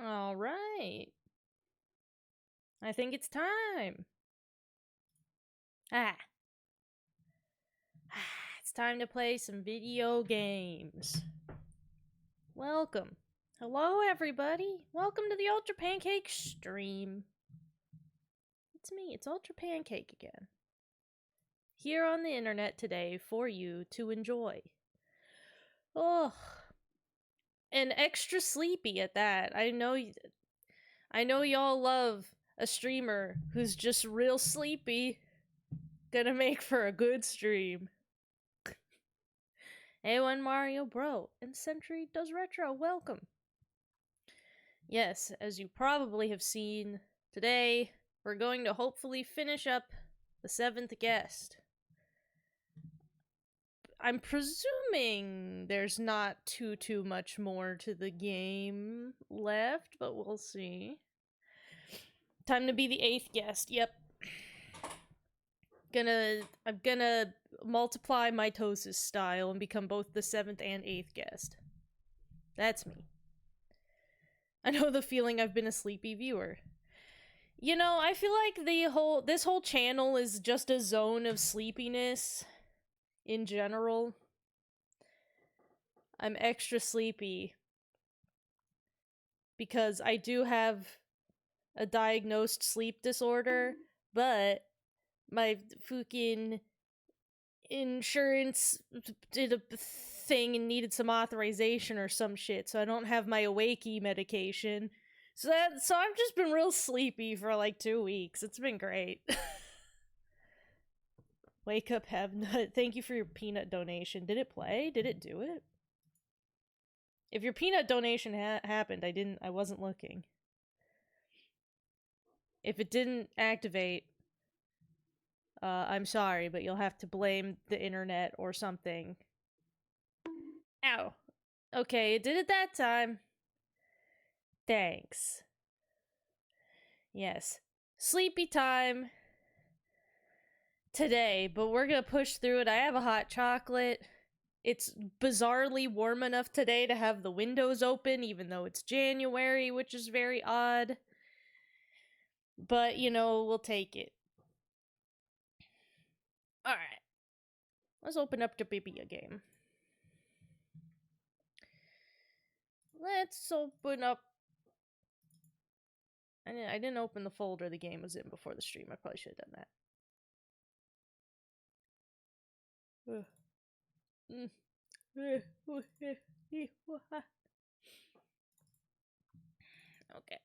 All right. I think it's time. Ah. It's time to play some video games. Welcome. Hello, everybody. Welcome to the Ultra Pancake stream. It's me, it's Ultra Pancake again. Here on the internet today for you to enjoy. Oh, and extra sleepy at that. I know y'all love a streamer who's just real sleepy. Gonna make for a good stream. A1 Mario Bro and Century Does Retro, welcome. Yes, as you probably have seen, today we're going to hopefully finish up the 7th guest. I'm presuming there's not too much more to the game left, but we'll see. Time to be the 8th guest, yep. I'm gonna multiply mitosis style and become both the 7th and 8th guest. That's me. I know the feeling. I've been a sleepy viewer. You know, I feel like this whole channel is just a zone of sleepiness in general. I'm extra sleepy because I do have a diagnosed sleep disorder, but my fucking insurance did a thing and needed some authorization or some shit, so I don't have my Awakey medication. So I've just been real sleepy for like 2 weeks. It's been great. Wake up, have nut. Thank you for your peanut donation. Did it play? Did it do it? If your peanut donation happened, I wasn't looking. If it didn't activate, I'm sorry, but you'll have to blame the internet or something. Ow. Okay, it did it that time. Thanks. Yes. Sleepy time today, but we're gonna push through it. I have a hot chocolate. It's bizarrely warm enough today to have the windows open, even though it's January, which is very odd. But, you know, we'll take it. Alright. Let's open up the Bibia game. Let's open up... I didn't open the folder the game was in before the stream. I probably should have done that. Okay.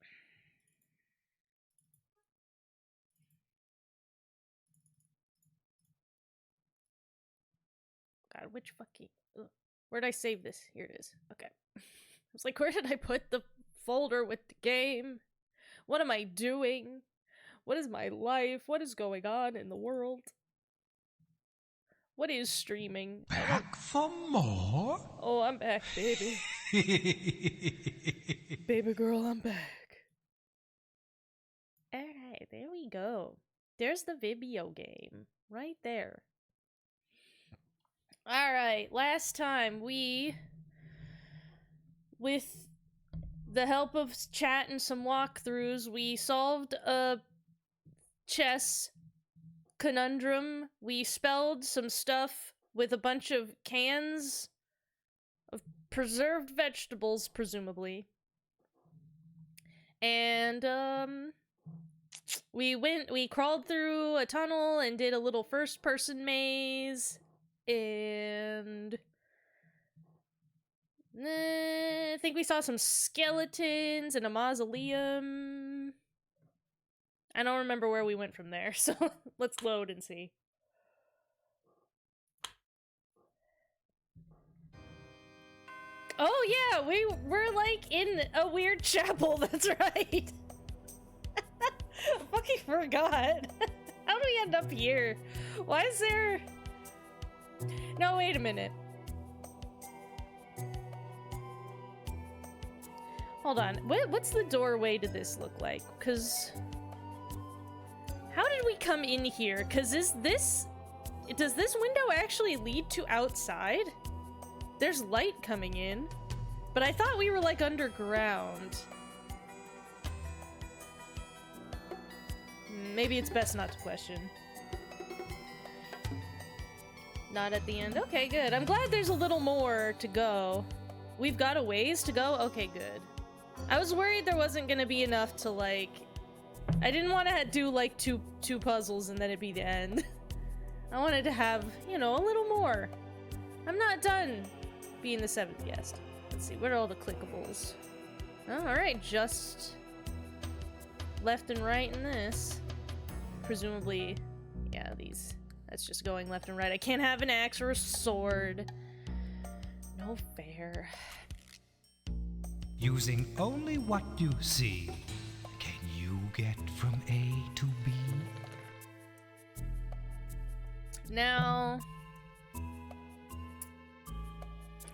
God, which fucking... Ugh. Where'd I save this? Here it is. Okay. I was like, where did I put the folder with the game? What am I doing? What is my life? What is going on in the world? What is streaming? Back for more? Oh, I'm back, baby. Baby girl, I'm back. Alright, there we go. There's the Vibio game. Right there. Alright, last time we... with the help of chat and some walkthroughs, we solved a chess conundrum. We spelled some stuff with a bunch of cans of preserved vegetables, presumably. And, we crawled through a tunnel and did a little first-person maze, and... I think we saw some skeletons and a mausoleum. I don't remember where we went from there, so let's load and see. Oh yeah, we're like in a weird chapel, that's right. I fucking forgot. How do we end up here? Why is there... No, wait a minute. Hold on, what's the doorway to this look like? Because... How did we come in here? Because does this window actually lead to outside? There's light coming in, but I thought we were like underground. Maybe it's best not to question. Not at the end. Okay, good. I'm glad there's a little more to go. We've got a ways to go? Okay, good. I was worried there wasn't gonna be enough to, like... I didn't want to do, like, two puzzles and then it'd be the end. I wanted to have, you know, a little more. I'm not done being the 7th guest. Let's see, what are all the clickables? Oh, alright, just... left and right in this. Presumably, yeah, these... That's just going left and right. I can't have an axe or a sword. No fair. Using only what you see, can you get from A to B? Now...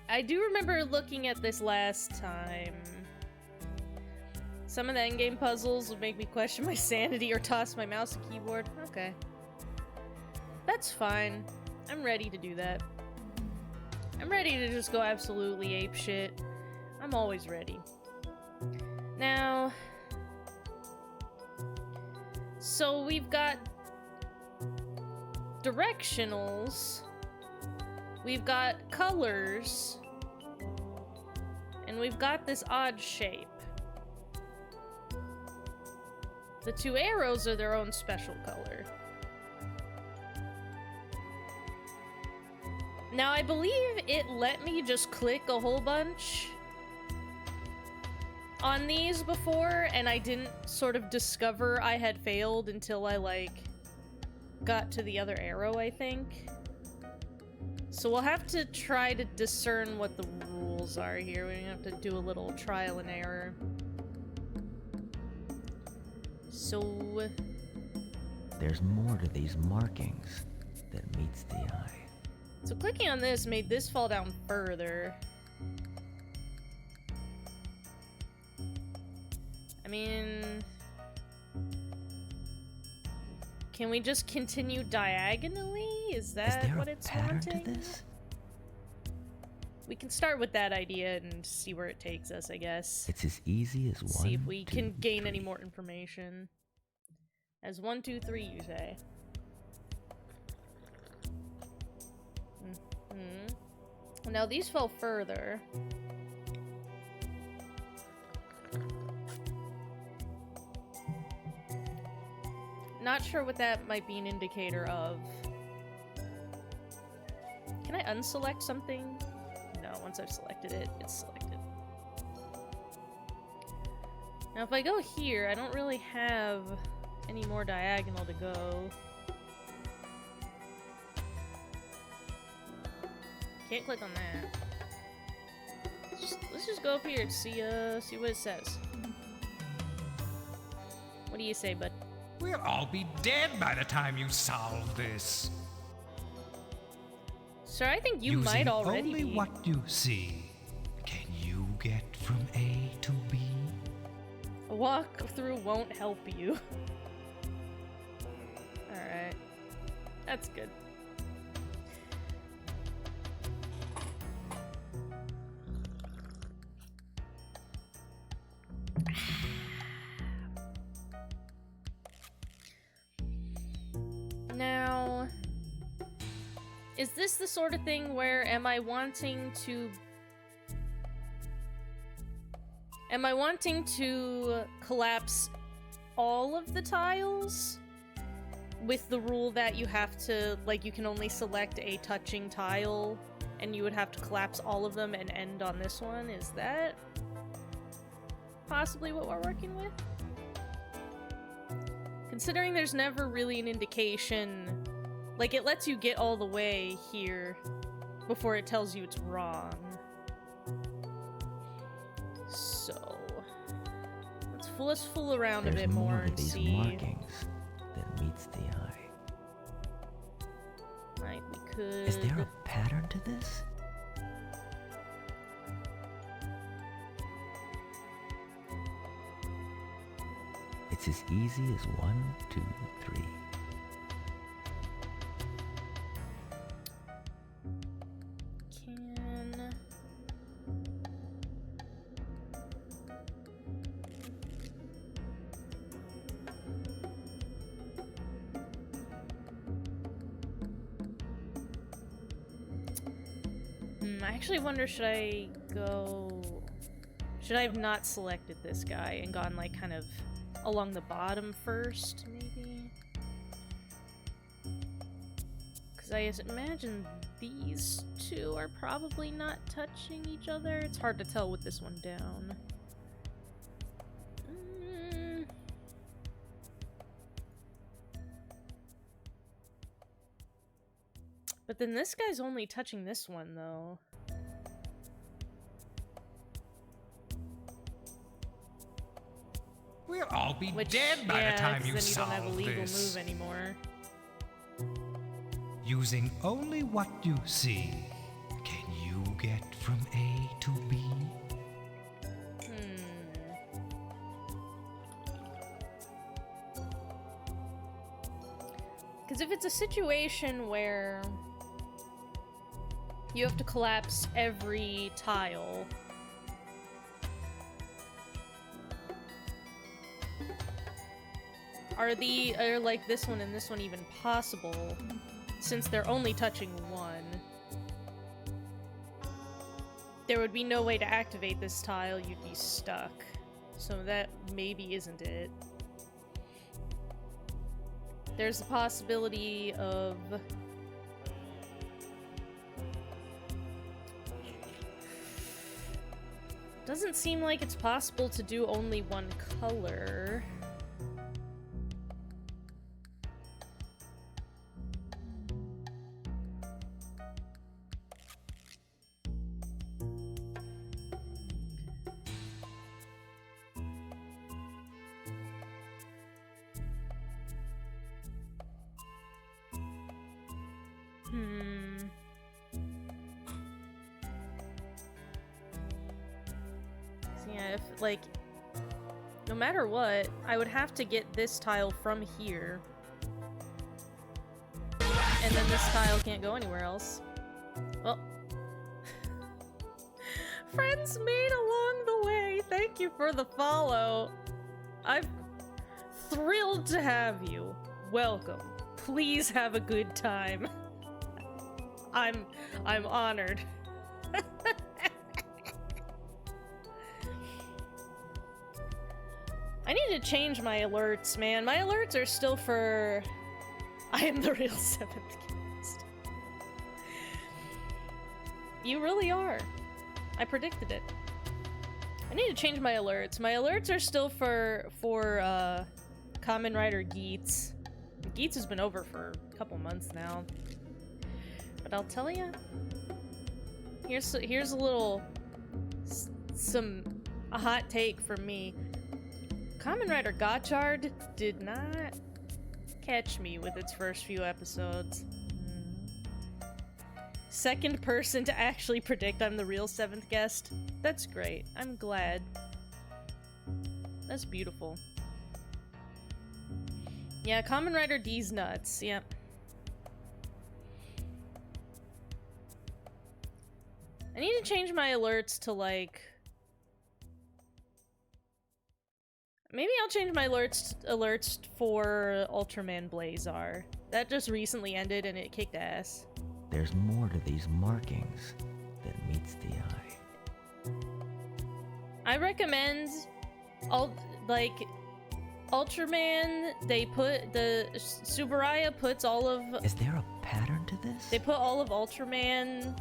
I do remember looking at this last time. Some of the endgame puzzles would make me question my sanity or toss my mouse and keyboard. Okay. That's fine. I'm ready to do that. I'm ready to just go absolutely apeshit. I'm always ready. Now... So we've got... directionals. We've got colors. And we've got this odd shape. The two arrows are their own special color. Now, I believe it let me just click a whole bunch on these before, and I didn't sort of discover I had failed until I, like, got to the other arrow, I think. So we'll have to try to discern what the rules are here. We're gonna have to do a little trial and error. So... There's more to these markings than meets the eye. So clicking on this made this fall down further. I mean... Can we just continue diagonally? Is that what it's wanting? To this? We can start with that idea and see where it takes us, I guess. It's as easy as one, See if we can 2, gain any 3. more information. As 1, 2, 3, you say. Now these fell further. Not sure what that might be an indicator of. Can I unselect something? No, once I've selected it, it's selected. Now if I go here, I don't really have any more diagonal to go. Can't click on that. Let's just go up here and see what it says. What do you say, bud? We'll all be dead by the time you solve this. Sir, I think you Using might already only be. what you see, can you get from A to B? A walkthrough won't help you. Alright. That's good. Now, is this the sort of thing where am I wanting to collapse all of the tiles with the rule that you have to, like, you can only select a touching tile and you would have to collapse all of them and end on this one? Is that possibly what we're working with? Considering there's never really an indication, like, it lets you get all the way here before it tells you it's wrong. So, let's fool around There's a bit more to and these see. markings that meets the eye. Like, we could. Is there a pattern to this? It's as easy as 1, 2, 3. Can. I actually wonder, should I have not selected this guy and gone, like, kind of along the bottom first, maybe? Because I imagine these two are probably not touching each other. It's hard to tell with this one down. But then this guy's only touching this one, though. We'll all be Which, dead by yeah, the time 'cause you then you don't have a solve legal this. move anymore. Using only what you see, can you get from A to B? Because if it's a situation where you have to collapse every tile, are like this one and this one even possible, since they're only touching one? There would be no way to activate this tile, you'd be stuck. So that maybe isn't it. There's a possibility of... Doesn't seem like it's possible to do only one color. Yeah, if, like, no matter what, I would have to get this tile from here. And then this tile can't go anywhere else. Well. friends made along the way. Thank you for the follow. I'm thrilled to have you. Welcome. Please have a good time. I'm honored. I need to change my alerts, man. My alerts are still for I am the real 7th guest. You really are. I predicted it. I need to change my alerts. My alerts are still for Kamen Rider Geats. Geats has been over for a couple months now. But I'll tell you, here's a little a hot take from me. Kamen Rider Gotchard did not catch me with its first few episodes. Second person to actually predict I'm the real 7th guest. That's great. I'm glad. That's beautiful. Yeah, Kamen Rider D's nuts. Yep. I need to change my alerts to, like... Maybe I'll change my alerts for Ultraman Blazar. That just recently ended and it kicked ass. There's more to these markings than meets the eye. I recommend Ultraman, they put Subaraya puts all of... Is there a pattern to this? They put all of Ultraman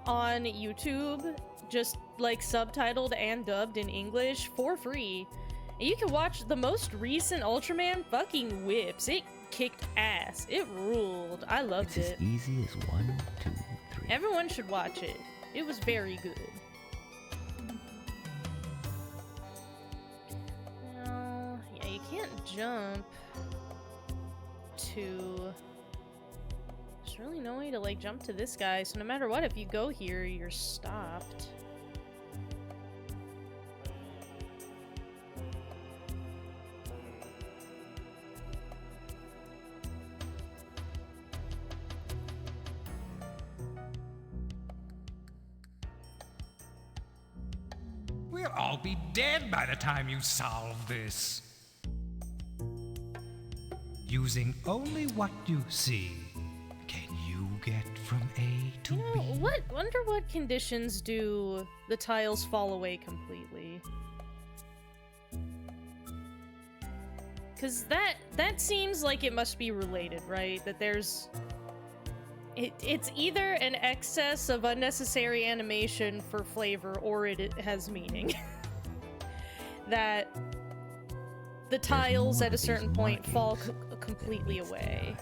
on YouTube, just like subtitled and dubbed in English for free. And you can watch the most recent Ultraman fucking whips. It kicked ass. It ruled. I loved it. It's as easy as 1, 2, 3. Everyone should watch it. It was very good. Well, yeah, you can't jump to... There's really no way to, like, jump to this guy, so no matter what, if you go here, you're stopped. We'll all be dead by the time you solve this. Using only what you see, can you get from A to You know, B? wonder what conditions do the tiles fall away completely? Cause that seems like it must be related, right? That there's... It's either an excess of unnecessary animation for flavor, or it has meaning. That the tiles at a certain point fall completely away.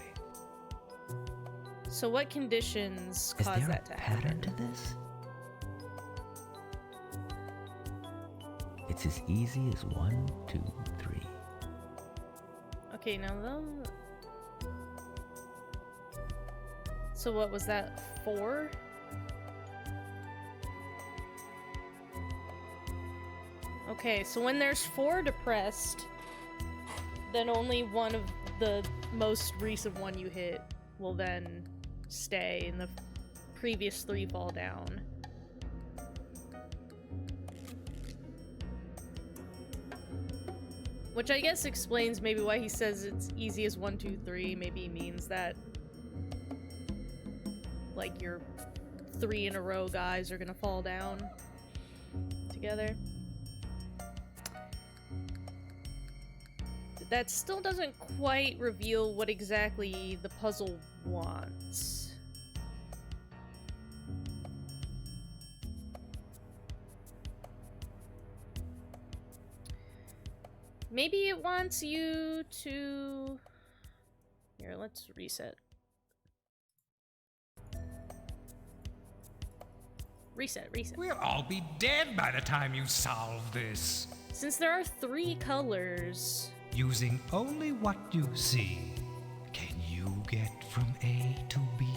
So what conditions cause that to happen? Is there a pattern to this? It's as easy as 1, 2, 3. Okay, now though... So what was that, 4? Okay, so when there's 4 depressed, then only one of the most recent one you hit will then stay, and the previous 3 fall down. Which I guess explains maybe why he says it's easy as 1, 2, 3. Maybe he means that like your 3 in a row guys are gonna fall down together. That still doesn't quite reveal what exactly the puzzle wants. Maybe it wants you to... Here, let's reset. Reset. We'll all be dead by the time you solve this. Since there are 3 colors... Using only what you see, can you get from A to B?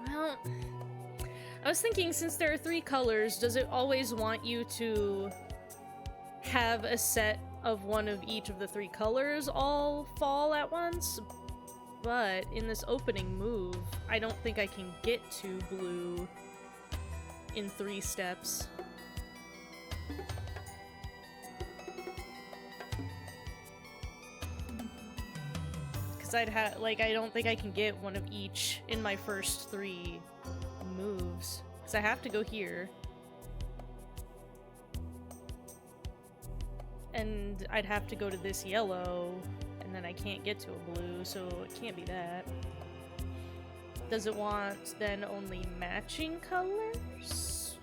Well, I was thinking since there are 3 colors, does it always want you to have a set of one of each of the 3 colors all fall at once? But in this opening move, I don't think I can get to blue in 3 steps. Because I'd have, like, I don't think I can get one of each in my first 3 moves. Because I have to go here. And I'd have to go to this yellow, and then I can't get to a blue, so it can't be that. Does it want then only matching colors?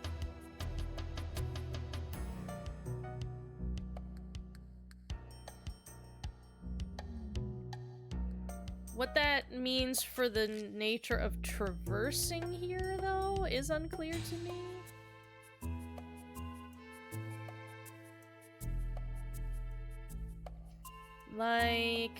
What that means for the nature of traversing here, though, is unclear to me. Like...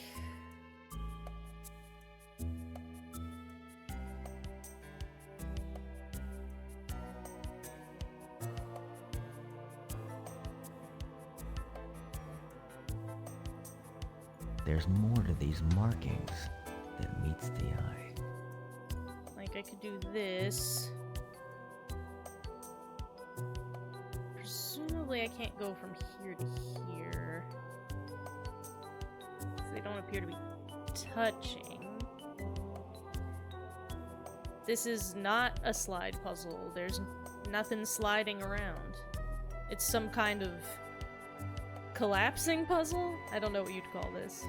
There's more to these markings than meets the eye. Like, I could do this. Presumably I can't go from here to here. They don't appear to be touching. This is not a slide puzzle. There's nothing sliding around. It's some kind of collapsing puzzle? I don't know what you'd call this.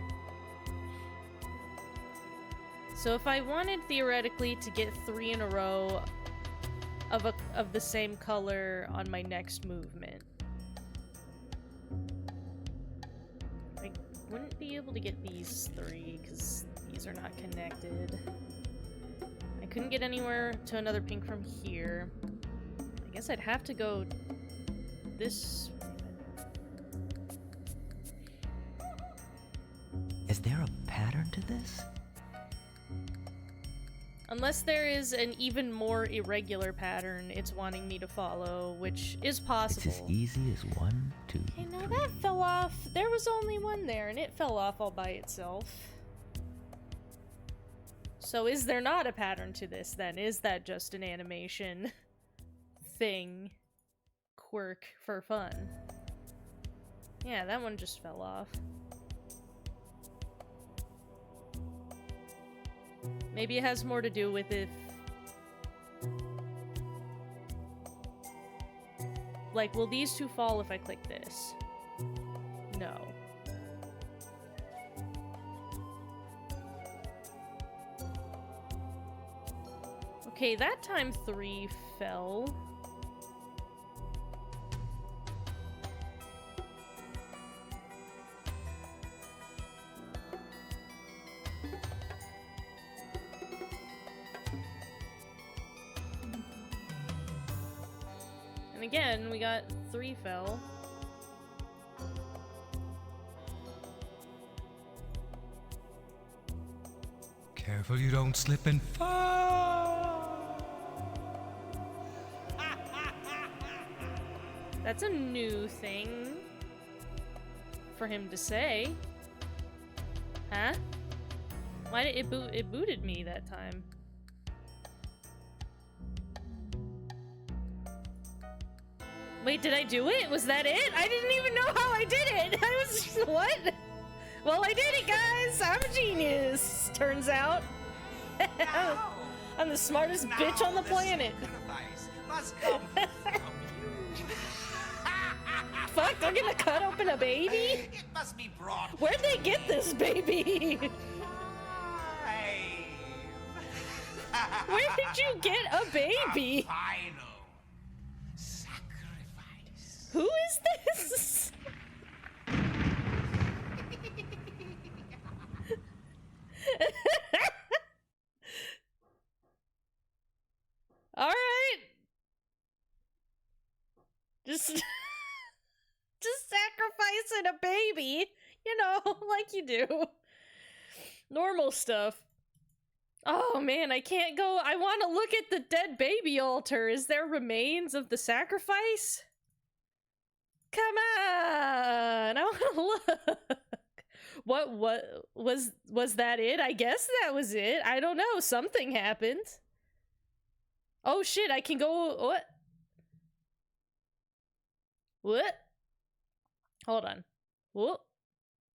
So if I wanted, theoretically, to get 3 in a row of the same color on my next movement, I wouldn't be able to get these 3, because these are not connected. I couldn't get anywhere to another pink from here. I guess I'd have to go this. Is there a pattern to this? Unless there is an even more irregular pattern it's wanting me to follow, which is possible. It's as easy as 1, 2, Hey, no, 3. that fell off. There was only one there, and it fell off all by itself. So is there not a pattern to this, then? Is that just an animation thing? Quirk for fun? Yeah, that one just fell off. Maybe it has more to do with if... Like, will these 2 fall if I click this? No. Okay, that time 3 fell. And again, we got 3 fell. Careful you don't slip and fall. That's a new thing for him to say. Huh? Why did it boot? It booted me that time. Wait, did I do it? Was that it? I didn't even know how I did it. I was just, what? Well, I did it, guys. I'm a genius. Turns out. I'm the smartest bitch on the planet. Fuck, they're gonna cut open a baby? It must be brought. Where'd they get this baby? Where did you get a baby? Final sacrifice. Who is this? All right. Just sacrificing a baby, you know, like you do. Normal stuff. Oh man, I can't go. I want to look at the dead baby altar. Is there remains of the sacrifice? Come on. I want to look. What was that it? I guess that was it. I don't know. Something happened. Oh shit, I can go. What? What? Hold on. Whoa.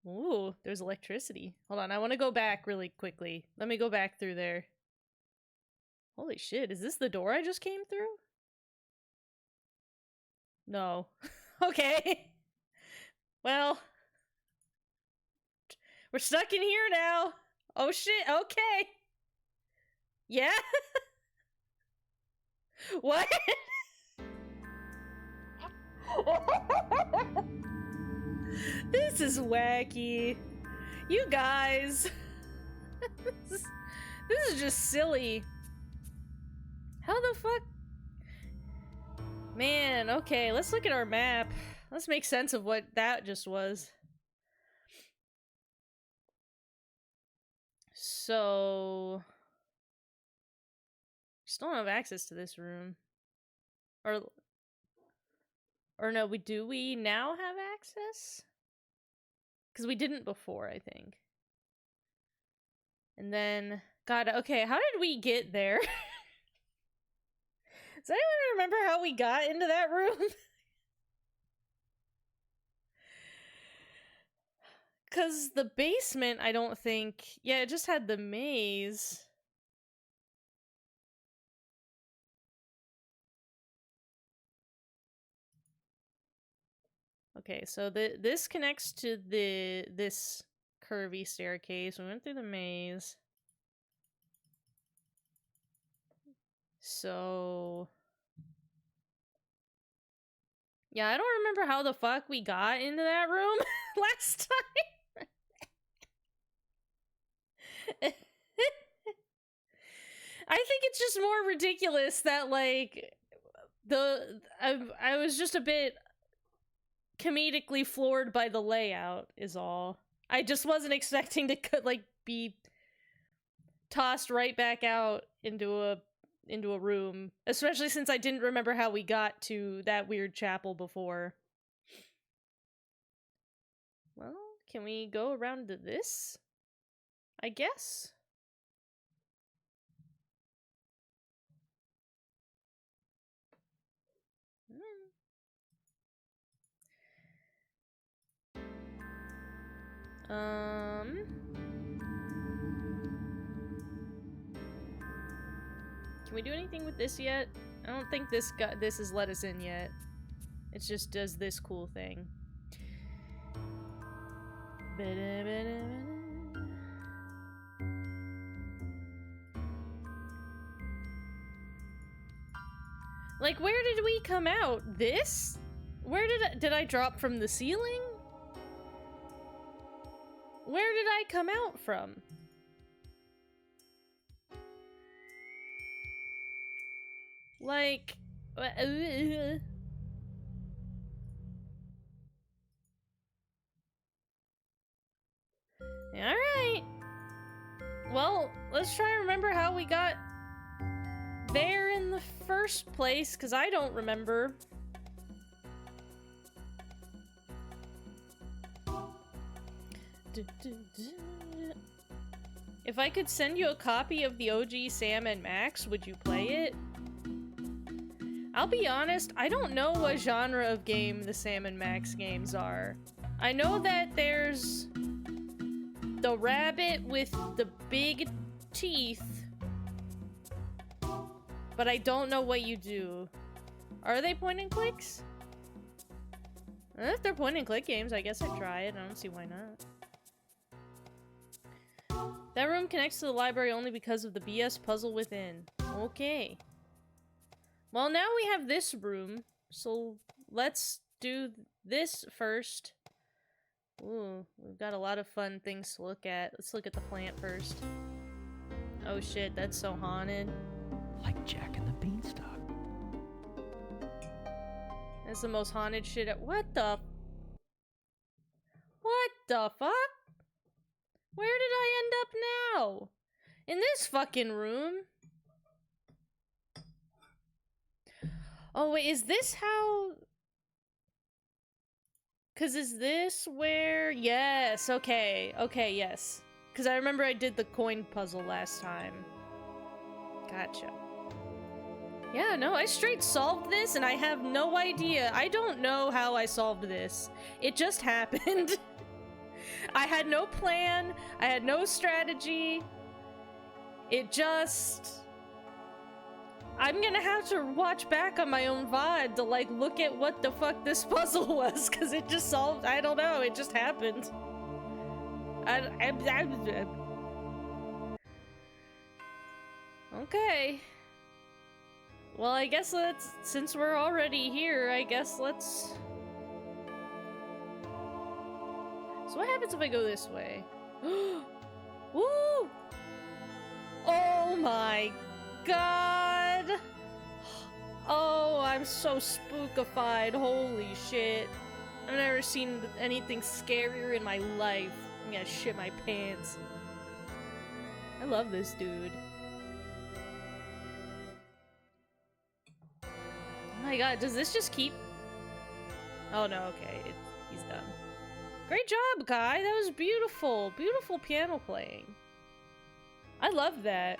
Ooh, there's electricity. Hold on, I want to go back really quickly. Let me go back through there. Holy shit, is this the door I just came through? No. Okay. Well, we're stuck in here now. Oh shit, okay. Yeah? What? This is wacky. You guys. This is just silly. How the fuck? Man, okay, let's look at our map. Let's make sense of what that just was. So... still don't have access to this room. Or no, do we now have access? Because we didn't before, I think. And then... God, okay, how did we get there? Does anyone remember how we got into that room? Because the basement, I don't think... Yeah, it just had the maze. Okay, so this connects to this curvy staircase. We went through the maze. So... yeah, I don't remember how the fuck we got into that room last time. I think it's just more ridiculous that, like, I was just a bit comedically floored by the layout, is all. I just wasn't expecting to, like, be tossed right back out into a room, especially since I didn't remember how we got to that weird chapel before. Well, can we go around to this? I guess? Can we do anything with this yet? I don't think this has let us in yet. It just does this cool thing. Like, where did we come out? This? Where did I drop from the ceiling? Where did I come out from? Like, alright. Well, let's try to remember how we got there in the first place, because I don't remember. If I could send you a copy of the OG Sam and Max, would you play it? I'll be honest, I don't know what genre of game the Sam and Max games are. I know that there's the rabbit with the big teeth, but I don't know what you do. Are they point and clicks? If they're point and click games, I guess I'd try it. I don't see why not. That room connects to the library only because of the BS puzzle within. Okay. Well, now we have this room, so let's do this first. Ooh, we've got a lot of fun things to look at. Let's look at the plant first. Oh shit, that's so haunted. Like Jack and the Beanstalk. That's the most haunted shit at— what the fuck? Where did I end up now? In this fucking room? Oh wait, is this how... 'cause is this where... yes, okay. Okay, yes. 'Cause I remember I did the coin puzzle last time. Gotcha. Yeah, no, I straight solved this and I have no idea. I don't know how I solved this. It just happened. I had no plan. I had no strategy. It just... I'm gonna have to watch back on my own VOD to, like, look at what the fuck this puzzle was, because it just solved... I don't know, it just happened. Okay. Well, I guess let's... Since we're already here, I guess let's... So what happens if I go this way? Woo! Oh my god! Oh, I'm so spookified. Holy shit. I've never seen anything scarier in my life. I'm gonna shit my pants. I love this dude. Oh my god, does this just keep... Oh no, okay, he's done. Great job, Kai! That was beautiful! Beautiful piano playing. I love that.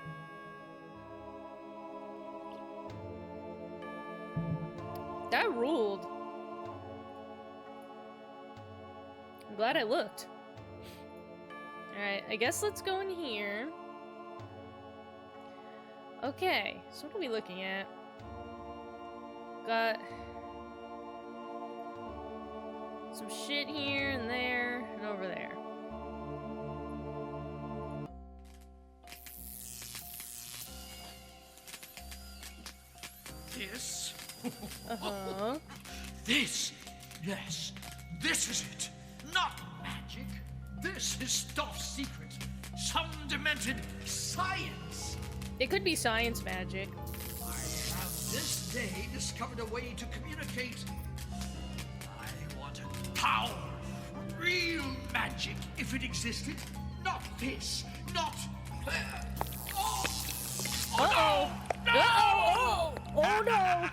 That ruled. I'm glad I looked. Alright, I guess let's go in here. Okay, so what are we looking at? Got some shit here and there and over there. This? Uh-huh. This? Yes. This is it. Not magic. This is top secret. Some demented science. It could be science magic. I have this day discovered a way to communicate. I want power. Real magic, if it existed. Not this. Not... Oh! Uh-oh! No! Uh-oh! Oh no!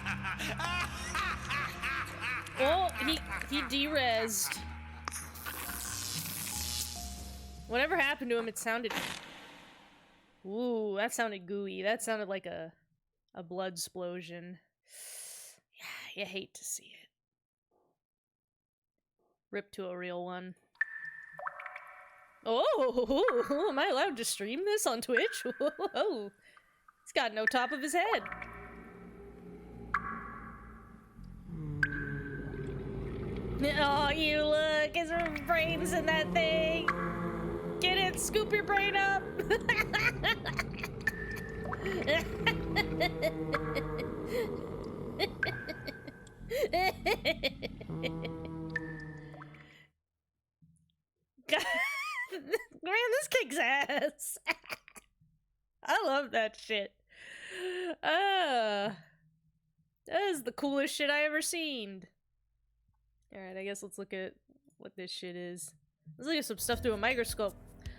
Oh, he de-rezzed. Whatever happened to him, it sounded... Ooh, that sounded gooey. That sounded like a blood explosion. Yeah, you hate to see it. Rip to a real one. Oh, am I allowed to stream this on Twitch? Whoa, he's got no top of his head. Oh, you look! Is there brains in that thing? Get it! Scoop your brain up! God, man, this kicks ass. I love that shit. That is the coolest shit I ever seen. Alright, I guess let's look at what this shit is. Let's look at some stuff through a microscope.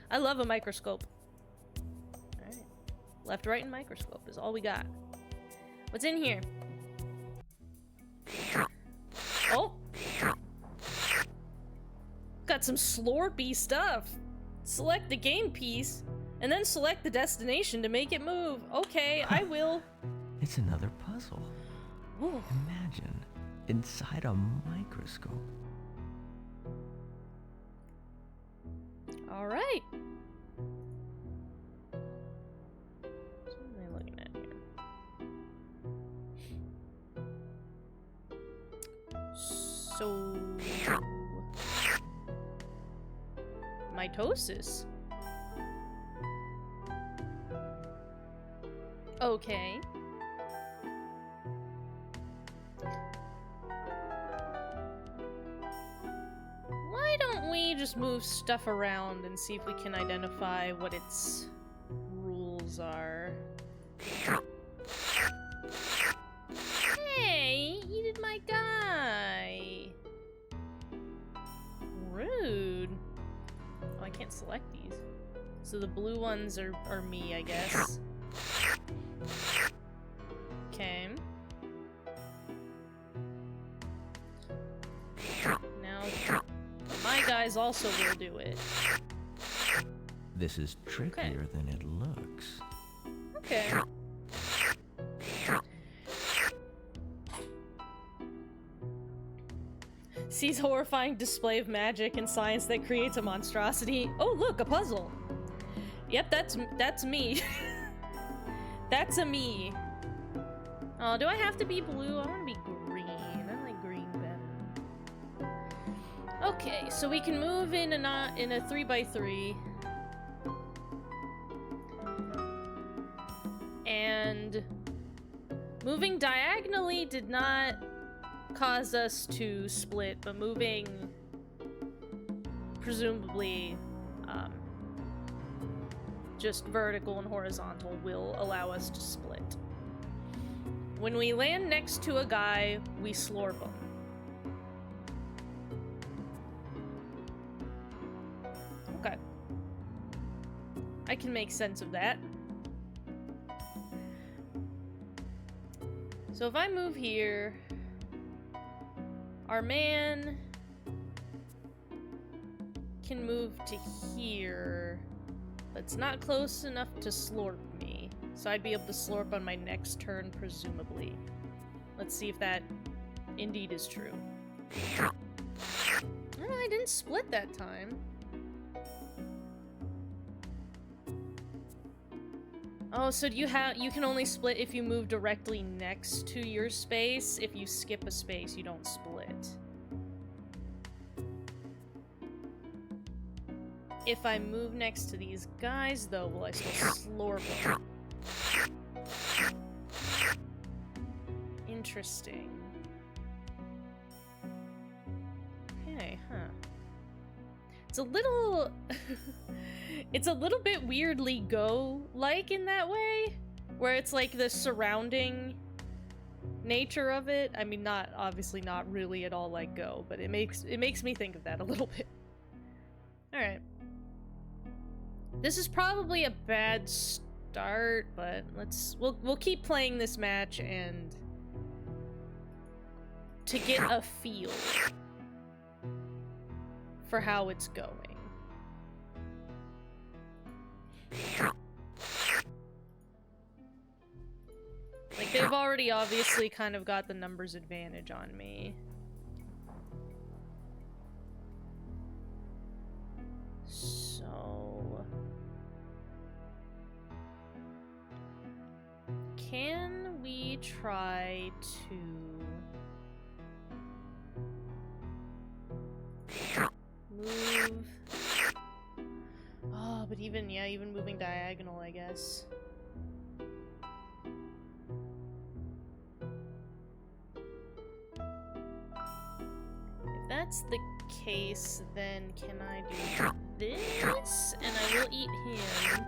I love a microscope. Alright. Left, right, and microscope is all we got. What's in here? Oh! Got some slorpy stuff. Select the game piece, and then select the destination to make it move. Okay, I will. It's another puzzle. Ooh. Imagine, inside a microscope. Alright. So what am I looking at here? So... mitosis. Okay. Why don't we just move stuff around and see if we can identify what its rules are? Hey, he did my guy. Rude. Oh, I can't select these. So the blue ones are me, I guess. Okay. Now, my guys also will do it. This is trickier than it looks. Okay. Sees horrifying display of magic and science that creates a monstrosity. Oh, look, a puzzle. Yep, that's me. That's a me. Oh, do I have to be blue? I want to be green. I like green better. Okay, so we can move in a 3x3. And moving diagonally did not cause us to split, but moving presumably just vertical and horizontal will allow us to split. When we land next to a guy, we slurp him. Okay. I can make sense of that. So if I move here, our man can move to here, but it's not close enough to slurp me. So I'd be able to slurp on my next turn, presumably. Let's see if that indeed is true. Oh, I didn't split that time. Oh, so you can only split if you move directly next to your space. If you skip a space, you don't split. If I move next to these guys, though, will I still slurp them? Interesting. Okay, huh. It's a little... It's a little bit weirdly Go-like in that way, where it's like the surrounding nature of it. I mean, obviously not really at all like Go, but it makes me think of that a little bit. Alright. This is probably a bad start, but we'll keep playing this match and to get a feel for how it's going. Like, they've already obviously kind of got the numbers advantage on me. So... can we try to... move... Oh, but even moving diagonal, I guess. If that's the case, then can I do this? And I will eat him.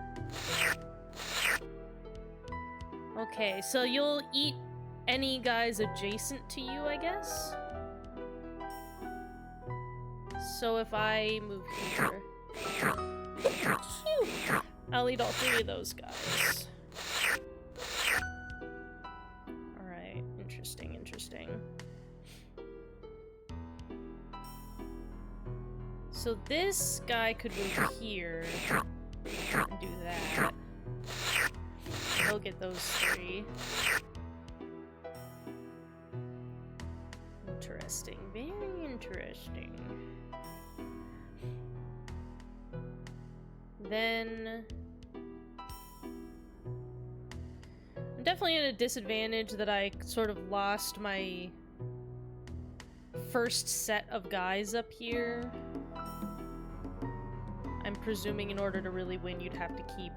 Okay, so you'll eat any guys adjacent to you, I guess? So if I move here... I'll eat all three of those guys. Alright, interesting. So this guy could move here and do that. He'll get those three. Interesting, very interesting. Then... I'm definitely at a disadvantage that I sort of lost my first set of guys up here. I'm presuming in order to really win, you'd have to keep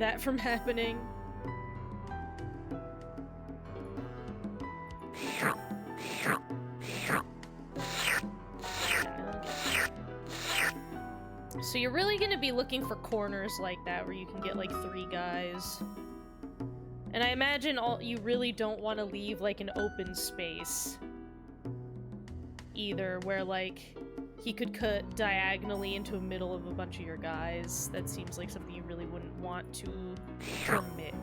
that from happening. So you're really gonna be looking for corners like that where you can get like 3 guys. And I imagine you really don't want to leave like an open space either, where like he could cut diagonally into the middle of a bunch of your guys. That seems like something you really wouldn't want to permit.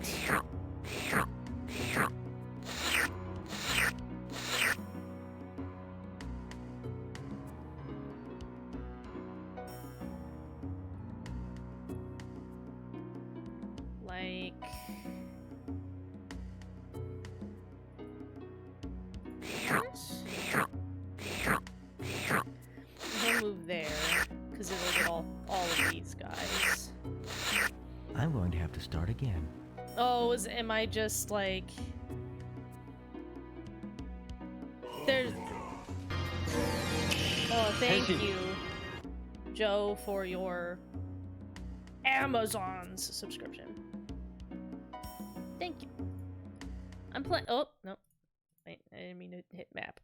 Like... this? knows, am I just like... There's... Oh, thank you, Joe, for your Amazon's subscription. Thank you. I'm playing... Oh, no. Wait, I didn't mean to hit map.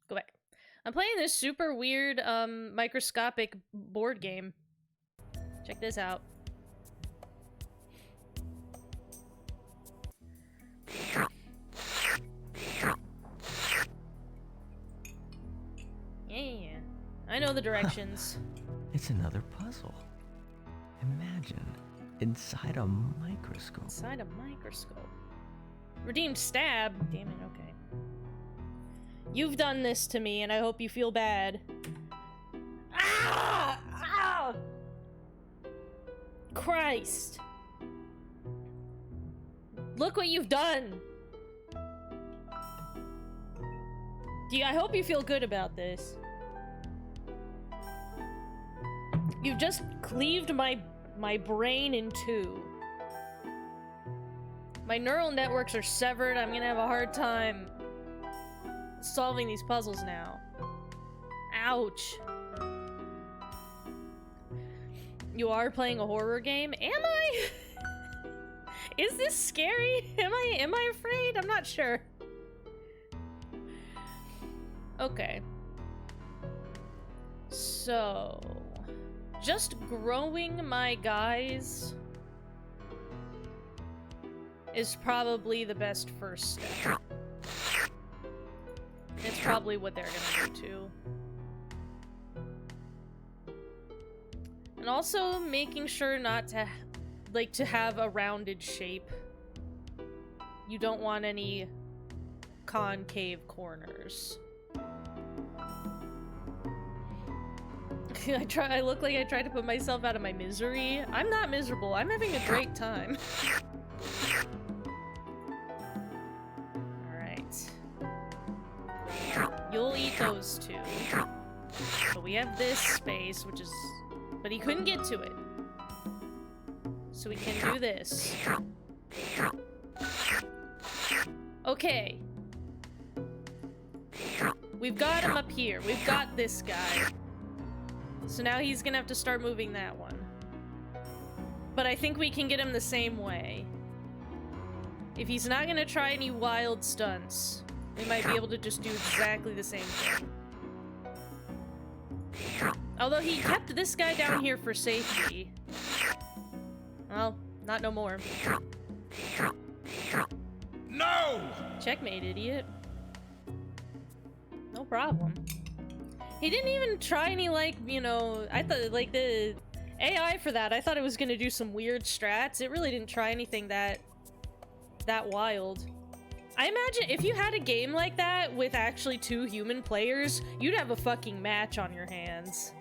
Go back. I'm playing this super weird, microscopic board game. Check this out. Yeah, I know the directions. It's another puzzle. Imagine, inside a microscope. Inside a microscope. Redeemed stab? Damn it, okay. You've done this to me, and I hope you feel bad. Ah! Ah! Christ. Look what you've done! I hope you feel good about this. You've just cleaved my brain in two. My neural networks are severed. I'm gonna have a hard time solving these puzzles now. Ouch. You are playing a horror game? Am I? Is this scary? Am I afraid? I'm not sure. Okay. So, just growing my guys is probably the best first step. It's probably what they're gonna do too. And also making sure not to to have a rounded shape. You don't want any concave corners. I look like I tried to put myself out of my misery. I'm not miserable. I'm having a great time. Alright. You'll eat those two. But we have this space, which is... But he couldn't get to it. So we can do this. Okay. We've got him up here. We've got this guy. So now he's gonna have to start moving that one. But I think we can get him the same way. If he's not gonna try any wild stunts, we might be able to just do exactly the same thing. Although he kept this guy down here for safety. Well, not no more. No! Checkmate, idiot. No problem. He didn't even try any, I thought, the AI for that, I thought it was gonna do some weird strats. It really didn't try anything that wild. I imagine if you had a game like that with actually 2 human players, you'd have a fucking match on your hands.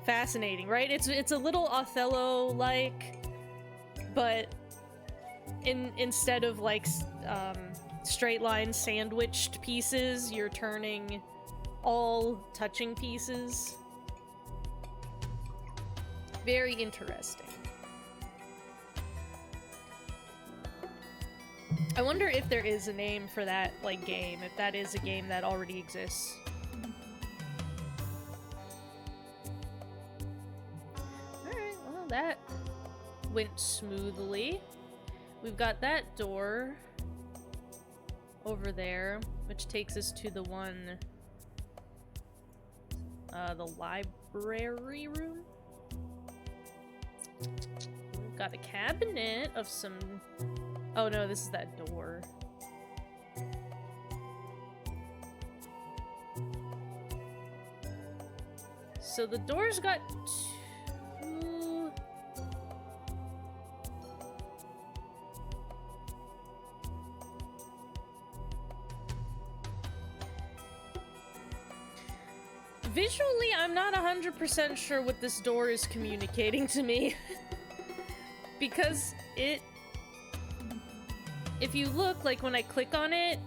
Fascinating, right? It's a little Othello-like, but instead of straight line sandwiched pieces, you're turning all touching pieces. Very interesting. I wonder if there is a name for that, game, if that is a game that already exists. Alright, well, that went smoothly. We've got that door over there, which takes us to the one... the library room? We've got a cabinet of some... Oh no, this is that door. So the door's got 2... Visually, I'm not 100% sure what this door is communicating to me. Because if you look, when I click on it,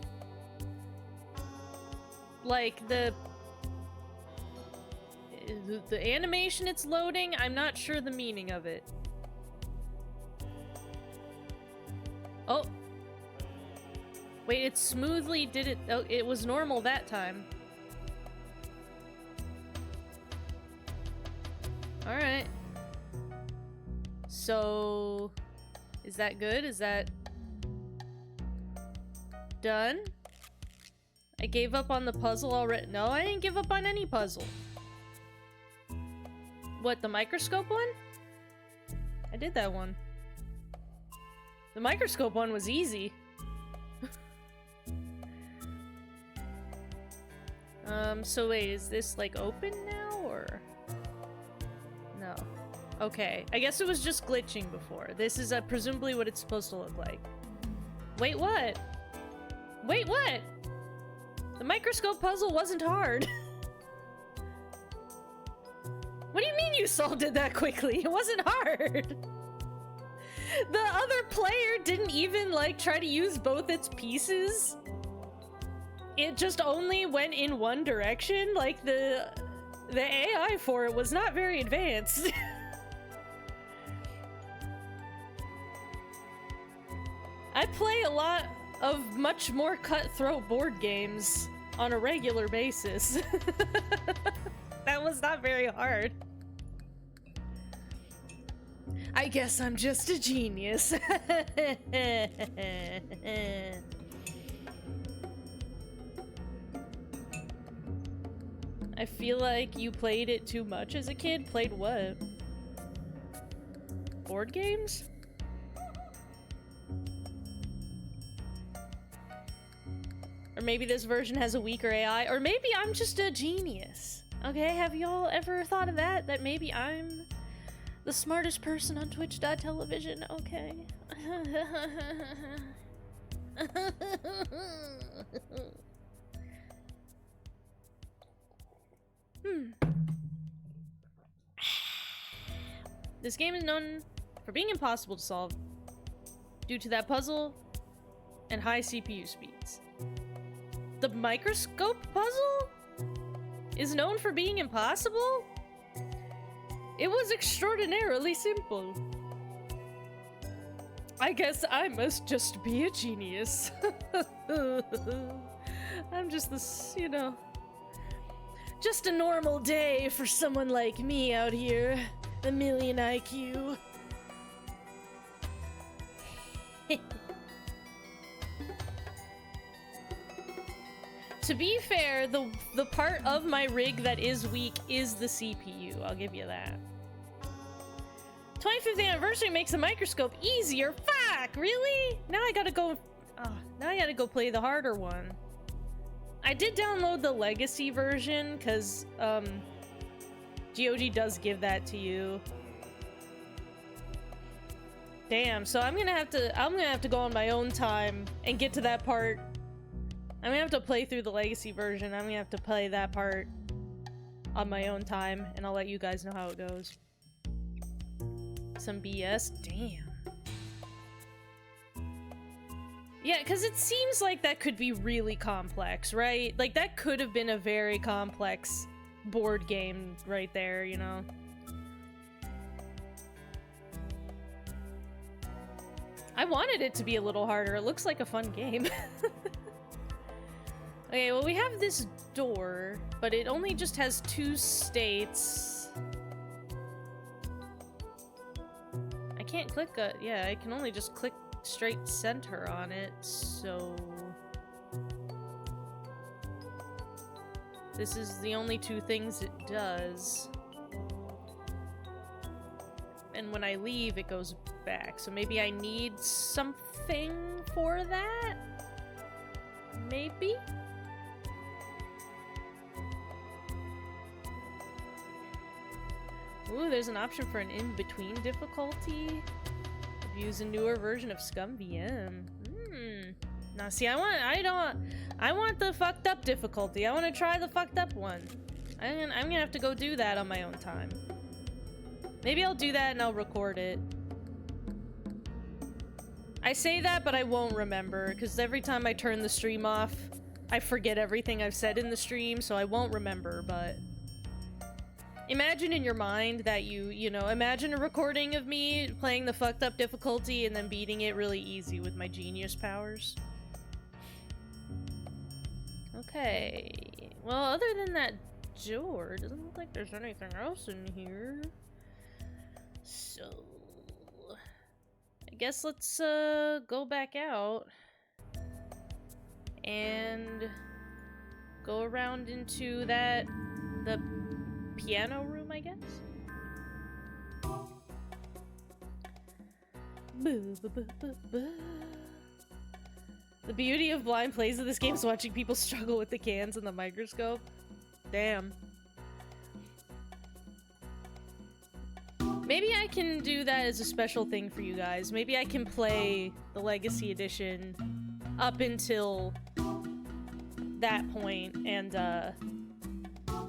the animation it's loading, I'm not sure the meaning of it. Wait, it smoothly did it. Oh, it was normal that time. Alright. So... is that good? Is that... done? I gave up on the puzzle already. No, I didn't give up on any puzzle. What, the microscope one? I did that one. The microscope one was easy. So wait, is this like open now or? No. Okay, I guess it was just glitching before. This is presumably what it's supposed to look like. Wait, what? Wait, what? The microscope puzzle wasn't hard. What do you mean you solved it that quickly? It wasn't hard. The other player didn't even, like, try to use both its pieces. It just only went in one direction. Like, the AI for it was not very advanced. I play a lot of much more cutthroat board games on a regular basis. That was not very hard. I guess I'm just a genius. I feel like you played it too much as a kid. Played what? Board games? Or maybe this version has a weaker AI, or maybe I'm just a genius. Okay, have y'all ever thought of that? That maybe I'm the smartest person on Twitch.television? Okay. This game is known for being impossible to solve due to that puzzle and high CPU speeds. The microscope puzzle is known for being impossible? It was extraordinarily simple. I guess I must just be a genius. I'm just this, you know, just a normal day for someone like me out here. A million IQ. To be fair, the part of my rig that is weak is the CPU. I'll give you that. 25th anniversary makes the microscope easier. Fuck, really? Now I gotta go. Now I gotta go play the harder one. I did download the legacy version because GOG does give that to you. Damn. So I'm gonna have to go on my own time and get to that part. I'm gonna have to play through the legacy version. I'm gonna have to play that part on my own time, and I'll let you guys know how it goes. Some BS? Damn. Yeah, because it seems like that could be really complex, right? Like, that could have been a very complex board game right there, you know? I wanted it to be a little harder. It looks like a fun game. Okay, well, we have this door, but it only just has 2 states. I can't click yeah, I can only just click straight center on it, so... This is the only 2 things it does. And when I leave, it goes back, so maybe I need something for that? Maybe? Ooh, there's an option for an in-between difficulty. Use a newer version of ScumVM. Now see, I want the fucked up difficulty. I want to try the fucked up one. I'm gonna have to go do that on my own time. Maybe I'll do that and I'll record it. I say that, but I won't remember, because every time I turn the stream off, I forget everything I've said in the stream, so I won't remember, but... Imagine in your mind that you know, imagine a recording of me playing the fucked up difficulty and then beating it really easy with my genius powers. Okay. Well, other than that door, it doesn't look like there's anything else in here. So, I guess let's go back out and go around into the piano room, I guess. The beauty of blind plays of this game is watching people struggle with the cans and the microscope. Damn. Maybe I can do that as a special thing for you guys. Maybe I can play the Legacy Edition up until that point and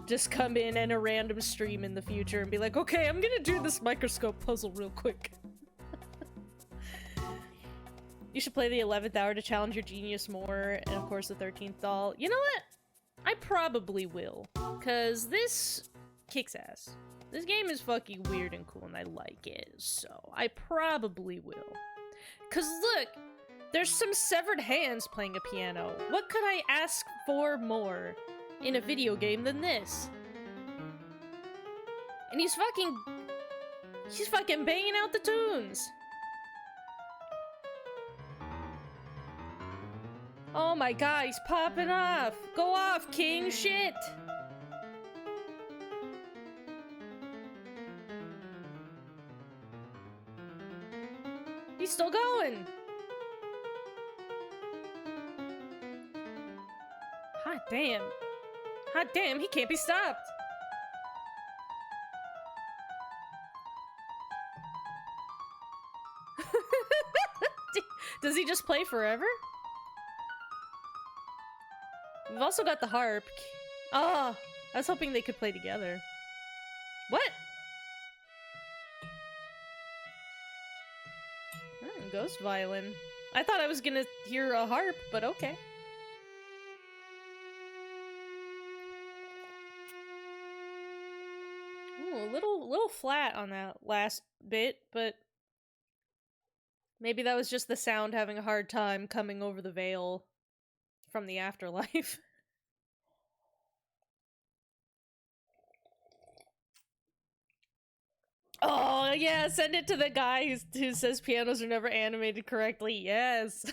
just come in a random stream in the future and be like, okay, I'm gonna do this microscope puzzle real quick. You should play the 11th hour to challenge your genius more, and of course the 13th doll. You know what? I probably will, because this kicks ass. This game is fucking weird and cool, and I like it, so I probably will. Because look, there's some severed hands playing a piano. What could I ask for more in a video game than this? And he's fucking banging out the tunes. Oh my god, he's popping off! Go off, king! Shit! He's still going! Hot damn. Hot damn, he can't be stopped! Does he just play forever? We've also got the harp. Oh, I was hoping they could play together. What? Ghost violin. I thought I was gonna hear a harp, but okay. Ooh, a little flat on that last bit, but maybe that was just the sound having a hard time coming over the veil from the afterlife. Oh, yeah, send it to the guy who says pianos are never animated correctly. Yes.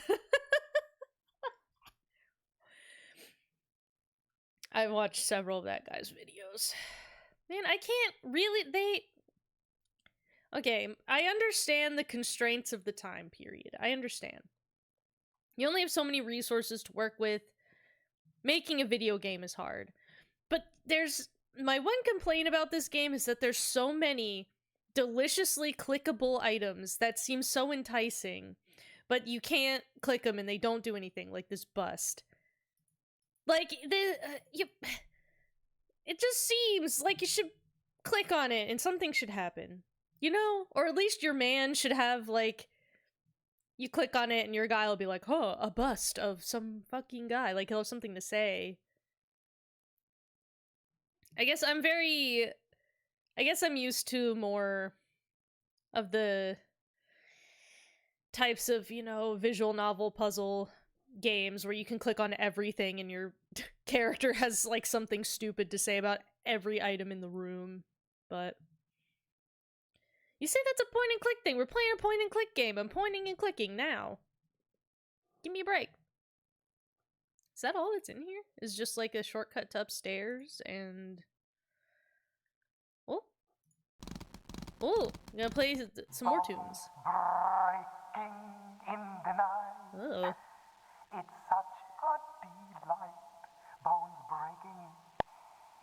I've watched several of that guy's videos. Man, I can't really... Okay, I understand the constraints of the time period. I understand. You only have so many resources to work with. Making a video game is hard. But my one complaint about this game is that there's so many deliciously clickable items that seem so enticing, but you can't click them and they don't do anything, like this bust. Like, it just seems like you should click on it and something should happen. You know? Or at least your man should have, like, you click on it and your guy will be like, oh, a bust of some fucking guy. Like, he'll have something to say. I guess I'm used to more of the types of, you know, visual novel puzzle games where you can click on everything and your character has, like, something stupid to say about every item in the room. But you say that's a point and click thing. We're playing a point and click game. I'm pointing and clicking now. Give me a break. Is that all that's in here? Is just like a shortcut to upstairs and... Oh, I'm gonna play some more tunes. Breaking in the night. Oh. It's such a delight. Bones breaking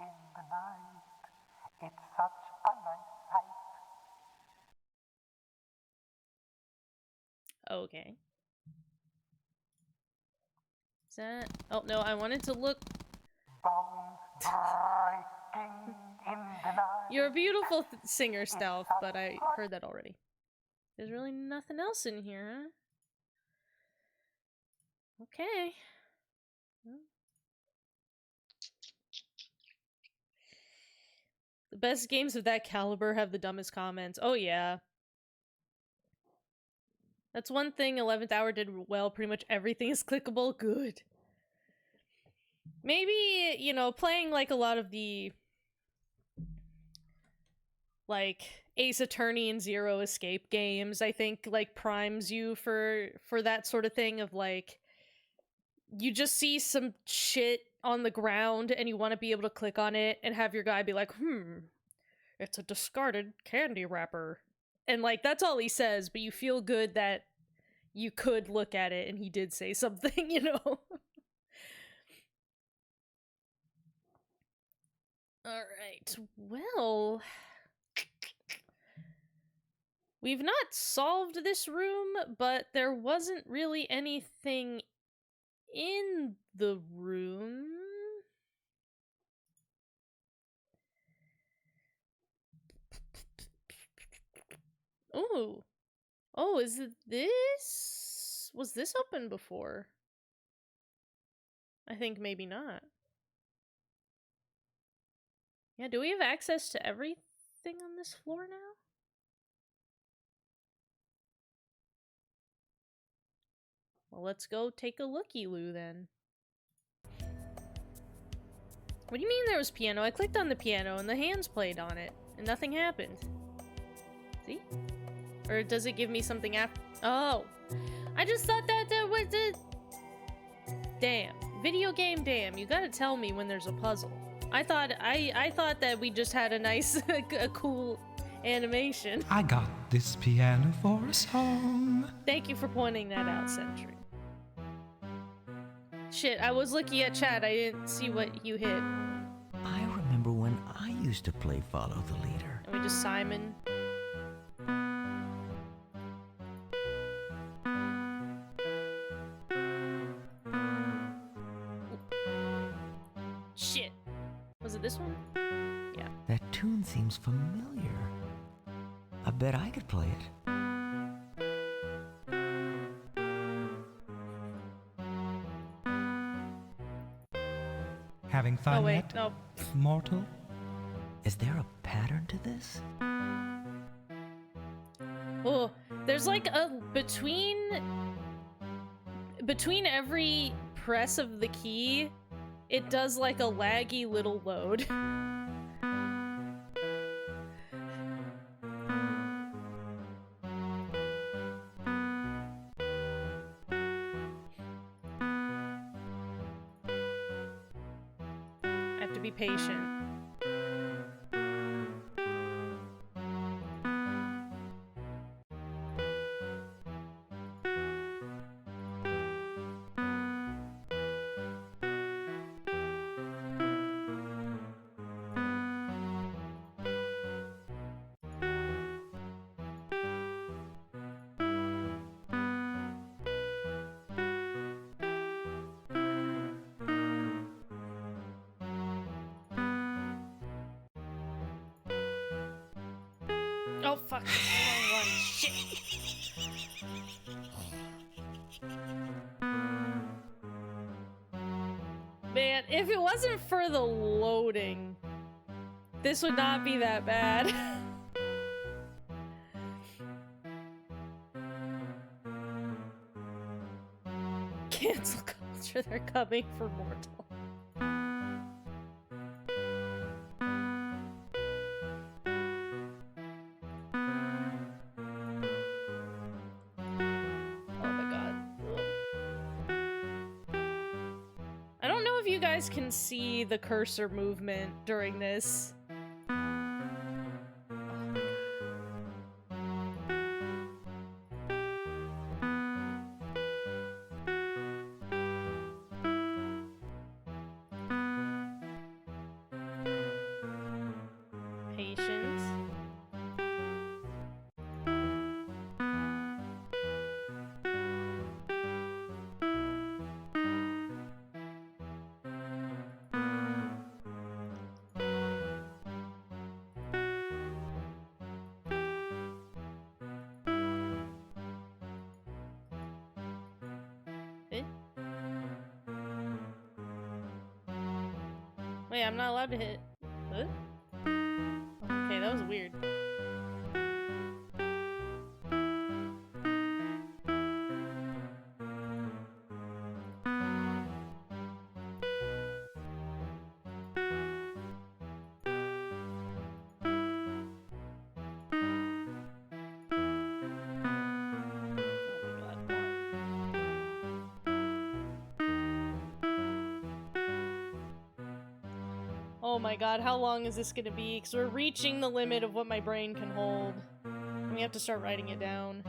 in the night. It's such a nice sight. Okay. Is that... Oh, no, I wanted to look... Bones breaking in the night. You're a beautiful singer, Stealth, but I heard that already. There's really nothing else in here, huh? Okay. Well. The best games of that caliber have the dumbest comments. Oh, yeah. That's one thing 11th Hour did well. Pretty much everything is clickable. Good. Maybe, you know, playing like a lot of the like Ace Attorney and Zero Escape games, I think like primes you for that sort of thing of like you just see some shit on the ground and you want to be able to click on it and have your guy be like, it's a discarded candy wrapper. And like that's all he says, but you feel good that you could look at it and he did say something, you know? Alright, well... We've not solved this room, but there wasn't really anything in the room. Ooh. Oh, is it this? Was this open before? I think maybe not. Yeah, do we have access to everything on this floor now? Well, let's go take a looky-loo then. What do you mean there was piano? I clicked on the piano and the hands played on it, and nothing happened. See? Or does it give me something after? Oh! I just thought that was the... Damn. Video game damn. You gotta tell me when there's a puzzle. I thought that we just had a nice, a cool animation. I got this piano for a song. Thank you for pointing that out, Sentry. Shit, I was looking at chat. I didn't see what you hit. I remember when I used to play Follow the Leader. And we just Simon. Shit. Was it this one? Yeah. That tune seems familiar. I bet I could play it. Having fun Oh wait, yet, no. mortal? Is there a pattern to this? Oh, there's like a between every press of the key, it does like a laggy little load. I have to be patient. Oh fuck, it's the wrong one. Shit. Man, if it wasn't for the loading, this would not be that bad. Cancel culture, they're coming for Mortal. You guys can see the cursor movement during this. Patience. Wait, I'm not allowed to hit. What? Okay, that was weird. Oh my god, how long is this gonna be? Because we're reaching the limit of what my brain can hold. And we have to start writing it down.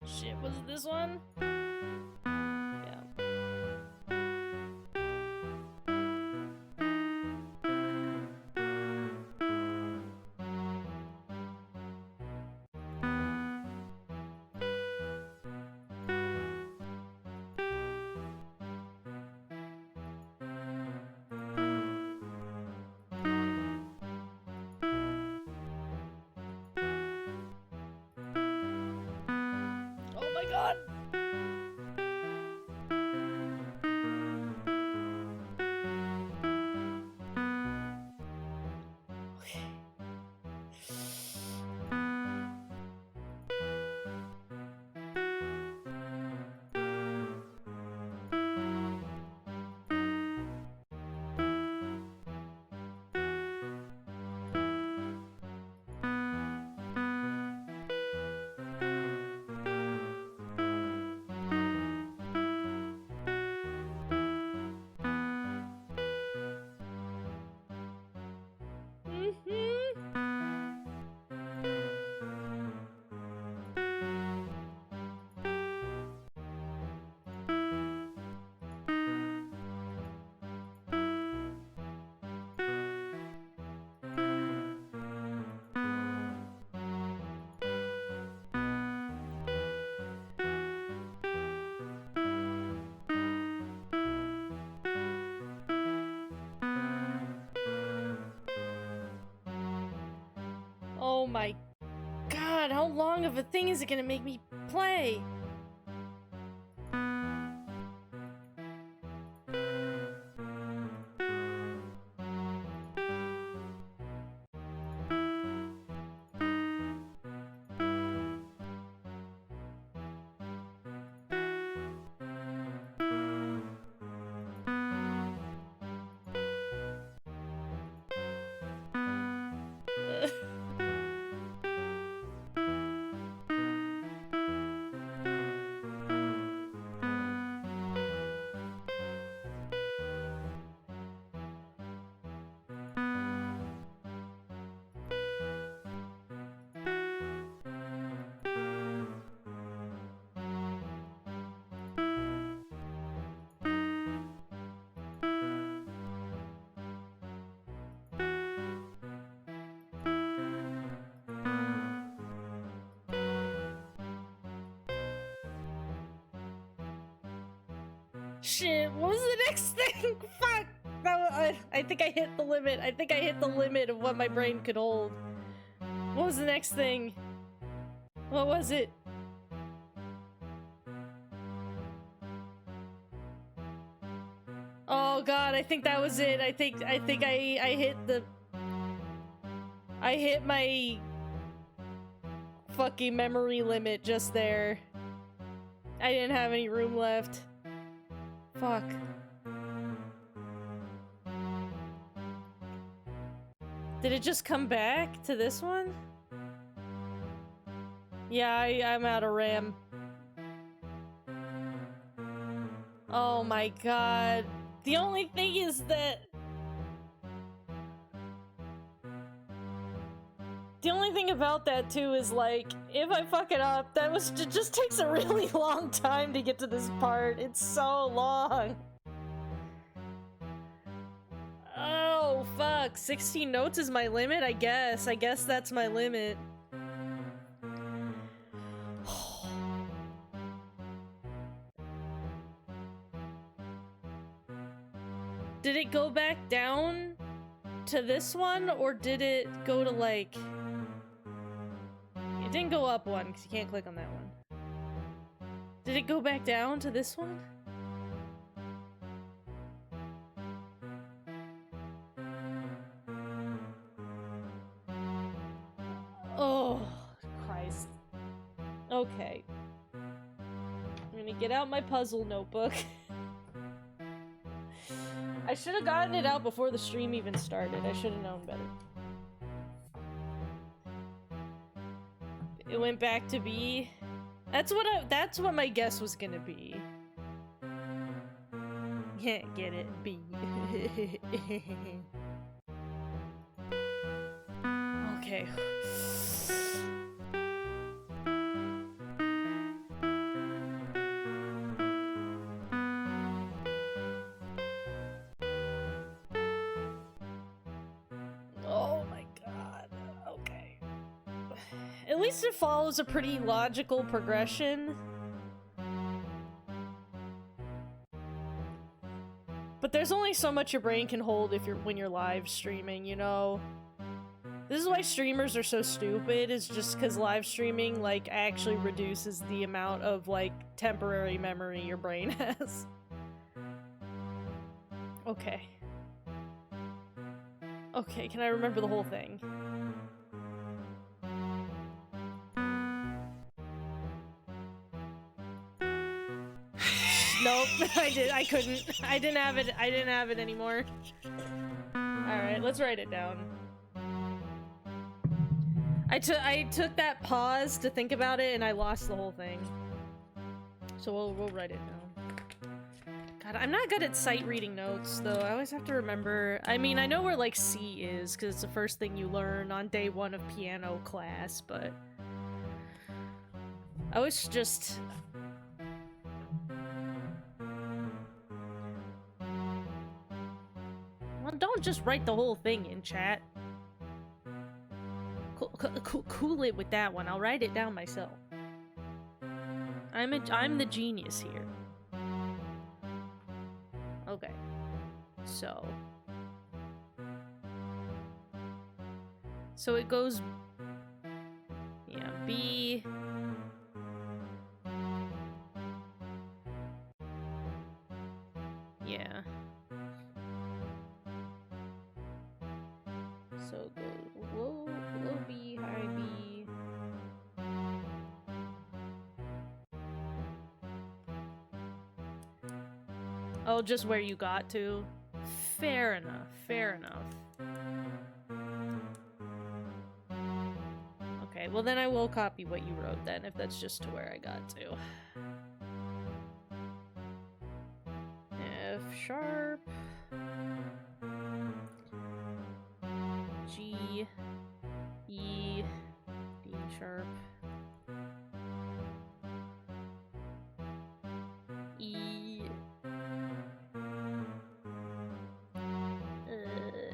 Shit, was it this one? Yeah. Oh my god! Okay. Oh my god, how long of a thing is it gonna make me play? Shit, what was the next thing? Fuck! I think I hit the limit. I think I hit the limit of what my brain could hold. What was the next thing? What was it? Oh god, I think that was it. I think I hit the... I hit my... fucking memory limit just there. I didn't have any room left. Fuck. Did it just come back to this one? Yeah, I'm out of RAM. Oh my god. The only thing is that... The only thing about that too is like, if I fuck it up, it just takes a really long time to get to this part. It's so long. Oh fuck, 16 notes is my limit, I guess. I guess that's my limit. Did it go back down to this one, or did it go to like... It didn't go up one, because you can't click on that one. Did it go back down to this one? Oh, Christ. Okay. I'm gonna get out my puzzle notebook. I should have gotten it out before the stream even started. I should have known better. It went back to B. That's what my guess was gonna be. Yeah, get it, B. Okay. Oh my god. Okay. At least it follows a pretty logical progression. But there's only so much your brain can hold when you're live streaming, you know? This is why streamers are so stupid, is just because live streaming, like, actually reduces the amount of, like, temporary memory your brain has. Okay. Okay, can I remember the whole thing? Nope, I couldn't. I didn't have it anymore. Alright, let's write it down. I took that pause to think about it and I lost the whole thing. So we'll write it down. God, I'm not good at sight reading notes though. I always have to remember. I mean, I know where like C is because it's the first thing you learn on day 1 of piano class, but I always just. Well, don't just write the whole thing in chat. Cool it with that one. I'll write it down myself. I'm the genius here. Okay. So it goes. Yeah, B. Yeah. So it goes low B, high B. Oh, just where you got to? Fair enough, fair enough. Okay, well then I will copy what you wrote then, if that's just to where I got to. F sharp. G, E, D sharp, E,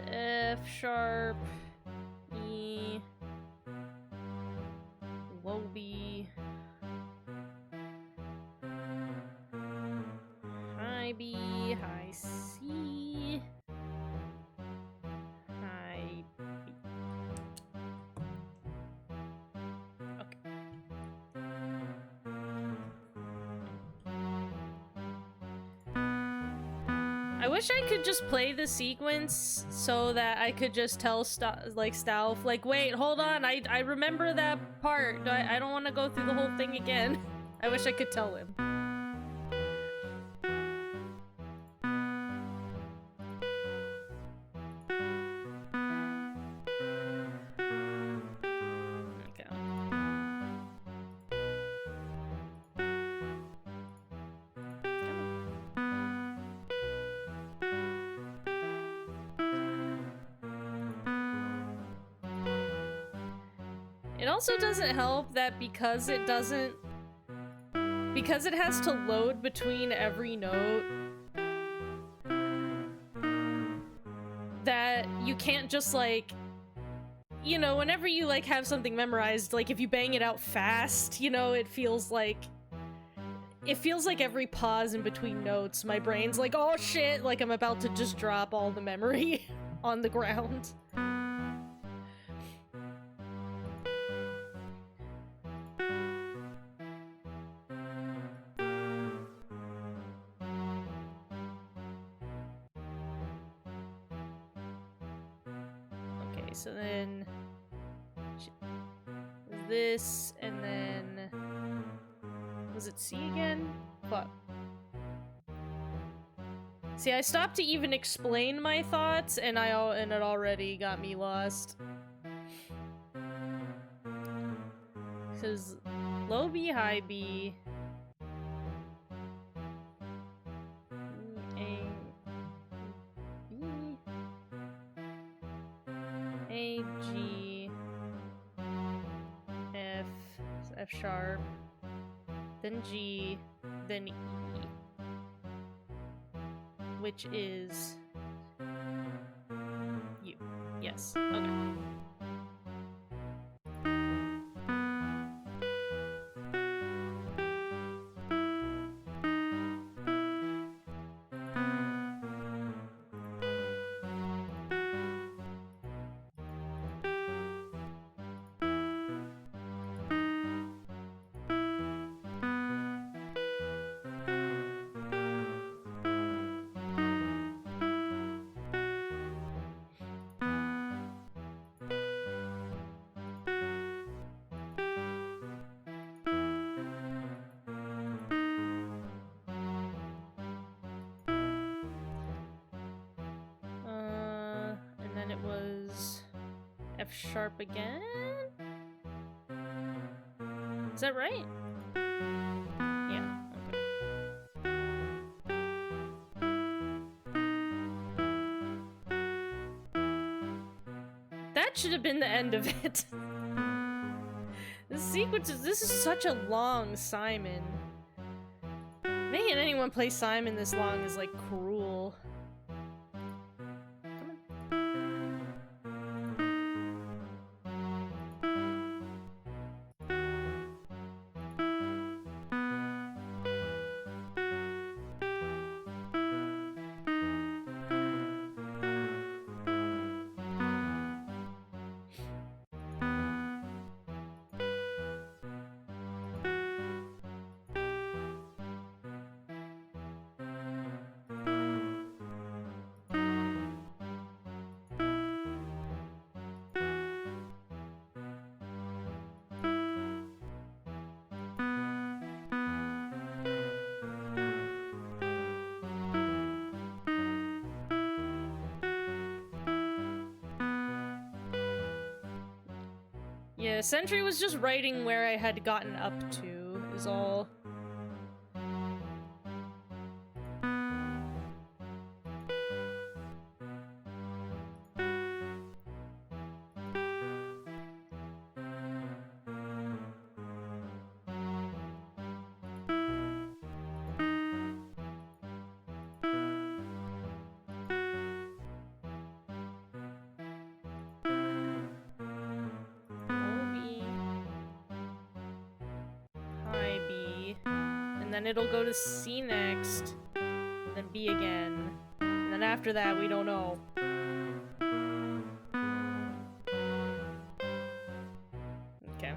F sharp, E, low B, high B, high C, high B. Okay. I wish I could just play the sequence so that I could just tell Stauf, like, wait, hold on, I remember that part. I don't want to go through the whole thing again. I wish I could tell him. Okay. It also doesn't help that because it has to load between every note, that you can't just like, you know, whenever you like have something memorized, like if you bang it out fast, you know, it feels like every pause in between notes, my brain's like, oh shit, like I'm about to just drop all the memory on the ground. Okay, so then this, and then was it C again? Fuck. See, I stopped to even explain my thoughts, and it already got me lost. Because low B, high B, A, G, F, F sharp, then G, then E, which is U. Yes. Okay. And then it was F sharp again? Is that right? Yeah, okay. That should have been the end of it. This is such a long Simon. Making anyone play Simon this long is like cruel. Yeah, Sentry was just writing where I had gotten up to, is all. Then it'll go to C next, and then B again, and then after that, we don't know. Okay.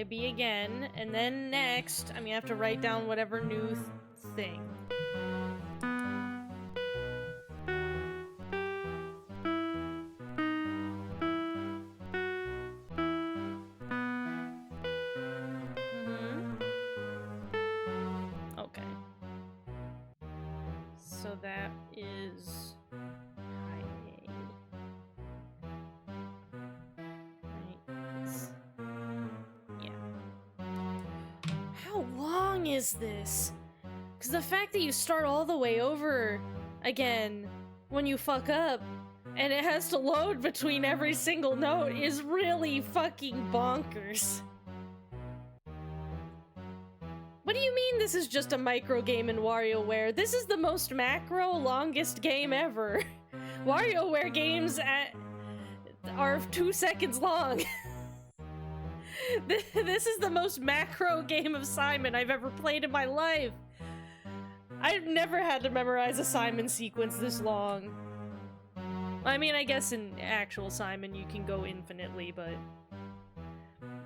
B again, and then next, I'm gonna have to write down whatever new thing. Okay. So that is high A. Right. How long is this? Because the fact that you start all the way over again when you fuck up and it has to load between every single note is really fucking bonkers. What do you mean this is just a micro game in WarioWare? This is the most macro longest game ever. WarioWare games are 2 seconds long. This is the most macro game of Simon I've ever played in my life. I've never had to memorize a Simon sequence this long. I mean, I guess in actual Simon you can go infinitely, but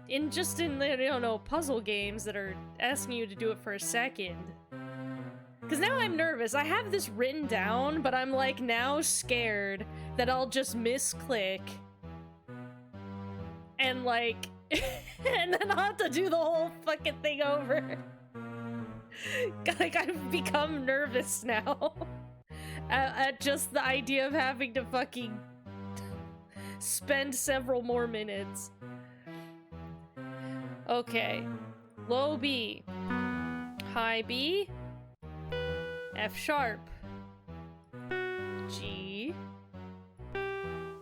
in I don't know, puzzle games that are asking you to do it for a second. Because now I'm nervous. I have this written down, but I'm like now scared that I'll just misclick and like and then I'll have to do the whole fucking thing over. Like, I've become nervous now at just the idea of having to fucking spend several more minutes. Okay. Low B. High B. F sharp. G.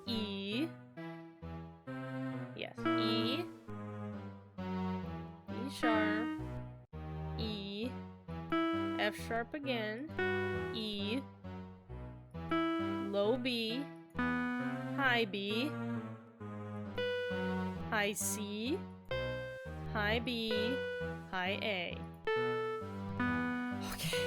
E. Yes. E. E sharp. E. F sharp again. E. Low B. High B. High C. High B. High A. Okay.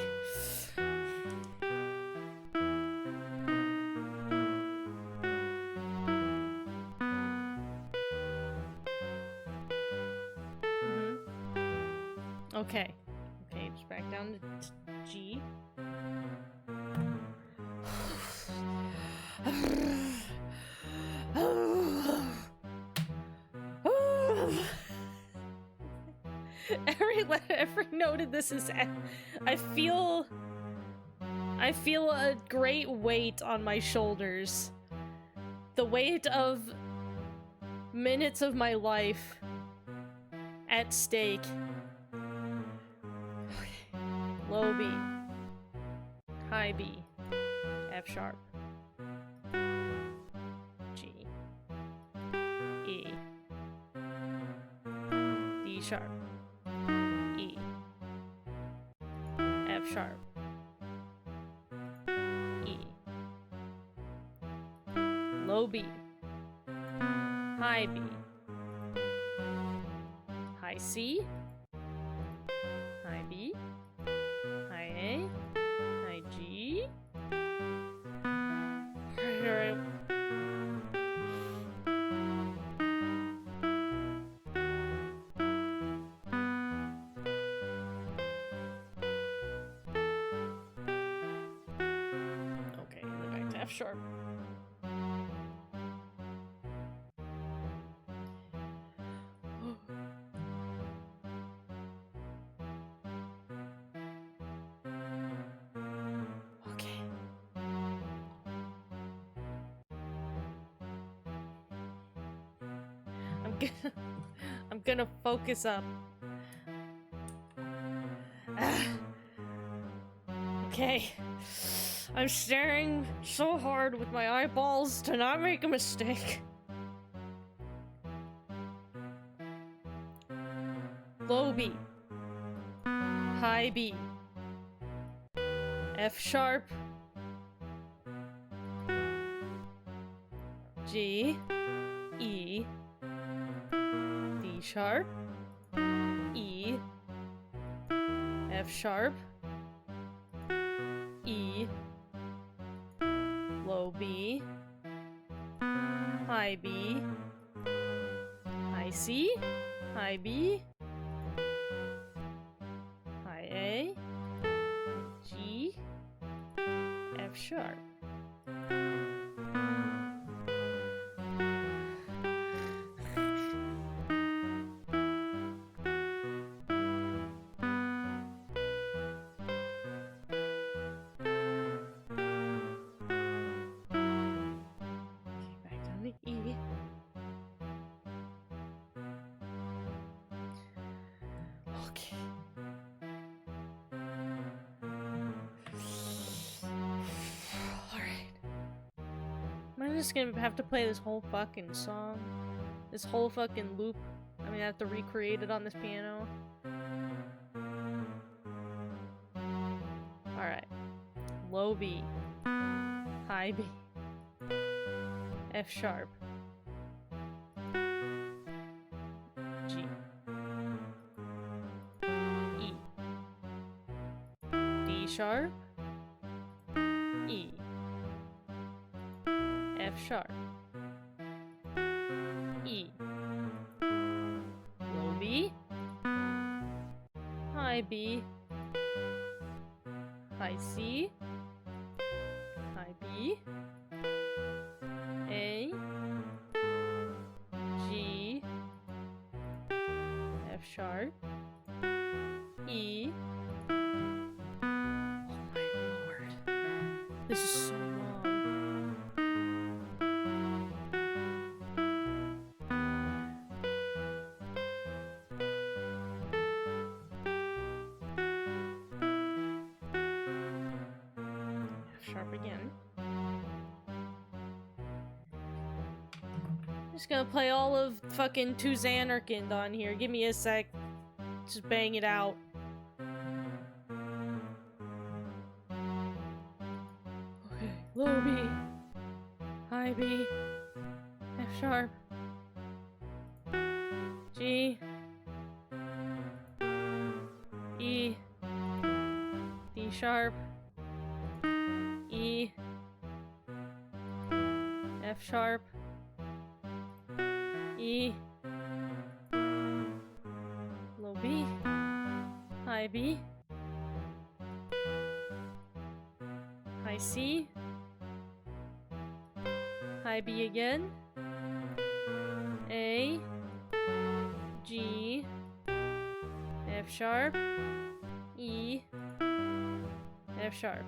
Okay. Okay, just back down to G. Every note of this is I feel a great weight on my shoulders. The weight of minutes of my life at stake. Okay. Low B. High B. F sharp. G. E. D sharp. E. F sharp. E. Low B. High B. High C. High B. High A. High G. Alright. Okay, and then back to F sharp. Okay. I'm gonna focus up. Okay. I'm staring so hard with my eyeballs to not make a mistake. Low B. High B. F sharp. G. E. D sharp. E. F sharp. E. Low B. High B. High C. High B. High A. G. F sharp. Back down to E. Okay. just gonna have to play this whole fucking song. This whole fucking loop. I mean, I have to recreate it on this piano. Alright. Low B. High B. F sharp. G. E. D sharp. E. F sharp. E. Low B. High B. High C. High B. A. G. F sharp. E. Oh my lord. This is so long. F sharp again. Just gonna play all of fucking To Xanarkand on here. Give me a sec. Just bang it out. Okay, low B, high B, F sharp, G, E, D sharp, E, F sharp, E, low B, high B, high C, high B again, A, G, F sharp, E, F sharp.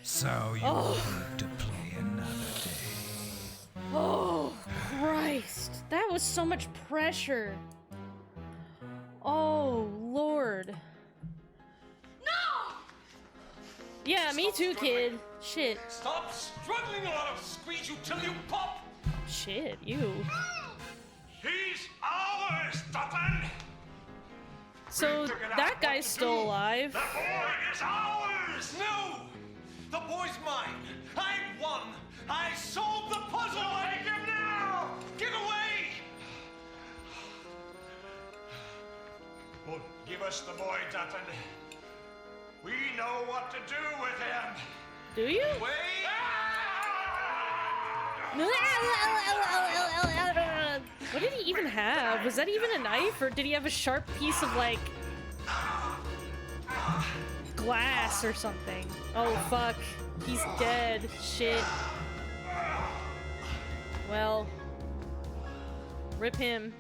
So you want to play another day? Oh, Christ. That was so much pressure. Oh, Lord. No! Yeah, me too, kid. Shit. Stop struggling, or I'll squeeze you till you pop! Shit, you. He's ours, Dutton! So, that guy's still alive. The boy is ours! No! The boy's mine! I won! I solved the puzzle! Take him now! Give away! Well, give us the boy, Dutton. We know what to do with him! Do you? Wait! What did he even have? Was that even a knife, or did he have a sharp piece of, like, glass or something? Oh, fuck. He's dead. Shit. Well, rip him.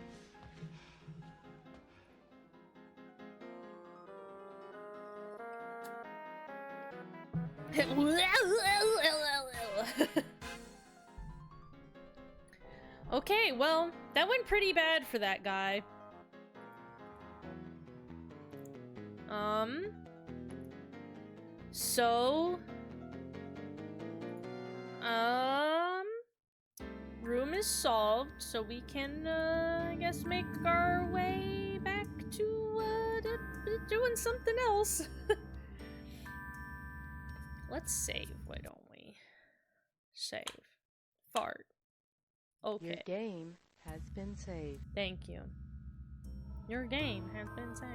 Okay, well, that went pretty bad for that guy. So... room is solved, so we can, I guess make our way back to, doing something else. Let's save, why don't we? Save. Fart. Okay. Your game has been saved. Thank you. Your game has been saved.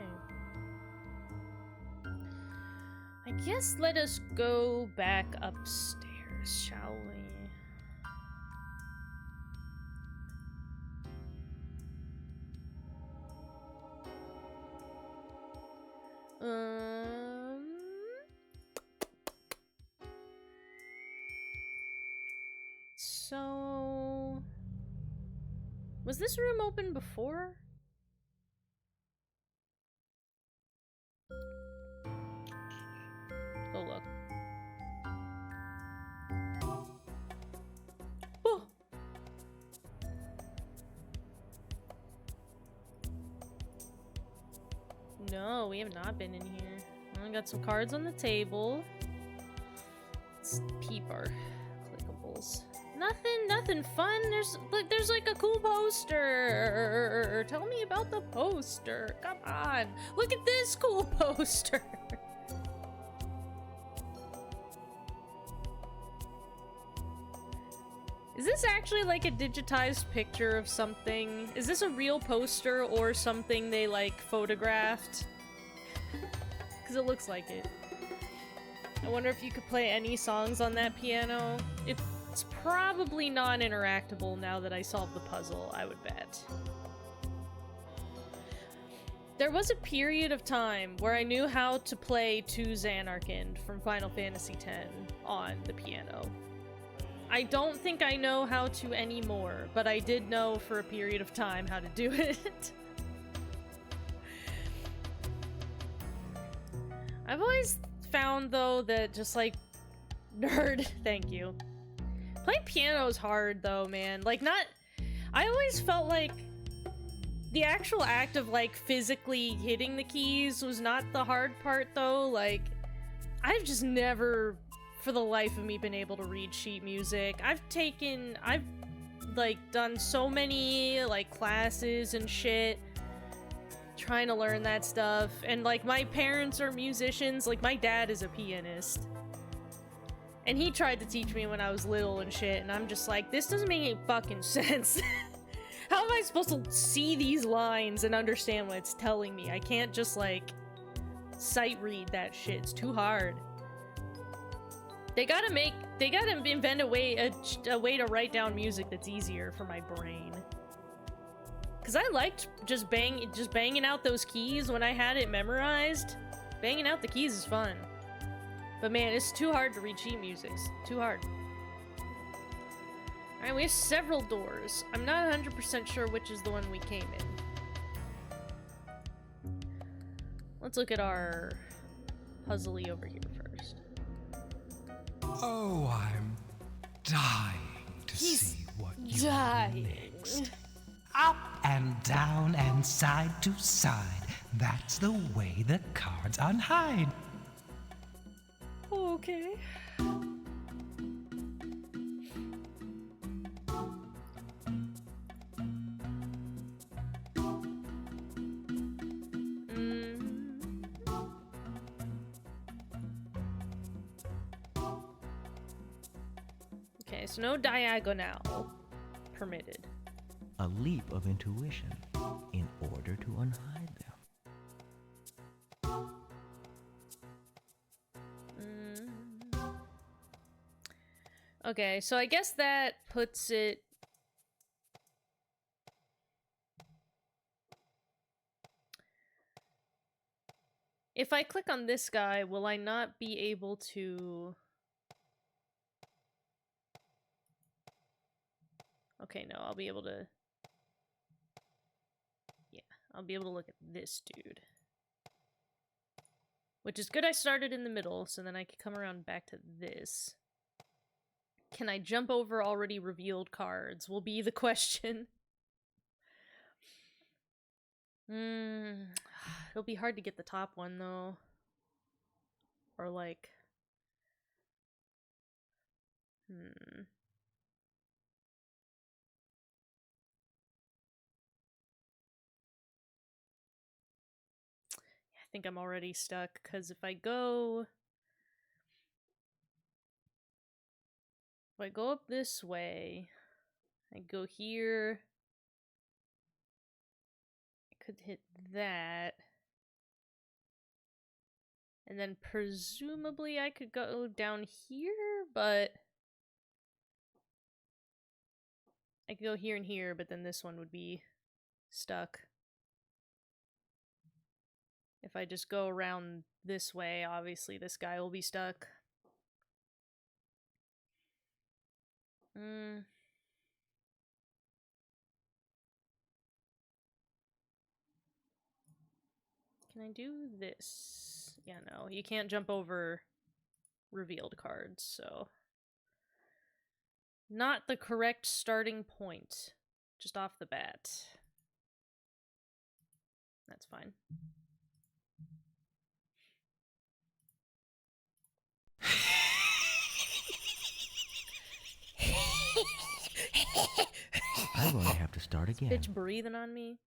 I guess let us go back upstairs, shall we? So... was this room open before? Go look. Oh. No, we have not been in here. I got some cards on the table. Let's peep our clickable puzzles. Nothing fun. There's like a cool poster. Tell me about the poster. Come on. Look at this cool poster. Is this actually like a digitized picture of something? Is this a real poster or something they like photographed? Because it looks like it. I wonder if you could play any songs on that piano. It's probably non-interactable now that I solved the puzzle, I would bet. There was a period of time where I knew how to play To Xanarkand from Final Fantasy X on the piano. I don't think I know how to anymore, but I did know for a period of time how to do it. I've always found, though, that just, like, nerd, thank you. Playing piano is hard, though, man. Like, I always felt like the actual act of, like, physically hitting the keys was not the hard part, though. Like, I've just never, for the life of me, been able to read sheet music. I've, like, done so many, like, classes and shit trying to learn that stuff, and like my parents are musicians. Like my dad is a pianist and he tried to teach me when I was little and shit, and I'm just like, this doesn't make any fucking sense. How am I supposed to see these lines and understand what it's telling me? I can't just like sight read that shit. It's too hard. They gotta invent a way to write down music that's easier for my brain. Cause I liked just banging out those keys when I had it memorized. Banging out the keys is fun. But man, it's too hard to read sheet music. It's too hard. Alright, we have several doors. I'm not 100% sure which is the one we came in. Let's look at our puzzly over here first. Oh, I'm dying to see what you do next. Up and down and side to side. That's the way the cards unhide. Okay. Okay, so no diagonal permitted. A leap of intuition in order to unhide them. Okay, so I guess that puts it... If I click on this guy, will I not be able to... Okay, no, I'll be able to... Yeah, I'll be able to look at this dude. Which is good I started in the middle, so then I can come around back to this. Can I jump over already revealed cards? Will be the question. It'll be hard to get the top one, though. Or, like... I think I'm already stuck, because if I go up this way, I go here, I could hit that, and then presumably I could go down here, but I could go here and here, but then this one would be stuck. If I just go around this way, obviously this guy will be stuck. Can I do this? Yeah, no, you can't jump over revealed cards, so... Not the correct starting point, just off the bat. That's fine. start This again. bitch breathing on me.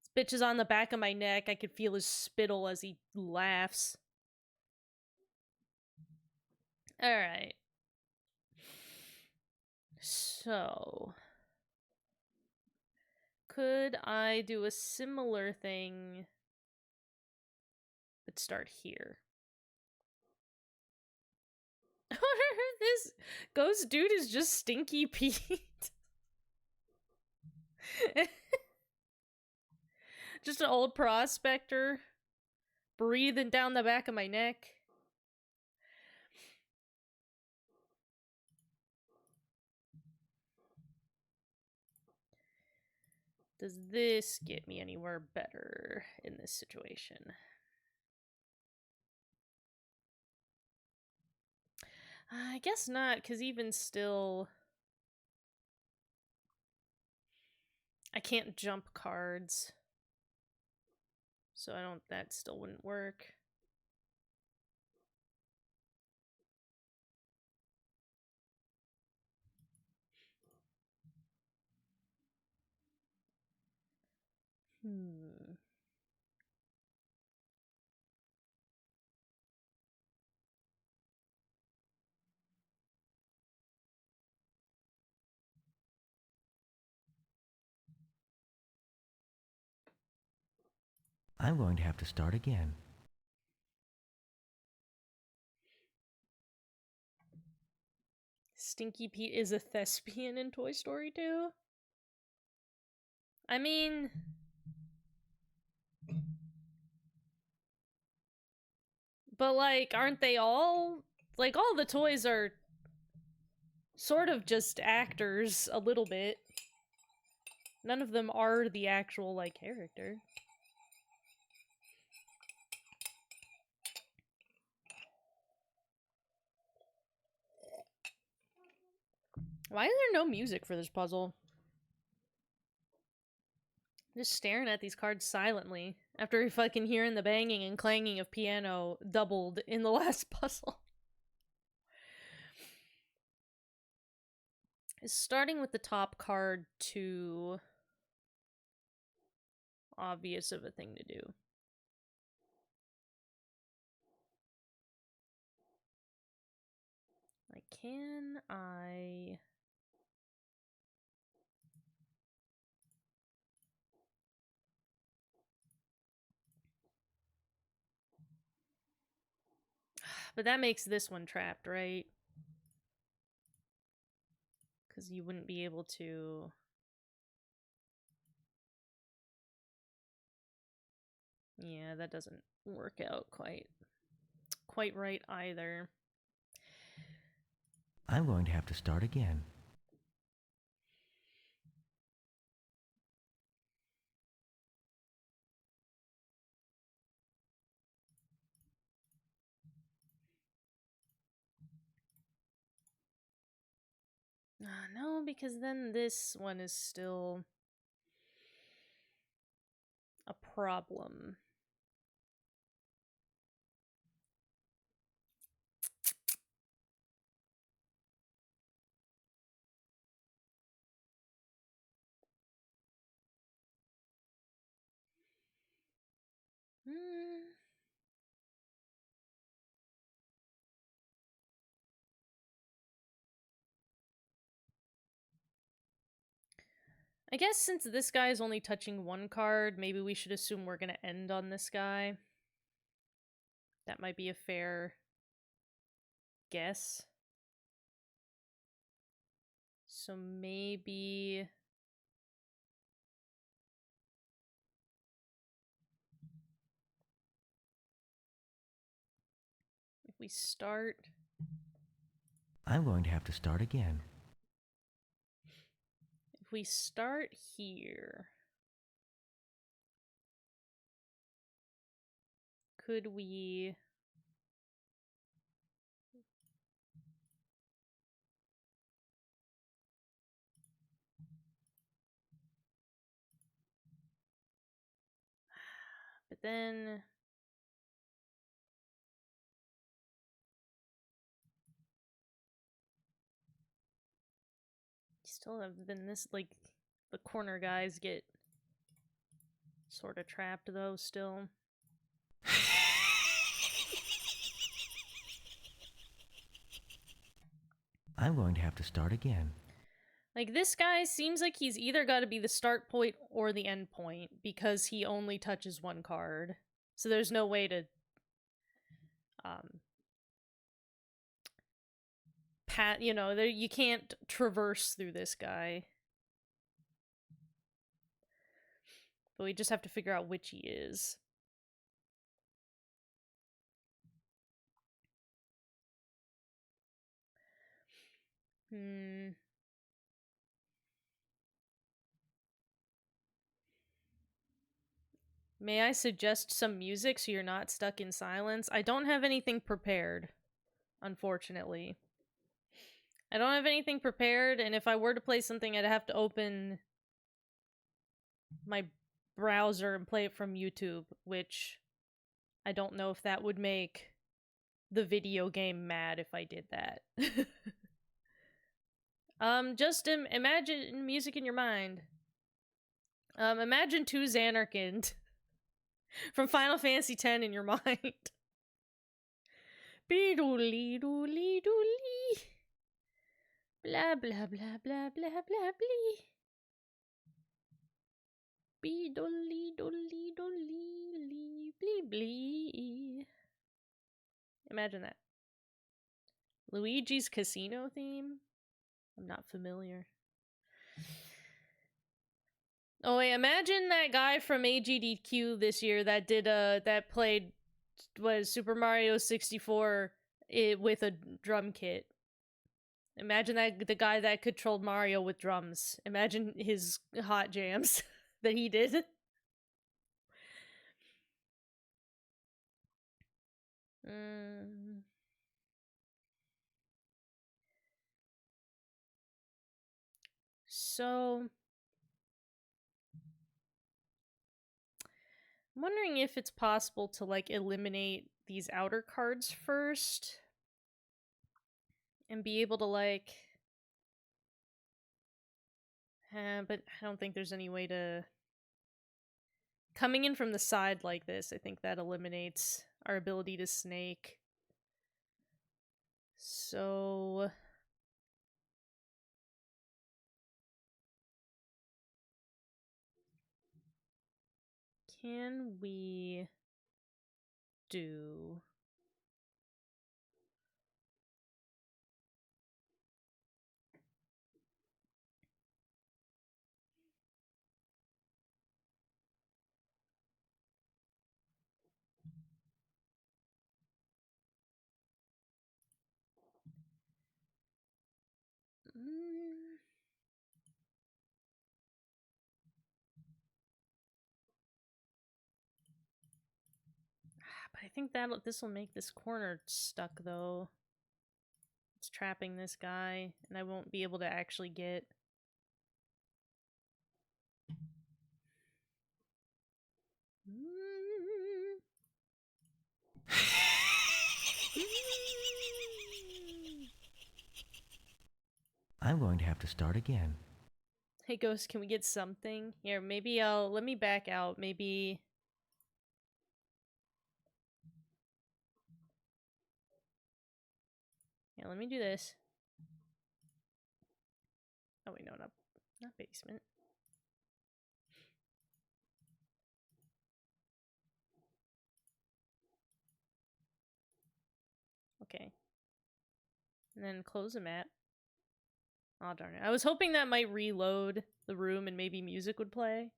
This bitch is on the back of my neck. I could feel his spittle as he laughs. Alright. So... could I do a similar thing but start here? I wonder if this ghost dude is just Stinky Pete. Just an old prospector breathing down the back of my neck. Does this get me anywhere better in this situation? I guess not, because even still... I can't jump cards. So that still wouldn't work. I'm going to have to start again. Stinky Pete is a thespian in Toy Story 2? I mean... but, like, aren't they all? Like, all the toys are sort of just actors, a little bit. None of them are the actual, like, character. Why is there no music for this puzzle? I'm just staring at these cards silently after fucking hearing the banging and clanging of piano doubled in the last puzzle. Is starting with the top card too obvious of a thing to do? Like, can I... but that makes this one trapped, right? Because you wouldn't be able to... yeah, that doesn't work out quite right either. I'm going to have to start again. No, because then this one is still a problem. I guess since this guy is only touching one card, maybe we should assume we're gonna end on this guy. That might be a fair guess. So maybe... if we start... I'm going to have to start again. if we start here... could we... but then... Still have been this, like, the corner guys get sort of trapped, though, still. I'm going to have to start again. Like, this guy seems like he's either got to be the start point or the end point, because he only touches one card. So there's no way to, you know, you can't traverse through this guy. But we just have to figure out which he is. May I suggest some music so you're not stuck in silence? I don't have anything prepared, unfortunately. I don't have anything prepared, and if I were to play something, I'd have to open my browser and play it from YouTube, which I don't know if that would make the video game mad if I did that. Just imagine music in your mind. Imagine 2 Xanarkand from Final Fantasy X in your mind. Be-doodly doodly doodly. Blah blah blah blah blah blah blee. Be-doodly doodly doodly blee blee. Imagine that. Luigi's Casino theme? I'm not familiar. Oh wait, imagine that guy from AGDQ this year that did that played Super Mario 64 with a drum kit. Imagine that the guy that controlled Mario with drums. Imagine his hot jams that he did. So I'm wondering if it's possible to, like, eliminate these outer cards first and be able to, like... but I don't think there's any way to... Coming in from the side like this, I think that eliminates our ability to snake. So... Can we do... But I think this will make this corner stuck, though. It's trapping this guy, and I won't be able to actually get... I'm going to have to start again. Hey Ghost, can we get something? Here, maybe let me back out, maybe... Yeah, let me do this. Oh wait, no, not basement. Okay. And then close the map. Aw, darn it. I was hoping that might reload the room and maybe music would play.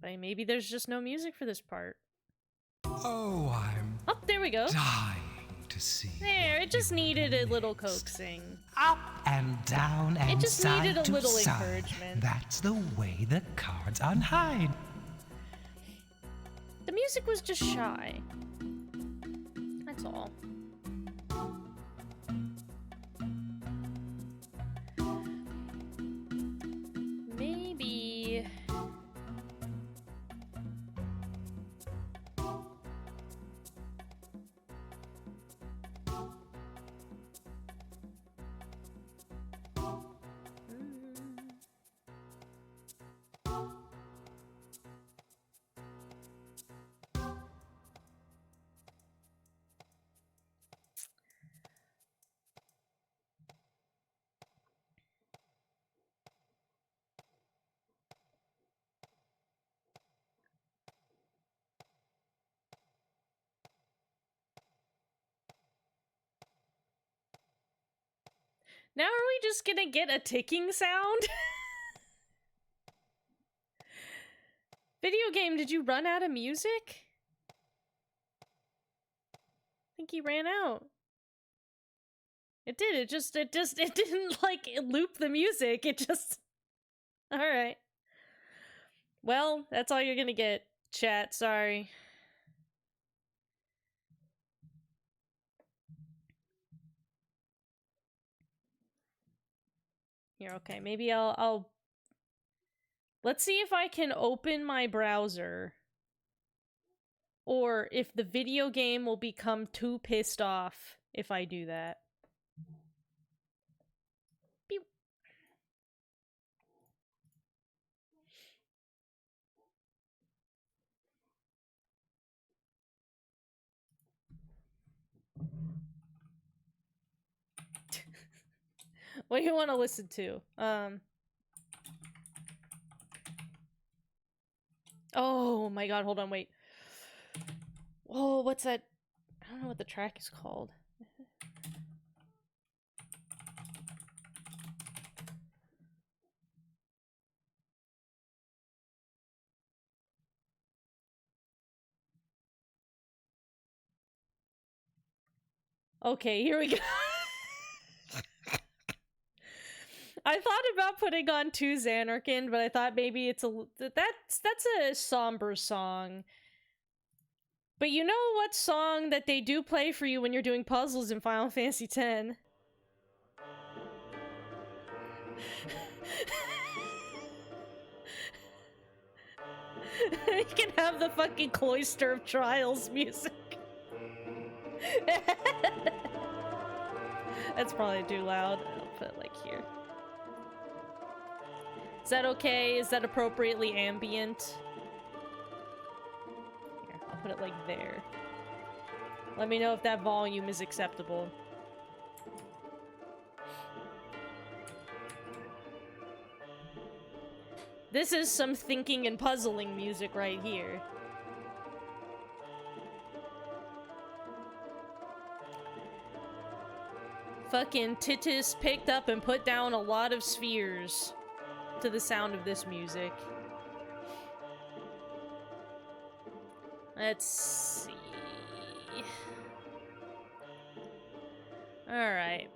But maybe there's just no music for this part. Oh, I'm Oh, there we go. dying to see. There, what it just you needed a little next. coaxing. Up and down and just side needed a to little side. encouragement. That's the way the cards unhide. The music was just shy. That's all. Maybe... Now are we just gonna get a ticking sound? Video game, did you run out of music? I think he ran out. It did, it didn't, like, loop the music, it just... Alright. Well, that's all you're gonna get, chat, sorry. Here, okay, maybe I'll... Let's see if I can open my browser. Or if the video game will become too pissed off if I do that. Pew. What do you want to listen to? Oh my god, hold on, wait. Oh, what's that? I don't know what the track is called. Okay, here we go. I thought about putting on To Xanarkand, but I thought maybe it's that's a somber song. But you know what song that they do play for you when you're doing puzzles in Final Fantasy X? You can have the fucking Cloister of Trials music. That's probably too loud. I'll put it like here. Is that okay? Is that appropriately ambient? Here, I'll put it like there. Let me know if that volume is acceptable. This is some thinking and puzzling music right here. Fucking Titus picked up and put down a lot of spheres to the sound of this music. Let's see. Alright.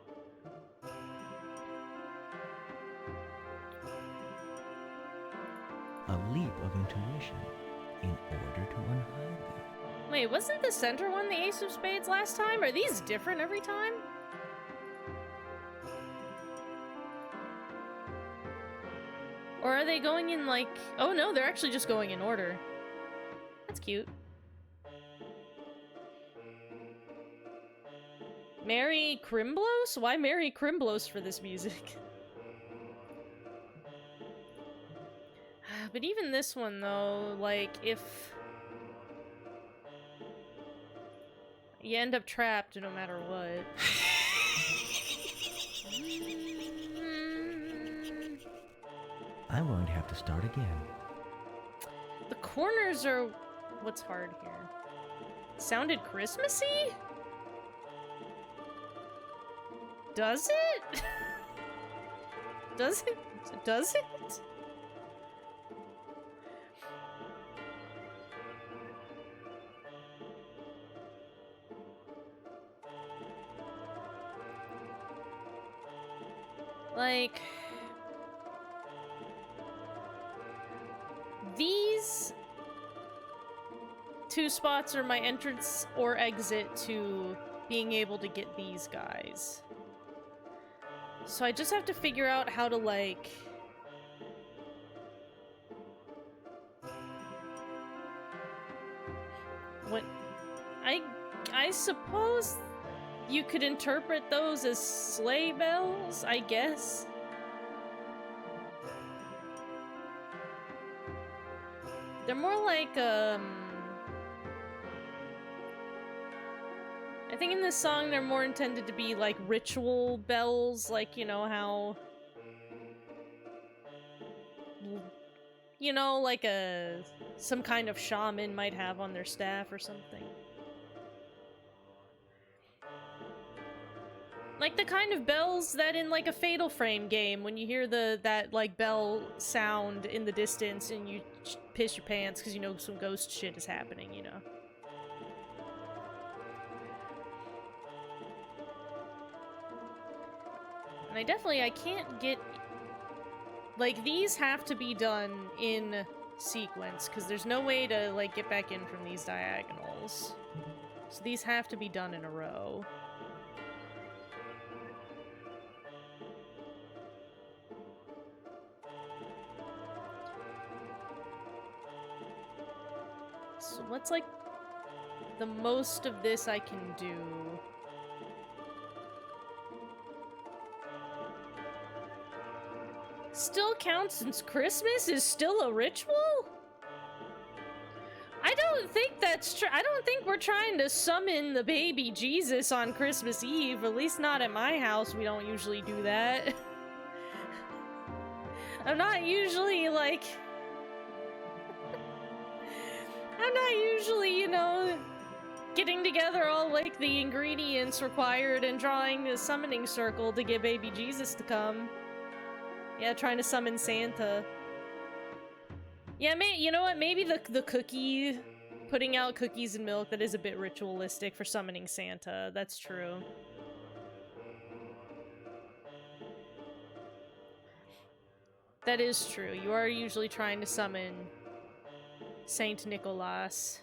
A leap of intuition in order to unhide them. Wait, wasn't the center one the Ace of Spades last time? Are these different every time? Or are they going in like... Oh no, they're actually just going in order. That's cute. Mary Crimblos? Why Mary Crimblos for this music? But even this one though, like, if... You end up trapped no matter what. I'm going to have to start again. The corners are... What's hard here? Sounded Christmassy? Does it? Does it? Does it? Like... These two spots are my entrance or exit to being able to get these guys. So I just have to figure out how to, like... What... I suppose you could interpret those as sleigh bells, I guess? They're more like, I think in this song they're more intended to be like ritual bells, like, you know, how... You know, like some kind of shaman might have on their staff or something. Like the kind of bells that in like a Fatal Frame game, when you hear that like bell sound in the distance and you piss your pants because you know some ghost shit is happening, you know. And I can't get, like, these have to be done in sequence, because there's no way to, like, get back in from these diagonals. So these have to be done in a row. So what's, like, the most of this I can do? Still counts since Christmas is still a ritual? I don't think that's true. I don't think we're trying to summon the baby Jesus on Christmas Eve. At least not at my house. We don't usually do that. I'm not usually, like... I'm not usually, you know, getting together all, like, the ingredients required and drawing a summoning circle to get baby Jesus to come. Yeah, trying to summon Santa. Yeah, you know what? Maybe the cookie, putting out cookies and milk, that is a bit ritualistic for summoning Santa. That's true. That is true. You are usually trying to summon Saint Nicholas.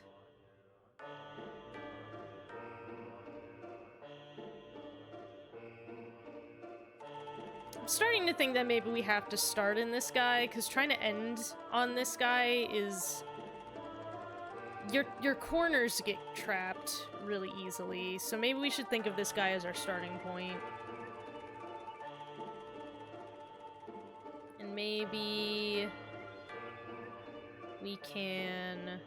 I'm starting to think that maybe we have to start in this guy, because trying to end on this guy is... Your corners get trapped really easily, so maybe we should think of this guy as our starting point. And maybe... we can...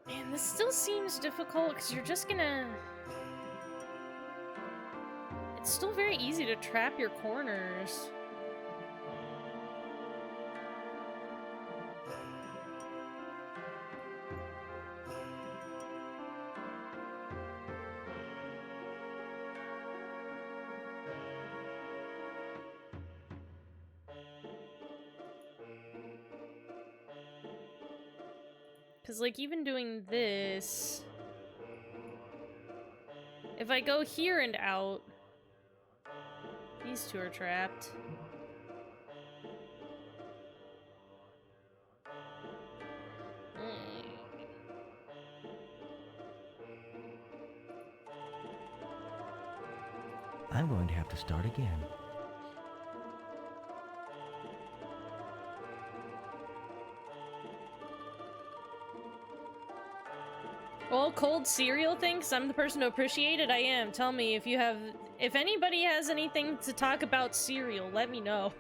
Man, this still seems difficult, because you're just gonna... It's still very easy to trap your corners. Because, like, even doing this... If I go here and out... These two are trapped. I'm going to have to start again. Well, cold cereal thinks I'm the person to appreciate it. I am. Tell me if you have... If anybody has anything to talk about cereal, let me know.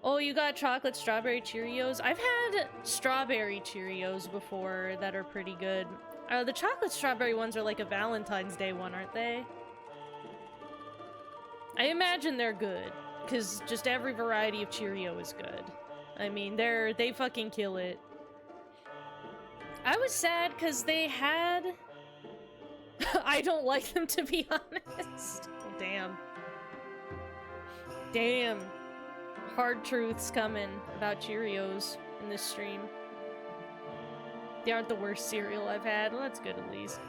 Oh, you got chocolate strawberry Cheerios? I've had strawberry Cheerios before that are pretty good. The chocolate strawberry ones are like a Valentine's Day one, aren't they? I imagine they're good, because just every variety of Cheerio is good. I mean, they fucking kill it. I was sad because they had... I don't like them, to be honest. Oh, damn. Damn. Hard truths coming about Cheerios in this stream. They aren't the worst cereal I've had. Well, that's good at least.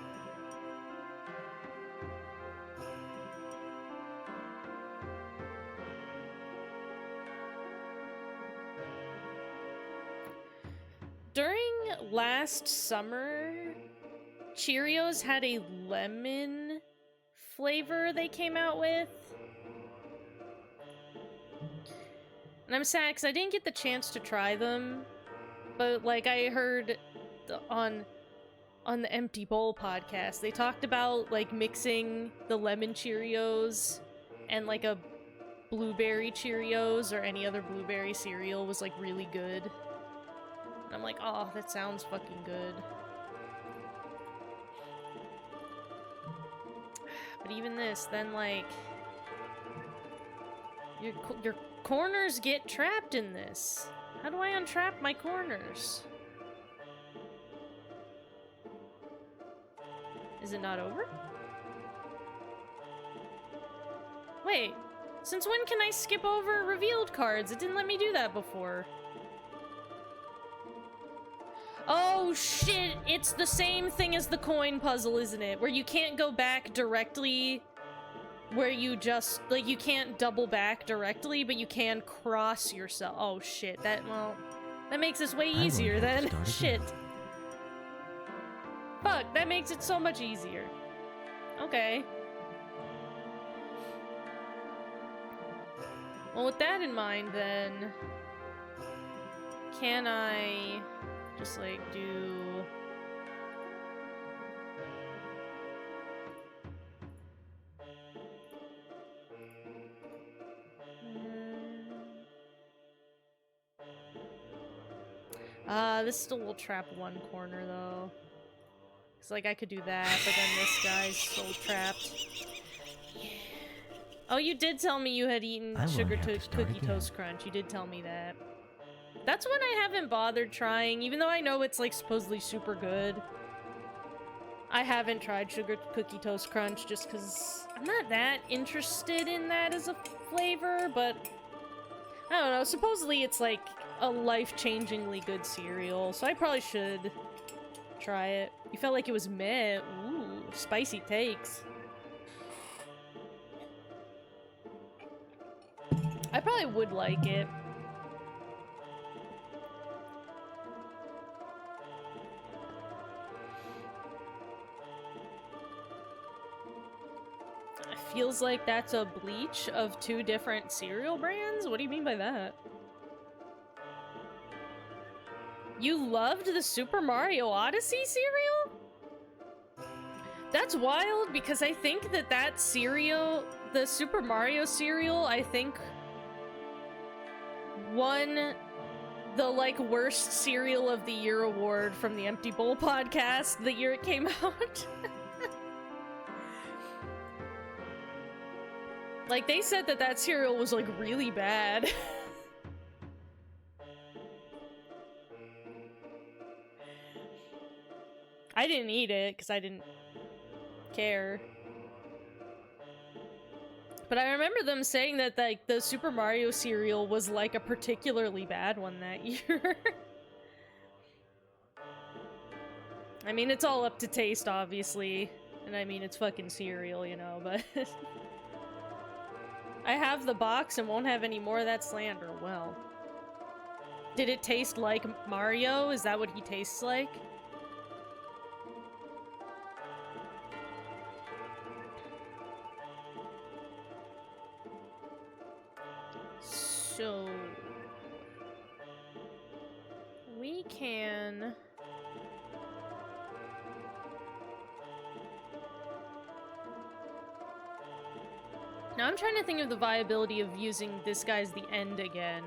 During last summer, Cheerios had a lemon flavor they came out with. And I'm sad because I didn't get the chance to try them. But, like, I heard on the Empty Bowl podcast, they talked about, like, mixing the lemon Cheerios and, like, a blueberry Cheerios or any other blueberry cereal was like really good. And I'm like, oh, that sounds fucking good. But even this, then like your corners get trapped in this. How do I untrap my corners? Is it not over? Wait, since when can I skip over revealed cards? It didn't let me do that before. Oh shit, it's the same thing as the coin puzzle, isn't it? Where you can't go back directly, where you just, like, you can't double back directly, but you can cross yourself. Oh shit, that makes this way easier then. Shit. Fuck, that makes it so much easier. Okay. Well, with that in mind, then, can I just, like, do... this still will trap one corner, though. Cause, like, I could do that, but then this guy's still trapped. Oh, you did tell me you had eaten Sugar Cookie Toast Crunch. You did tell me that. That's one I haven't bothered trying, even though I know it's, like, supposedly super good. I haven't tried Sugar Cookie Toast Crunch just because I'm not that interested in that as a flavor, but I don't know. Supposedly it's, like, a life-changingly good cereal, so I probably should try it. You felt like it was meh. Ooh, spicy takes. I probably would like it. It feels like that's a bleach of two different cereal brands? What do you mean by that? You loved the Super Mario Odyssey cereal? That's wild, because I think that cereal, the Super Mario cereal, I think won the, like, worst cereal of the year award from the Empty Bowl podcast the year it came out. Like, they said that cereal was, like, really bad. I didn't eat it, because I didn't care. But I remember them saying that, like, the Super Mario cereal was, like, a particularly bad one that year. I mean, it's all up to taste, obviously. And I mean, it's fucking cereal, you know, but... I have the box and won't have any more of that slander. Well. Did it taste like Mario? Is that what he tastes like? So... we can... Now I'm trying to think of the viability of using this guy as the end again.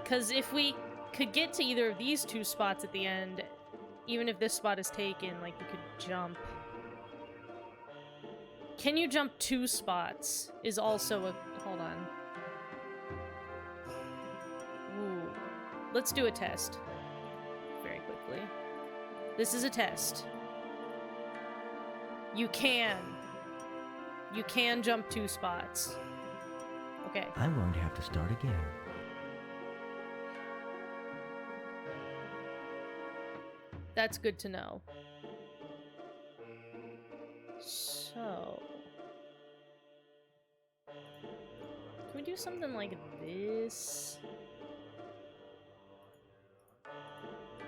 Because if we could get to either of these two spots at the end, even if this spot is taken, like, we could jump. Can you jump 2 spots? Is also a... hold on. Ooh. Let's do a test. Very quickly. This is a test. You can. You can jump 2 spots. Okay. I'm going to have to start again. That's good to know. So... can we do something like this?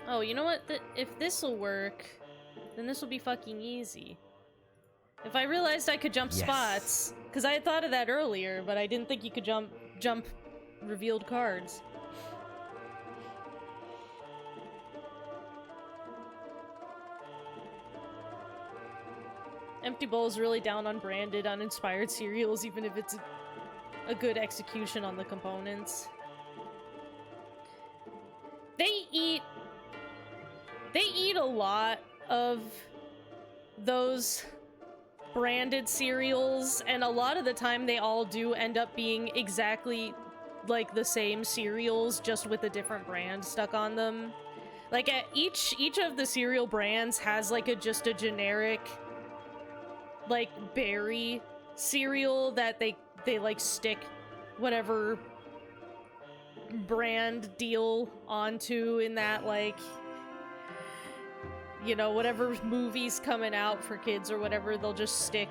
Oh, you know what? If this'll work, then this will be fucking easy. If I realized I could jump spots, because I had thought of that earlier, but I didn't think you could jump revealed cards. Empty Bowl's really down on branded, uninspired cereals, even if it's a good execution on the components. They eat a lot of those branded cereals, and a lot of the time they all do end up being exactly like the same cereals, just with a different brand stuck on them. Like each of the cereal brands has like just a generic like berry cereal that they like stick whatever brand deal onto in that, like, you know, whatever movie's coming out for kids or whatever, they'll just stick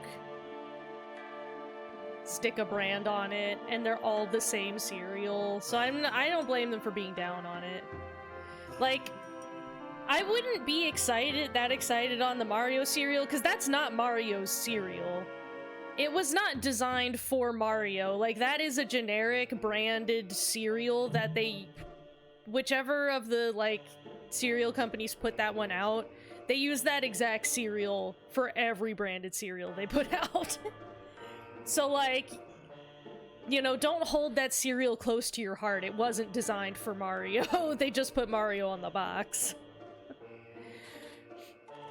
a brand on it, and they're all the same cereal. So I don't blame them for being down on it. Like, I wouldn't be that excited on the Mario cereal, because that's not Mario's cereal. It was not designed for Mario. Like, that is a generic branded cereal that whichever of the, like, cereal companies put that one out, they use that exact cereal for every branded cereal they put out. So, like, you know, don't hold that cereal close to your heart. It wasn't designed for Mario. They just put Mario on the box.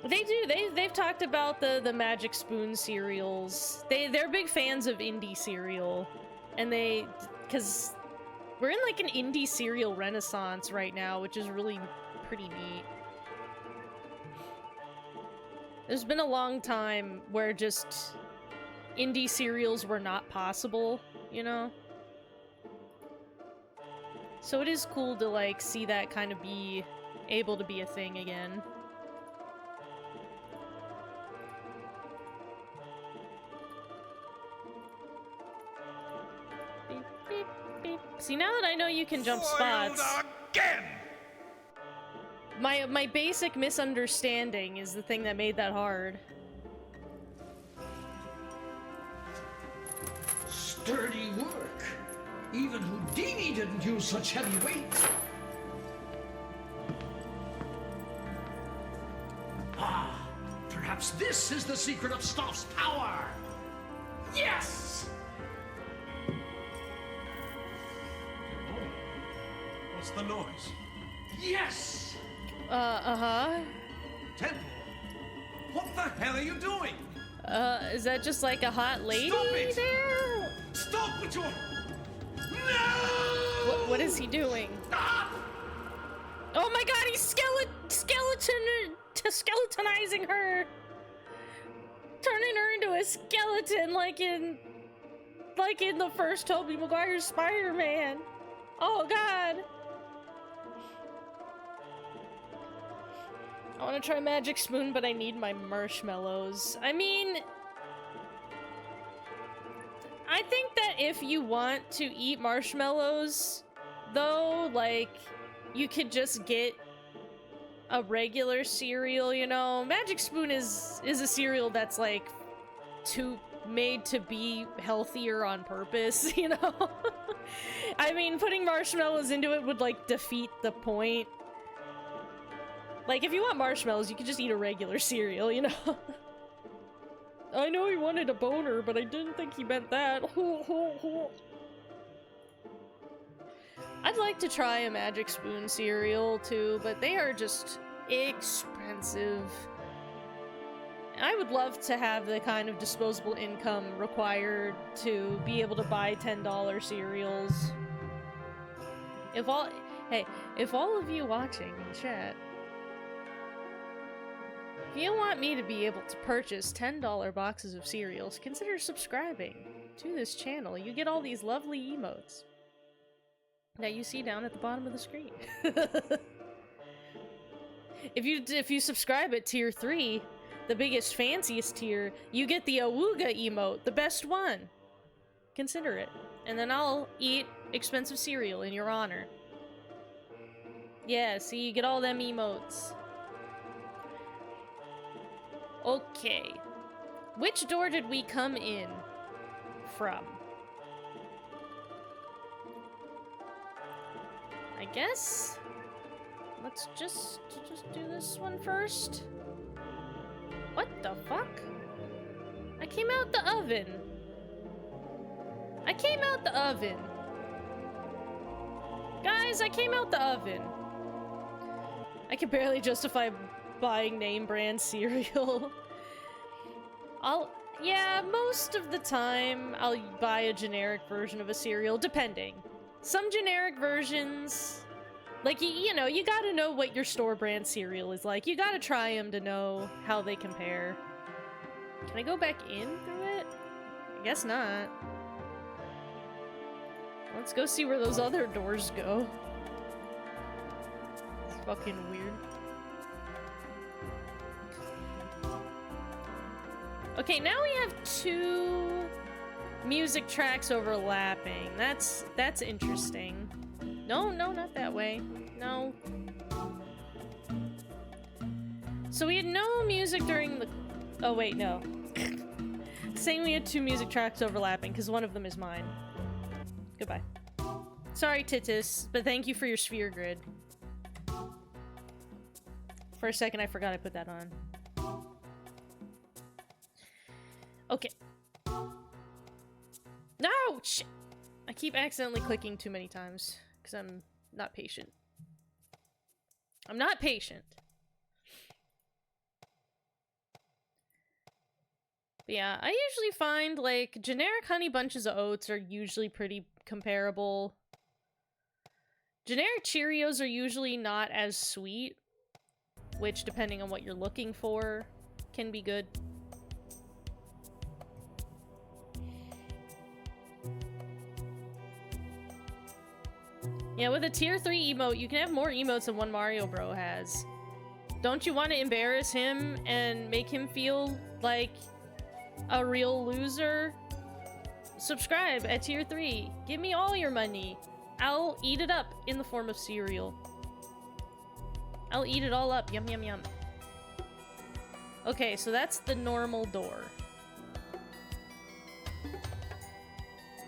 They've talked about the Magic Spoon cereals. They're big fans of indie cereal. And because we're in like an indie cereal renaissance right now, which is really pretty neat. There's been a long time where just indie cereals were not possible, you know? So it is cool to like see that kind of be able to be a thing again. Beep, beep, beep. See, now that I know you can jump spots... Again! My basic misunderstanding is the thing that made that hard. Sturdy work. Even Houdini didn't use such heavy weight. Ah, perhaps this is the secret of Stoff's power. Yes! What's the noise? Yes! Uh-huh. Temple! What the hell are you doing? Is that just like a hot lady Stop it! there? Stop with your... No! What is he doing? Stop! Oh my god, he's skeletonizing her! Turning her into a skeleton like in the first Tobey Maguire Spider-Man. Oh god. I want to try Magic Spoon, but I need my marshmallows. I mean, I think that if you want to eat marshmallows, though, like, you could just get a regular cereal, you know? Magic Spoon is a cereal that's, like, made to be healthier on purpose, you know? I mean, putting marshmallows into it would, like, defeat the point. Like, if you want marshmallows, you can just eat a regular cereal, you know? I know he wanted a boner, but I didn't think he meant that. I'd like to try a Magic Spoon cereal, too, but they are just expensive. I would love to have the kind of disposable income required to be able to buy $10 cereals. If all of you watching in chat, if you want me to be able to purchase $10 boxes of cereals, consider subscribing to this channel. You get all these lovely emotes that you see down at the bottom of the screen. If you subscribe at tier 3, the biggest, fanciest tier, you get the Awooga emote, the best one. Consider it. And then I'll eat expensive cereal in your honor. Yeah, see, you get all them emotes. Okay. Which door did we come in from? I guess let's just do this one first. What the fuck? I came out the oven. I came out the oven. Guys, I came out the oven. I can barely justify buying name brand cereal. Yeah, most of the time I'll buy a generic version of a cereal, depending. Some generic versions, like, you know, you gotta know what your store brand cereal is like. You gotta try them to know how they compare. Can I go back in through it? I guess not. Let's go see where those other doors go. It's fucking weird. Okay, now we have 2 music tracks overlapping. That's interesting. No, not that way. No. So we had no music during the... Oh, wait, no. Saying we had 2 music tracks overlapping, because one of them is mine. Goodbye. Sorry, Titus, but thank you for your sphere grid. For a second, I forgot I put that on. Okay. No! Shit! I keep accidentally clicking too many times, because I'm not patient. I'm not patient. But yeah, I usually find, like, generic Honey Bunches of Oats are usually pretty comparable. Generic Cheerios are usually not as sweet, which, depending on what you're looking for, can be good. Yeah, with a tier 3 emote, you can have more emotes than one Mario Bro has. Don't you want to embarrass him and make him feel like a real loser? Subscribe at tier 3. Give me all your money. I'll eat it up in the form of cereal. I'll eat it all up. Yum, yum, yum. Okay, so that's the normal door.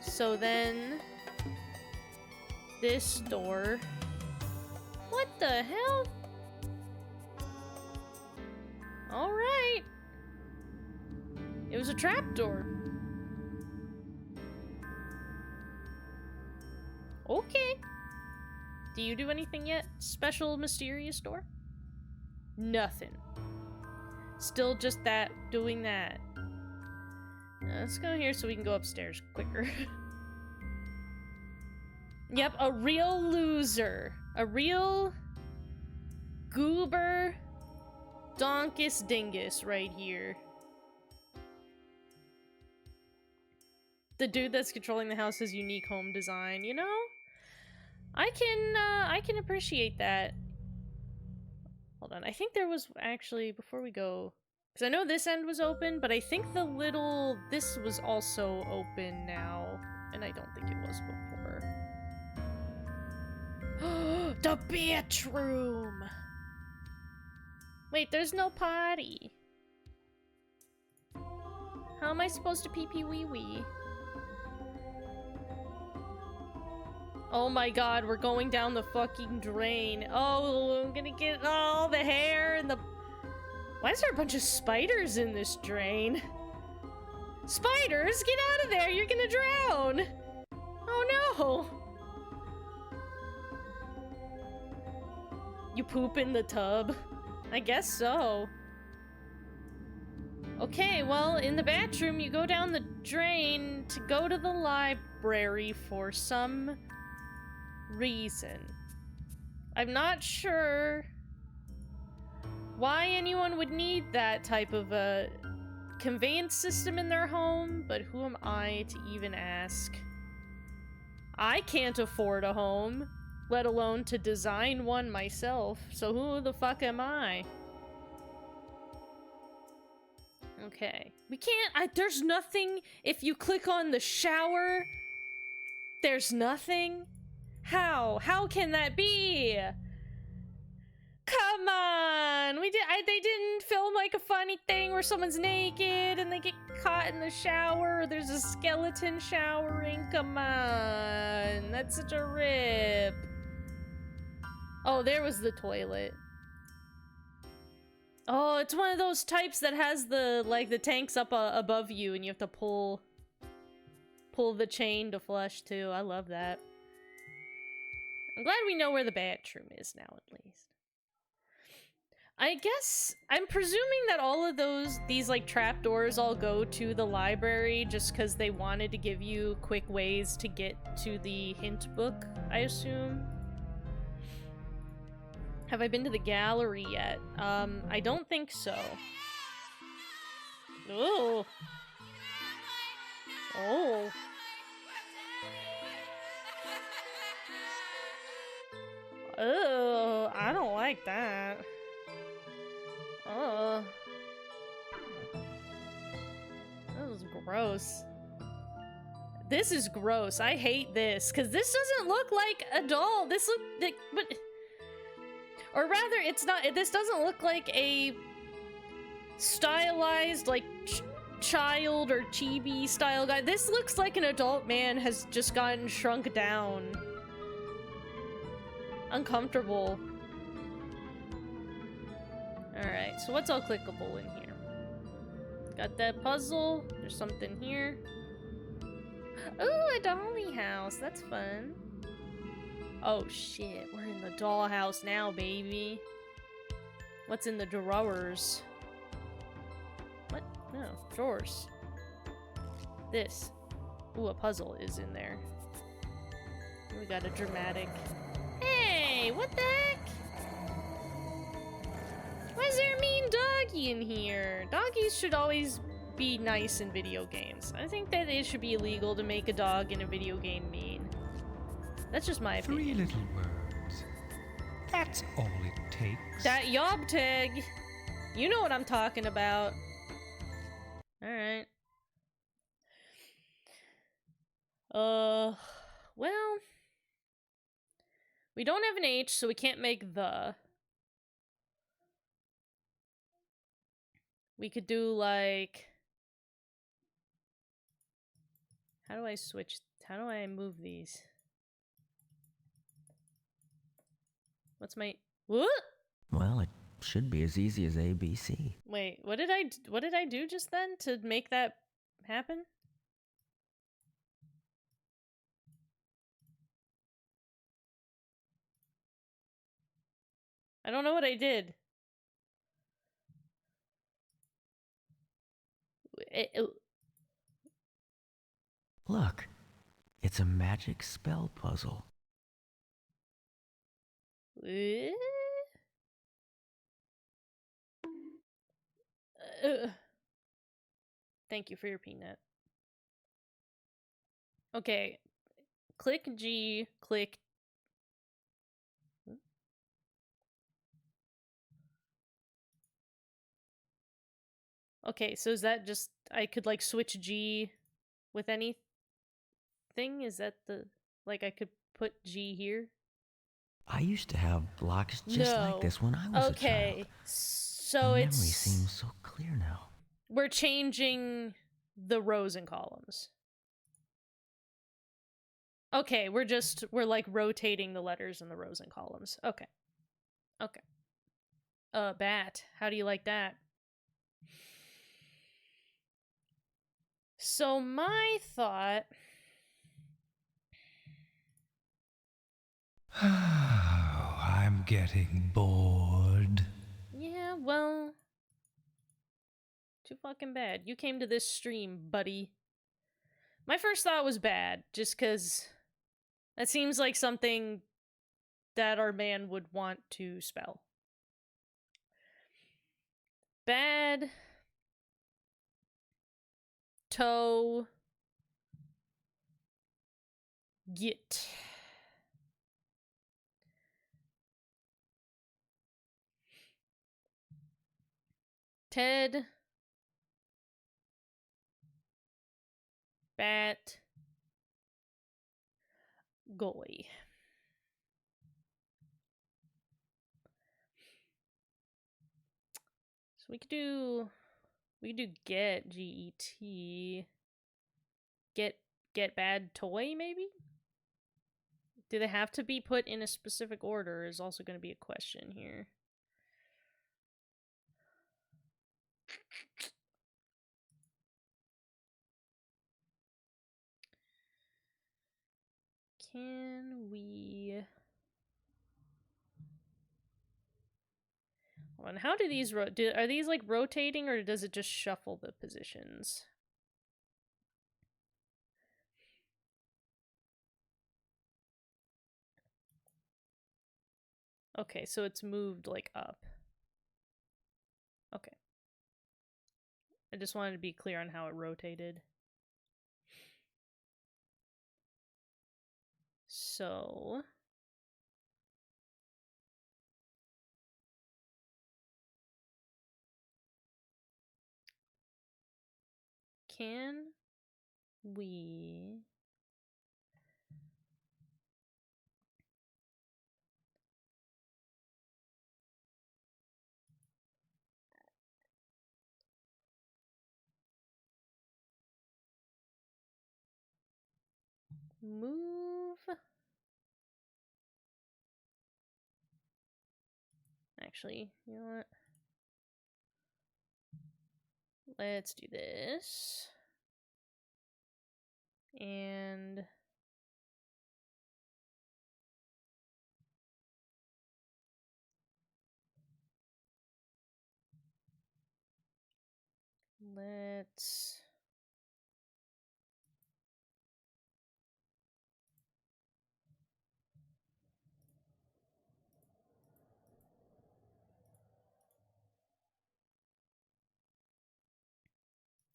So then... this door. What the hell? Alright. It was a trapdoor. Okay. Do you do anything yet? Special mysterious door? Nothing. Still just that, doing that. Let's go here so we can go upstairs quicker. Yep, a real loser. A real goober donkus dingus right here. The dude that's controlling the house has unique home design, you know? I can appreciate that. Hold on, I think there was actually, before we go, because I know this end was open, but I think this was also open now, and I don't think it was before. The bedroom! Wait, there's no potty. How am I supposed to pee-pee wee-wee? Oh my god, we're going down the fucking drain. Oh, I'm gonna get all the hair and the... Why is there a bunch of spiders in this drain? Spiders, get out of there! You're gonna drown! Oh no! You poop in the tub? I guess so. Okay, well, in the bathroom, you go down the drain to go to the library for some reason. I'm not sure why anyone would need that type of a conveyance system in their home, but who am I to even ask? I can't afford a home, let alone to design one myself, so who the fuck am I? Okay. We can't- there's nothing- if you click on the shower, there's nothing? How? How can that be? Come on! They didn't film like a funny thing where someone's naked and they get caught in the shower, or there's a skeleton showering. Come on! That's such a rip. Oh, there was the toilet. Oh, it's one of those types that has the, like, the tanks up above you and you have to pull the chain to flush too. I love that. I'm glad we know where the bathroom is now, at least. I guess I'm presuming that all of these like trapdoors all go to the library just because they wanted to give you quick ways to get to the hint book, I assume. Have I been to the gallery yet? I don't think so. Oh. Oh. Oh, I don't like that. Oh. That was gross. This is gross. I hate this, because this doesn't look like a doll. This look like, but... Or rather, it's not, this doesn't look like a stylized, like, child or chibi style guy. This looks like an adult man has just gotten shrunk down. Uncomfortable. Alright, so what's all clickable in here? Got that puzzle. There's something here. Ooh, a dolly house. That's fun. Oh shit, we're in the dollhouse now, baby. What's in the drawers? What? No, drawers. This. Ooh, a puzzle is in there. We got a dramatic... Hey, what the heck? Why is there a mean doggy in here? Doggies should always be nice in video games. I think that it should be illegal to make a dog in a video game mean. That's just my opinion. 3 little words. That's all it takes. That Yobteg! You know what I'm talking about. Alright. Well... We don't have an H, so we can't make the. We could do, like... How do I switch? How do I move these? What's my... What? Well, it should be as easy as ABC. Wait, what did I do just then to make that happen? I don't know what I did. Look, it's a magic spell puzzle. Thank you for your peanut. Okay. Click G, click... Okay, so is that just... I could, like, switch G with anything? Is that the... Like, I could put G here? I used to have blocks just like this when I was a child. So the it's... memory seems so clear now. We're changing the rows and columns. Okay, we're like rotating the letters in the rows and columns. Okay. Okay. Bat. How do you like that? So my thought... Oh, I'm getting bored. Yeah, well... Too fucking bad. You came to this stream, buddy. My first thought was bad, just because that seems like something that our man would want to spell. Bad. Toe. Get. Ted. Bat. Goalie. So we could do get G-E-T. Get bad toy, maybe? Do they have to be put in a specific order is also going to be a question here. Can we... Hold on, how do these are these like rotating, or does it just shuffle the positions? Okay, so it's moved like up. Okay. I just wanted to be clear on how it rotated. So... Can we... move... Actually, you know what? Let's do this. And... let's...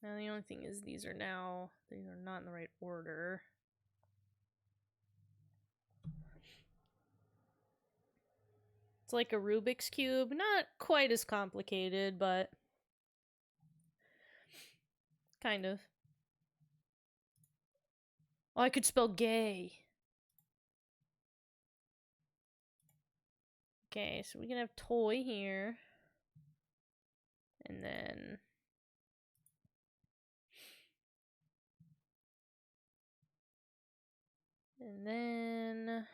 Now the only thing is these are not in the right order. It's like a Rubik's Cube, not quite as complicated, but kind of. Oh, I could spell gay. Okay, so we can have toy here. And then... And then...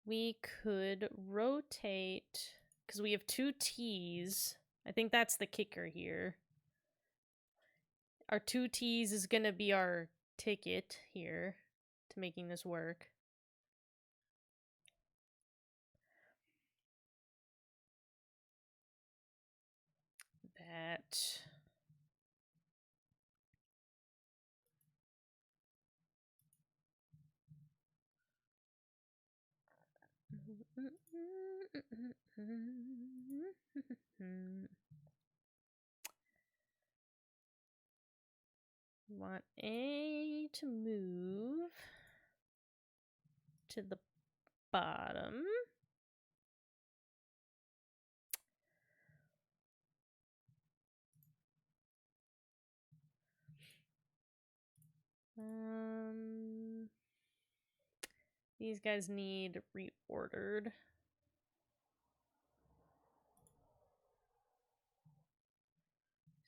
we could rotate... because we have two T's. I think that's the kicker here. Our two T's is gonna be our ticket here to making this work. That... want A to move to the bottom. These guys need reordered.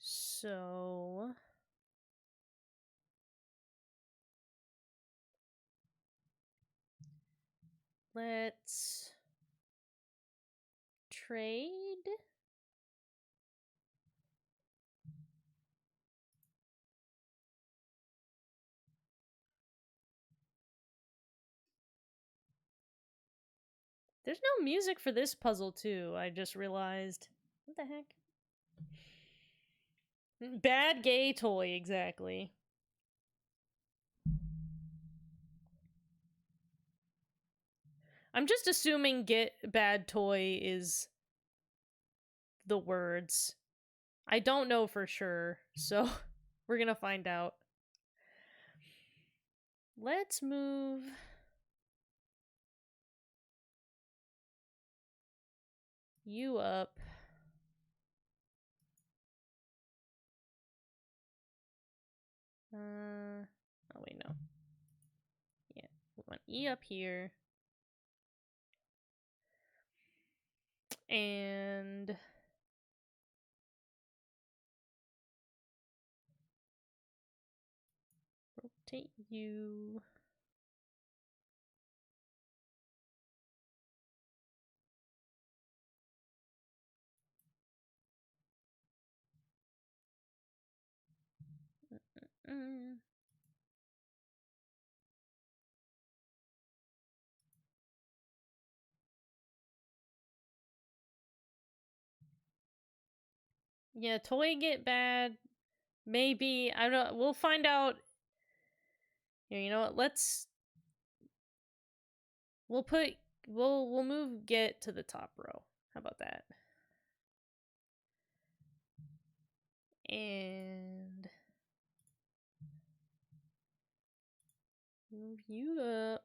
So let's trade. There's no music for this puzzle too, I just realized. What the heck? Bad gay toy, exactly. I'm just assuming get bad toy is the words. I don't know for sure, so we're gonna find out. Let's move you up. Oh wait, no. Yeah, we want E up here. And rotate you. Yeah, toy get bad. Maybe I don't. We'll find out. Here, you know what? We'll move get to the top row. How about that? And move you up.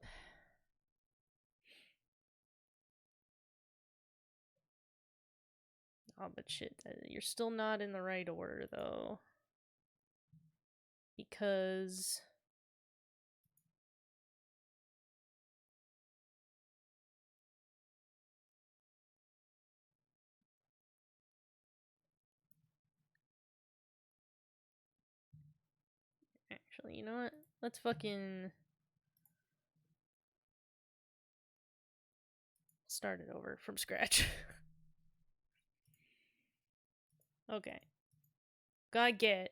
Oh, but shit, you're still not in the right order, though. Because... Actually, you know what? Let's fucking... start it over from scratch. Okay. Gotta get...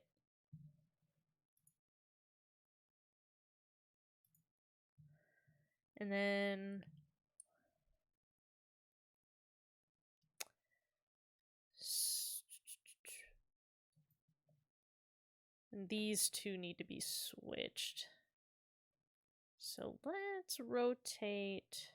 And then... And these two need to be switched. So let's rotate...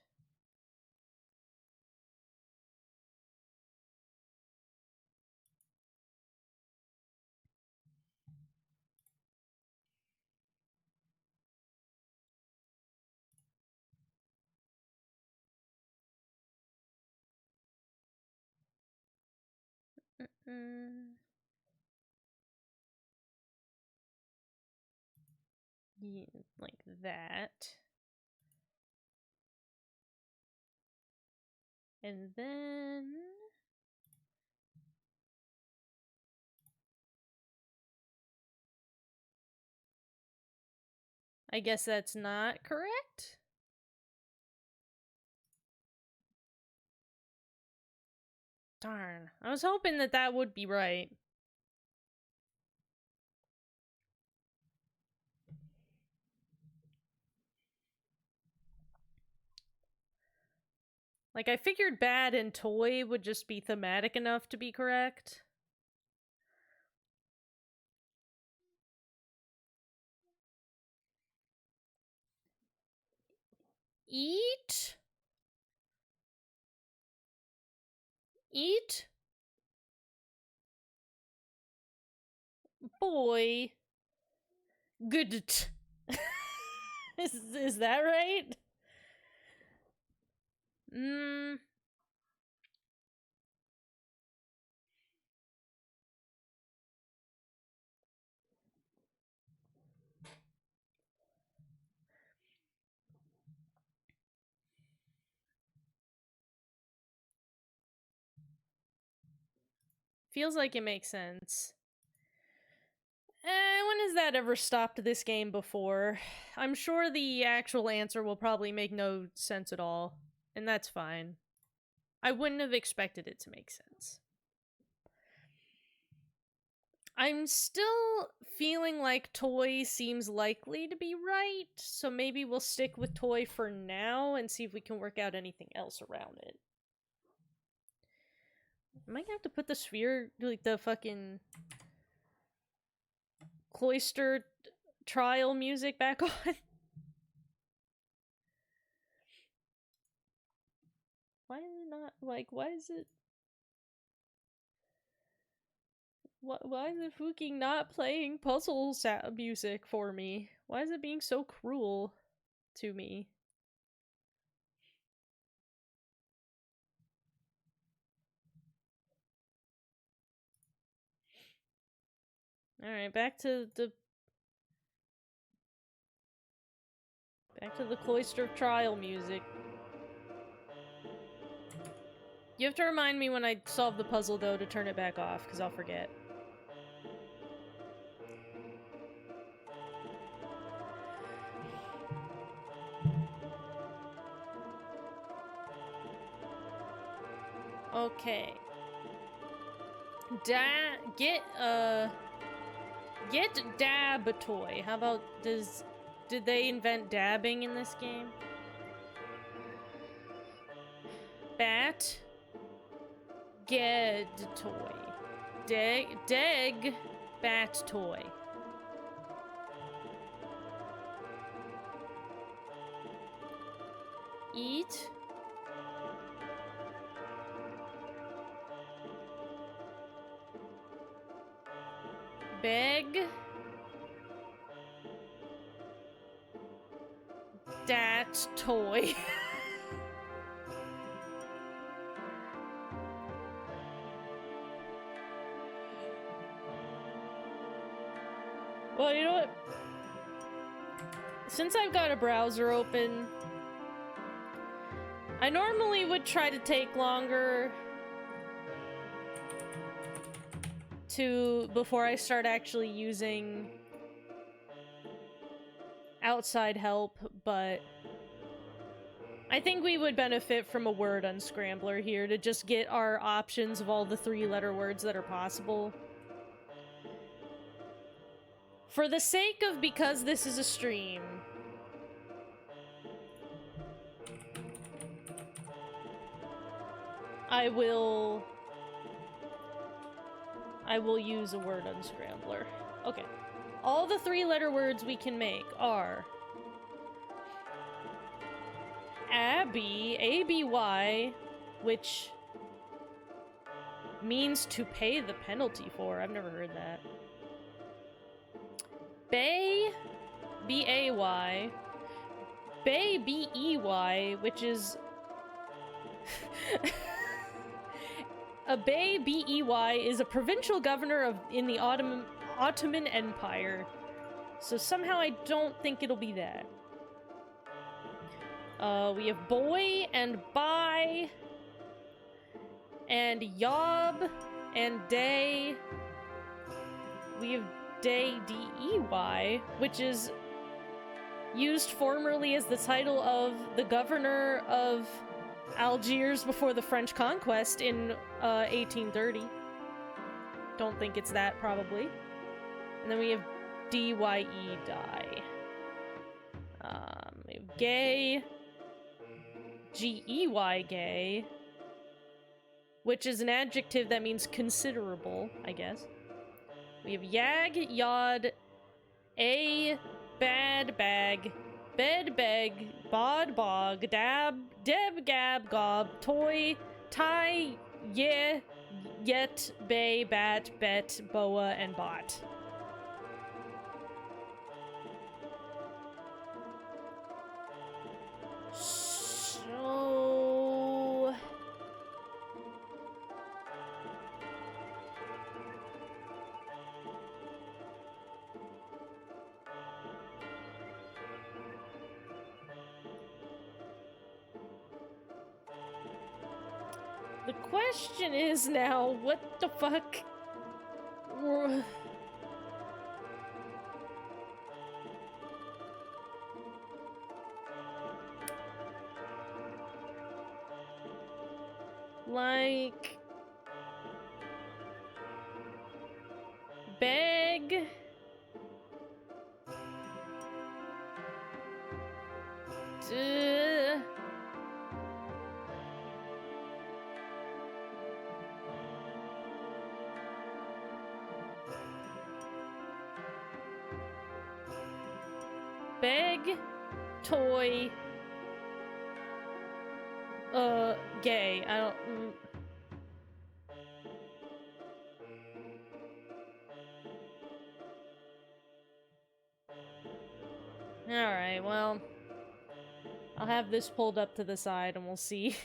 Yeah, like that. And then... I guess that's not correct? Darn. I was hoping that that would be right. Like, I figured bad and toy would just be thematic enough to be correct. Eat? Eat? Boy. Good. Is that right? Feels like it makes sense. When has that ever stopped this game before? I'm sure the actual answer will probably make no sense at all, and that's fine. I wouldn't have expected it to make sense. I'm still feeling like toy seems likely to be right, so maybe we'll stick with toy for now and see if we can work out anything else around it. I might have to put the sphere, like the fucking cloister trial music back on. Why is it not, like, why is it... Why is it fucking not playing puzzle music for me? Why is it being so cruel to me? Alright, back to the cloister trial music. You have to remind me when I solve the puzzle, though, to turn it back off, because I'll forget. Okay. Get dab a toy. How about, did they invent dabbing in this game? Bat. Get toy. Deg bat toy. Eat. Beg. Dat toy. Well, you know what? Since I've got a browser open, I normally would try to take longer before I start actually using outside help, but I think we would benefit from a word unscrambler here to just get our options of all the 3-letter words that are possible. For the sake of because this is a stream, I will use a word unscrambler. Okay. All the 3-letter words we can make are Abby, A-B-Y, which means to pay the penalty for. I've never heard that. Bay, B-A-Y. Bay, B-E-Y, which is... A Bey, B-E-Y, is a provincial governor in the Ottoman Empire. So somehow I don't think it'll be that. We have boy and bye and yob and day. We have day, D-E-Y, which is used formerly as the title of the governor of Algiers before the French conquest in 1830. Don't think it's that, probably. And then we have D-Y-E, die. We have gay, G-E-Y, gay, which is an adjective that means considerable, I guess. We have yag, yod, a, bad, bag, bed, beg, bod, bog, dab, deb, gab, gob, toy, tie, ye, yet, bay, bat, bet, boa, and bot. So... the question is now, what the fuck? Like... beg... Duh. Beg, toy, gay. I don't... Alright, well... I'll have this pulled up to the side and we'll see.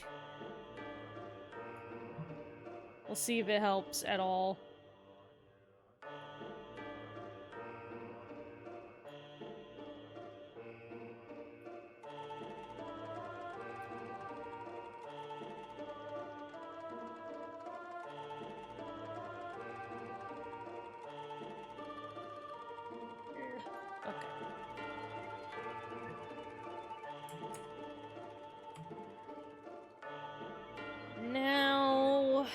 We'll see if it helps at all. Now...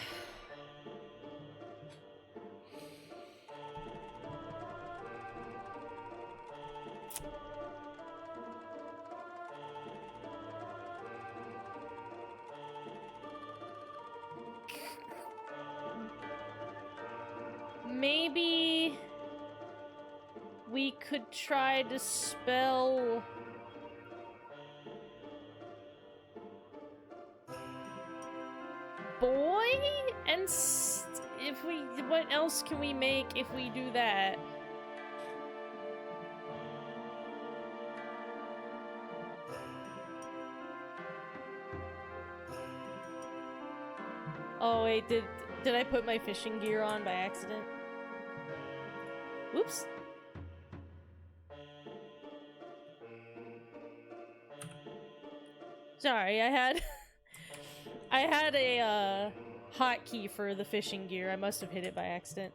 maybe we could try to spell boy, and if we, what else can we make if we do that? Oh wait, did I put my fishing gear on by accident? Whoops. Sorry, I had I had a hotkey for the fishing gear. I must have hit it by accident.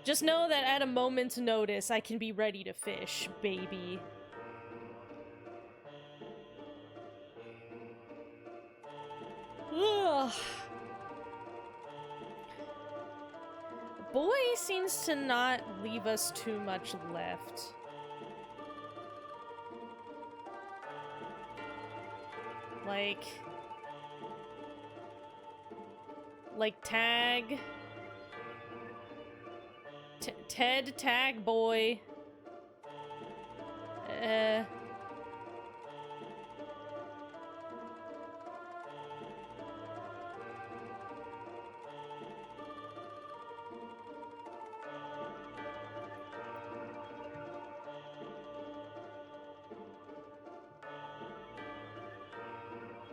Just know that at a moment's notice, I can be ready to fish, baby. Ugh. Boy seems to not leave us too much left. Like tag. Ted, tag boy.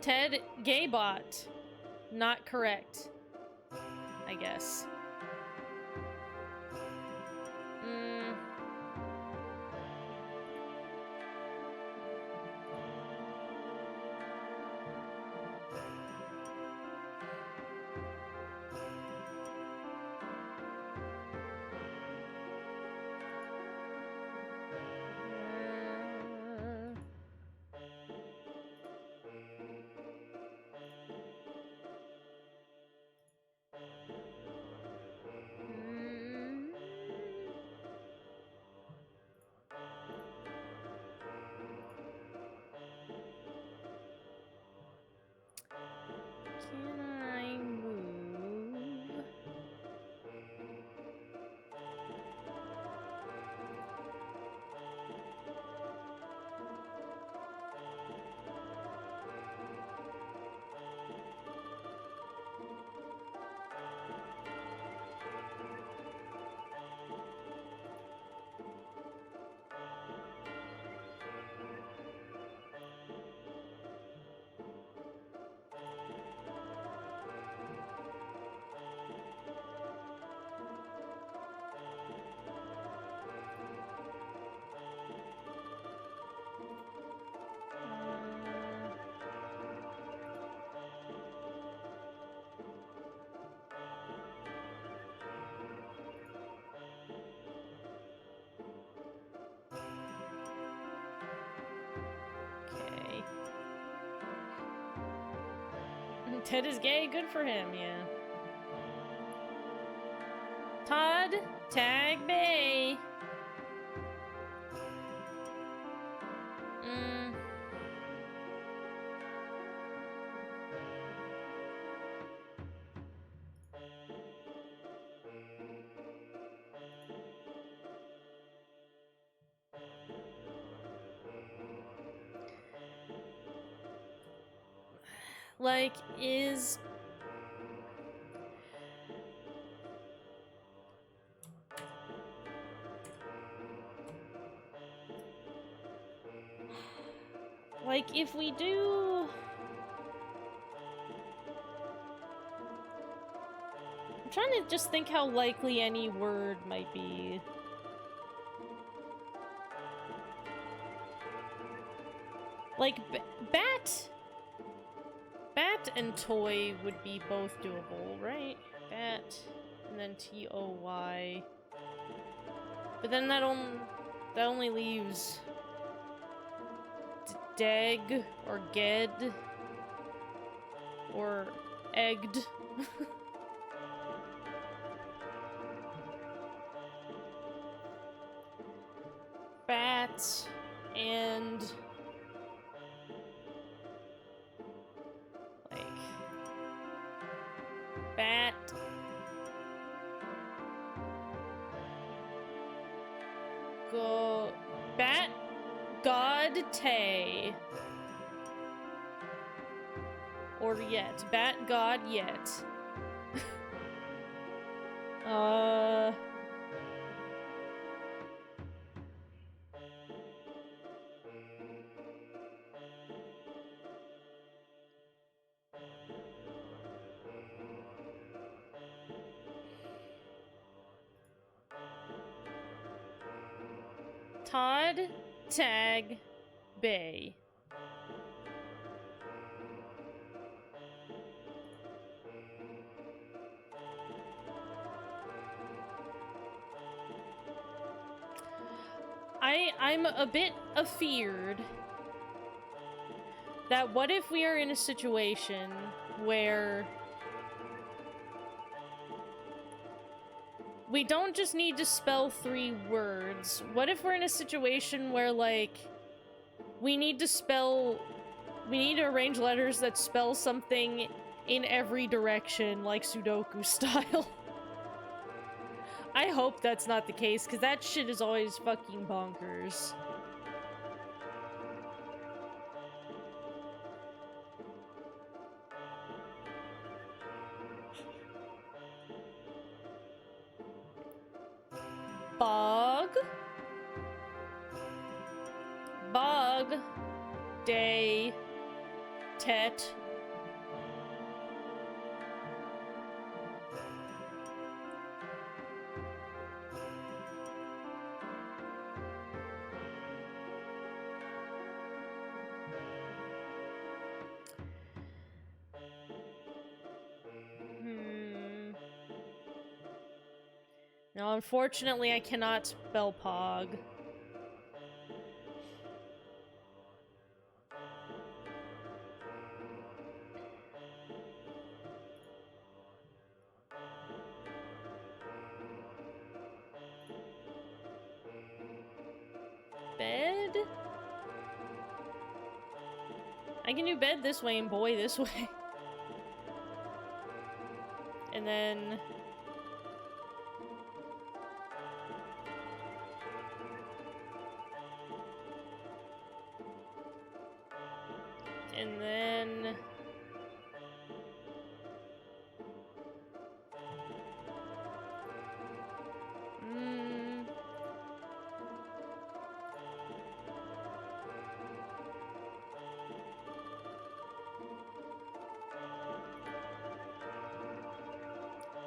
Ted Gaybot. Not correct. I guess. Can I move? Okay. Ted is gay, good for him, yeah. Todd, tag Bay. Like, is... Like, if we do... I'm trying to just think how likely any word might be. Like, bat and toy would be both doable, right? Bat, and then T-O-Y. But then that only leaves Deg or Ged or Egged. Bat and Go... Bat... God Tay. Or yet. Bat God yet. Todd Tag Bay. I'm a bit afeared that what if we are in a situation where we don't just need to spell 3 words. What if we're in a situation where, like, we need to arrange letters that spell something in every direction, like Sudoku style? I hope that's not the case, because that shit is always fucking bonkers. Bog. Bog. Day. Tet. No, unfortunately, I cannot spell Pog. Bed? I can do bed this way and boy this way. And then... And then...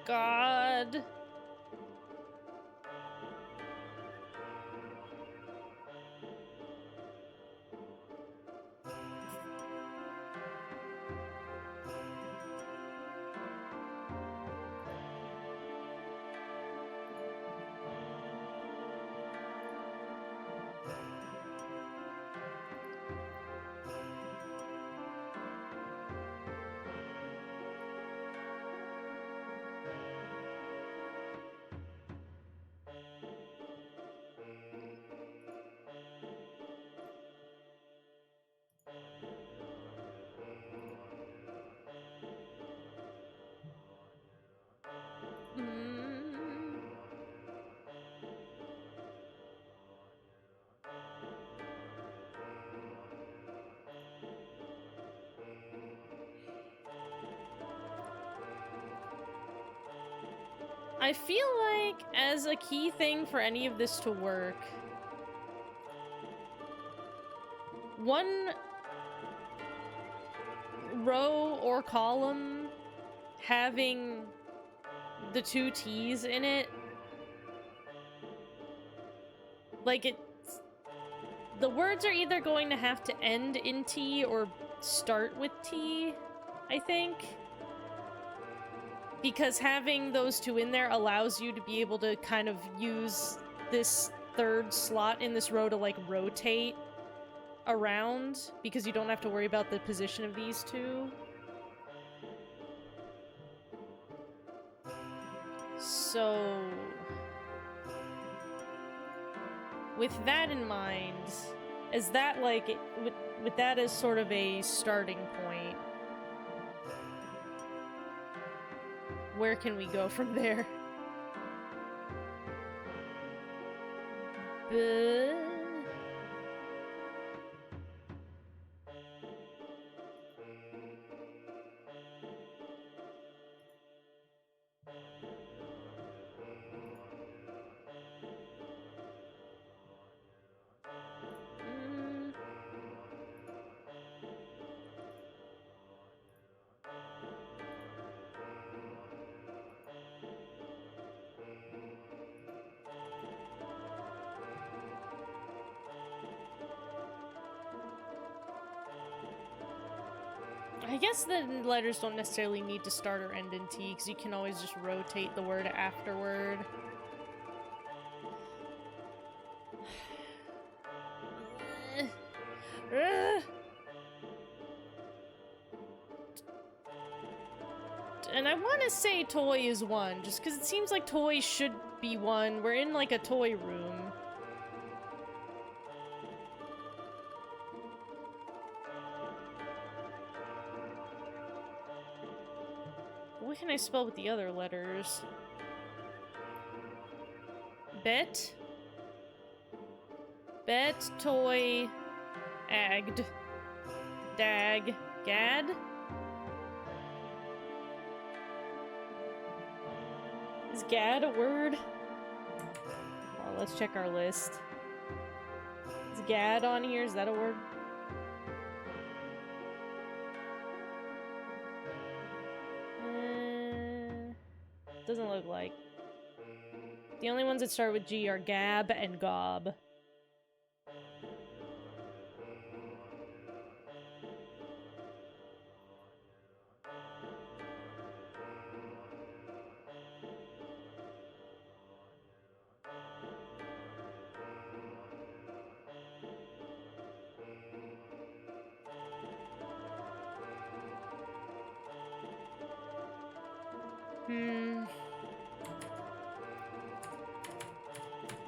God... I feel like, as a key thing for any of this to work, one row or column having the 2 T's in it, like, the words are either going to have to end in T or start with T, I think. Because having those 2 in there allows you to be able to kind of use this 3rd slot in this row to, like, rotate around, because you don't have to worry about the position of these 2. So... with that in mind, as that, like, with that as sort of a starting point, where can we go from there? I guess the letters don't necessarily need to start or end in T, because you can always just rotate the word afterward. And I want to say toy is one, just because it seems like toy should be one. We're in like a toy room. What can I spell with the other letters? Bet. Bet, toy, agged, dag, gad? Is gad a word? Oh, let's check our list. Is gad on here? Is that a word? Doesn't look like. The only ones that start with G are gab and gob.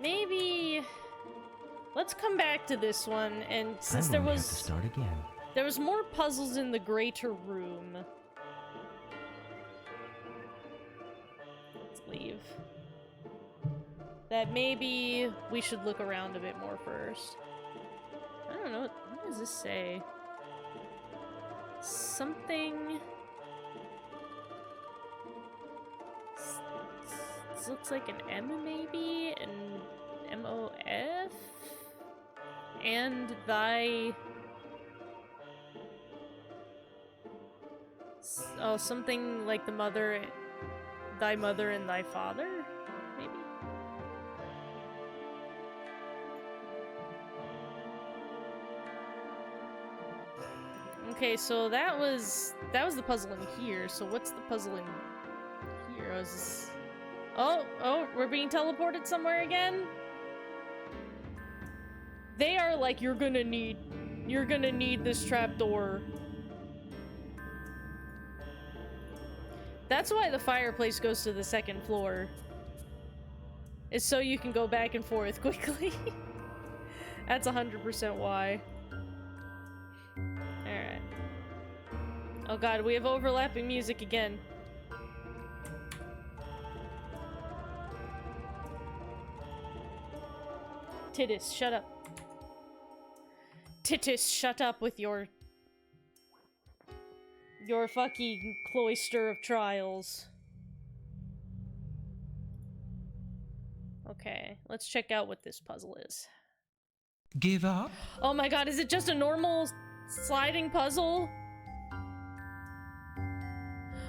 Maybe let's come back to this one, and since there was start again. There was more puzzles in the greater room. Let's leave. That maybe we should look around a bit more first. I don't know, what does this say? Something... This looks like an M maybe? An M-O-F? And thy... Oh, something like the mother... Thy mother and thy father? Maybe? Okay, so that was the puzzle in here. So what's the puzzle in here? Oh, we're being teleported somewhere again? They are like, you're gonna need this trapdoor. That's why the fireplace goes to the second floor. Is so you can go back and forth quickly. That's 100% why. Alright. Oh god, we have overlapping music again. Titus, shut up. Titus, shut up with your fucking cloister of trials. Okay, let's check out what this puzzle is. Give up? Oh my god, is it just a normal sliding puzzle?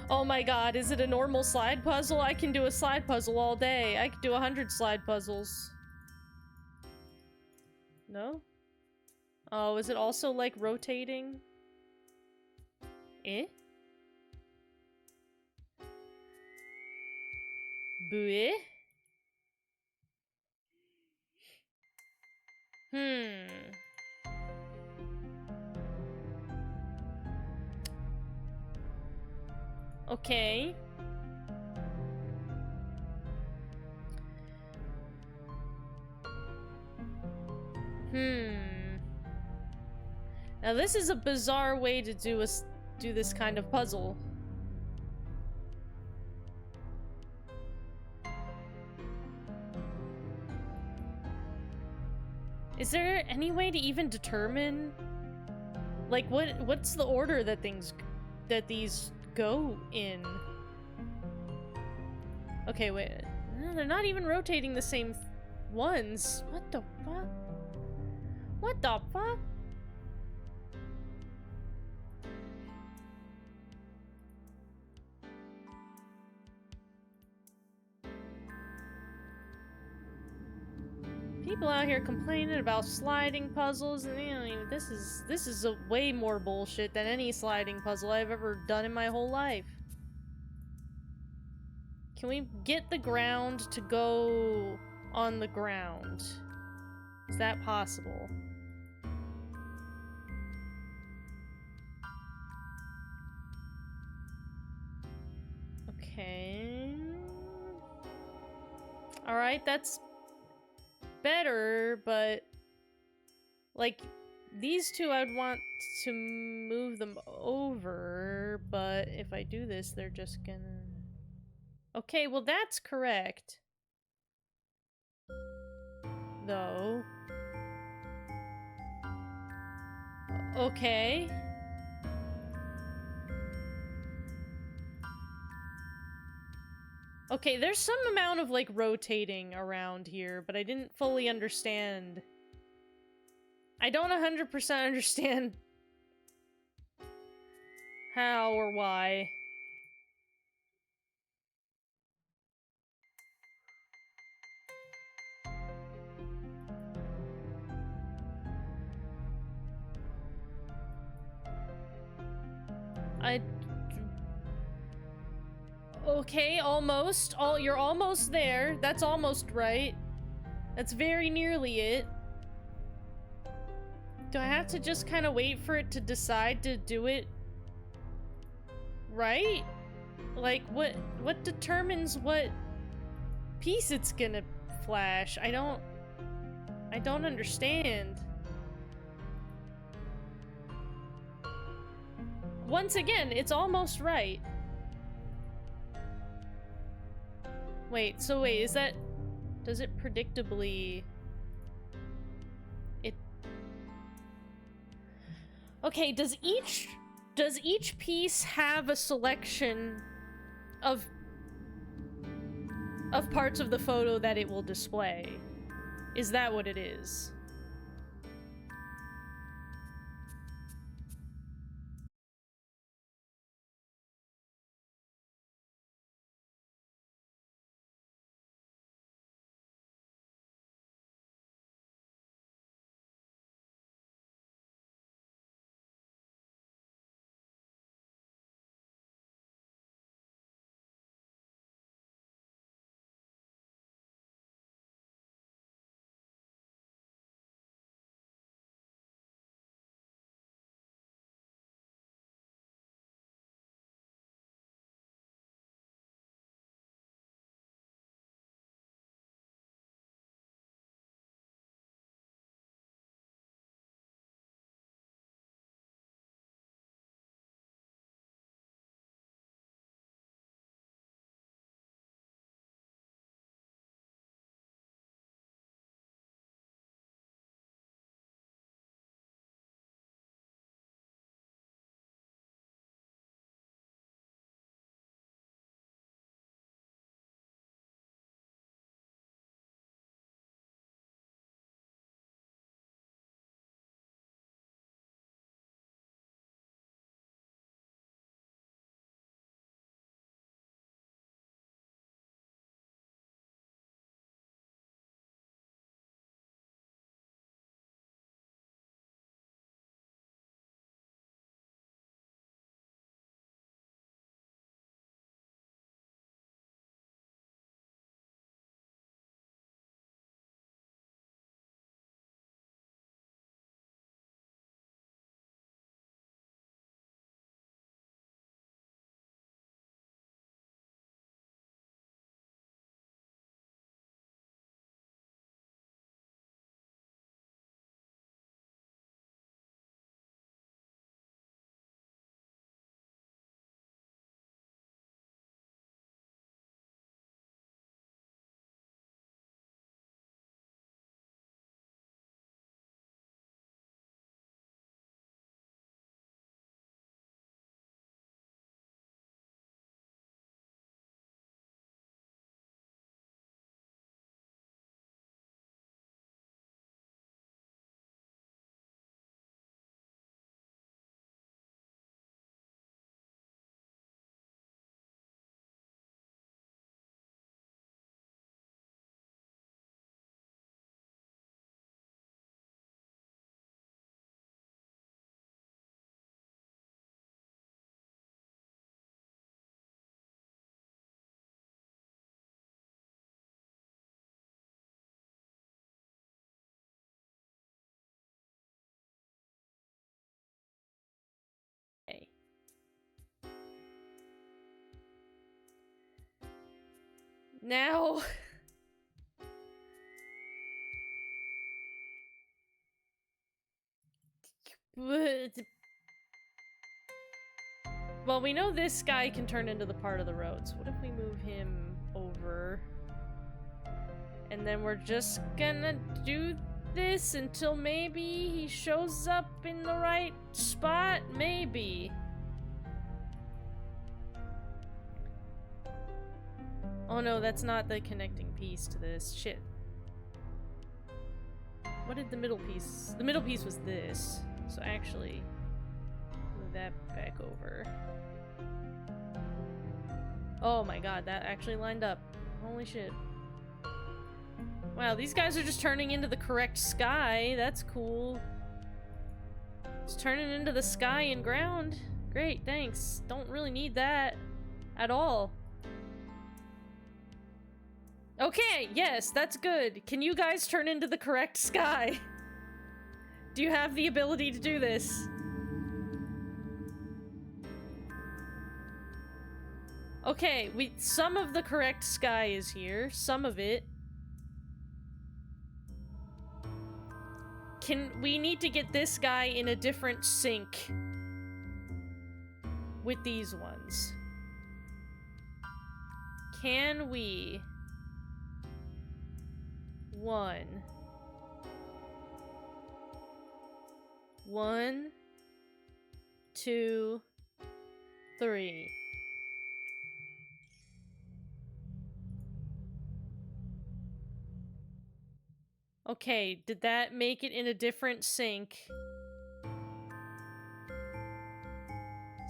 Oh my god, is it a normal slide puzzle? I can do a slide puzzle all day. I could do 100 slide puzzles. No? Oh, is it also like rotating? Eh? Bueh? Okay. Now this is a bizarre way to do this kind of puzzle. Is there any way to even determine, like, what's the order that these go in? Okay, wait. No, they're not even rotating the same ones. What the fuck? What the fuck? People out here complaining about sliding puzzles, and you know, this is a way more bullshit than any sliding puzzle I've ever done in my whole life. Can we get the ground to go on the ground? Is that possible? Okay. Alright, that's better, but like these two I'd want to move them over, but if I do this they're just gonna... Okay, well that's correct. Though. Okay. Okay, there's some amount of, like, rotating around here, but I didn't fully understand. I don't 100% understand how or why. Okay, almost. You're almost there. That's almost right. That's very nearly it. Do I have to just kind of wait for it to decide to do it right? Like, what determines what piece it's gonna flash? I don't understand. Once again, it's almost right. Wait, so wait, is that... Does it predictably... It... Okay, does each piece have a selection of parts of the photo that it will display? Is that what it is? Now... Well, we know this guy can turn into the part of the road, so what if we move him over? And then we're just gonna do this until maybe he shows up in the right spot? Maybe. Oh no, that's not the connecting piece to this. Shit. What did the middle piece... The middle piece was this. So actually, move that back over. Oh my god, that actually lined up. Holy shit. Wow, these guys are just turning into the correct sky. That's cool. It's turning into the sky and ground. Great, thanks. Don't really need that at all. Okay, yes, that's good. Can you guys turn into the correct sky? Do you have the ability to do this? Okay, some of the correct sky is here. Some of it. We need to get this guy in a different sync with these ones. Can we? 1, 2, 3. Okay, did that make it in a different sync?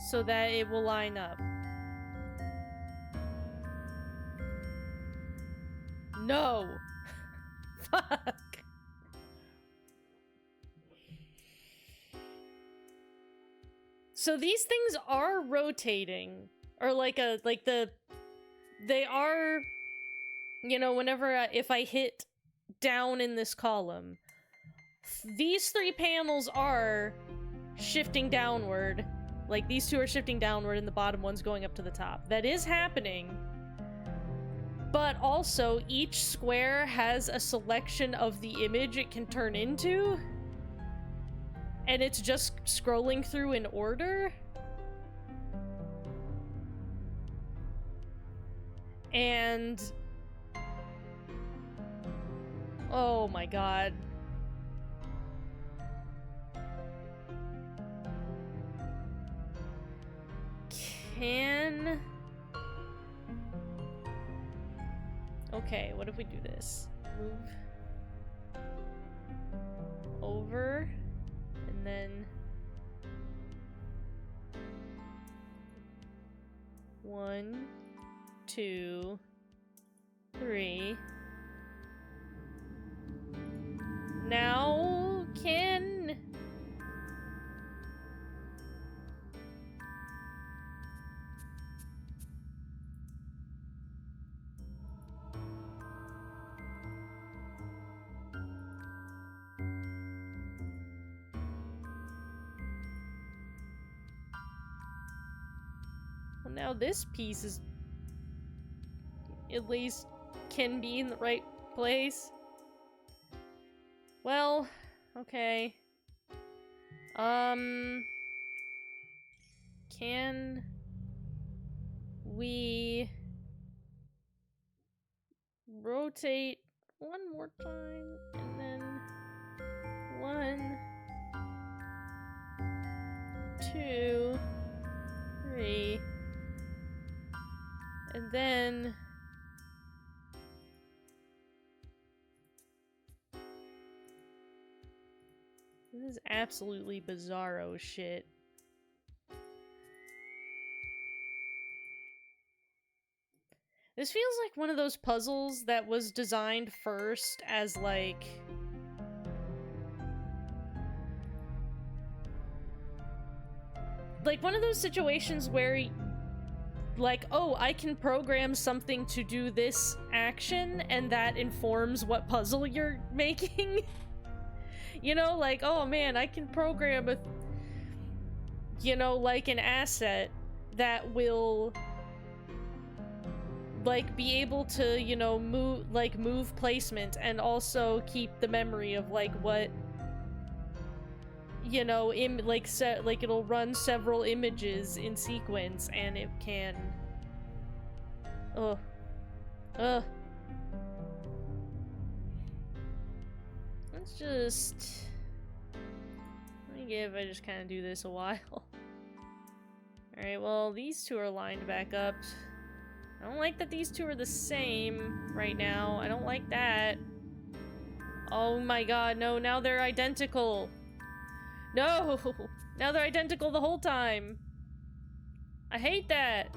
So that it will line up. No! Fuck! So these things are rotating. Or they are, you know, whenever, if I hit down in this column, these 3 panels are shifting downward. Like, these 2 are shifting downward and the bottom one's going up to the top. That is happening. But also, each square has a selection of the image it can turn into. And it's just scrolling through in order. And... oh my god. Can... okay, what if we do this? Move over, and then 1, 2, 3. Now can... well, now this piece is at least can be in the right place. Well, okay. Can we rotate one more time and then 1, 2, 3, and then this is absolutely bizarro shit. This feels like one of those puzzles that was designed first as like one of those situations where like, oh, I can program something to do this action and that informs what puzzle you're making. You know, like, oh man, I can program a, you know, like an asset that will like, be able to, you know, move placement and also keep the memory of, like, what, you know, like, it'll run several images in sequence, and it can... Ugh. Ugh. Let's just... Let me give, I just kind of do this a while. Alright, well, these two are lined back up. I don't like that these two are the same right now. I don't like that. Oh my god, no, now they're identical. No! Now they're identical the whole time. I hate that.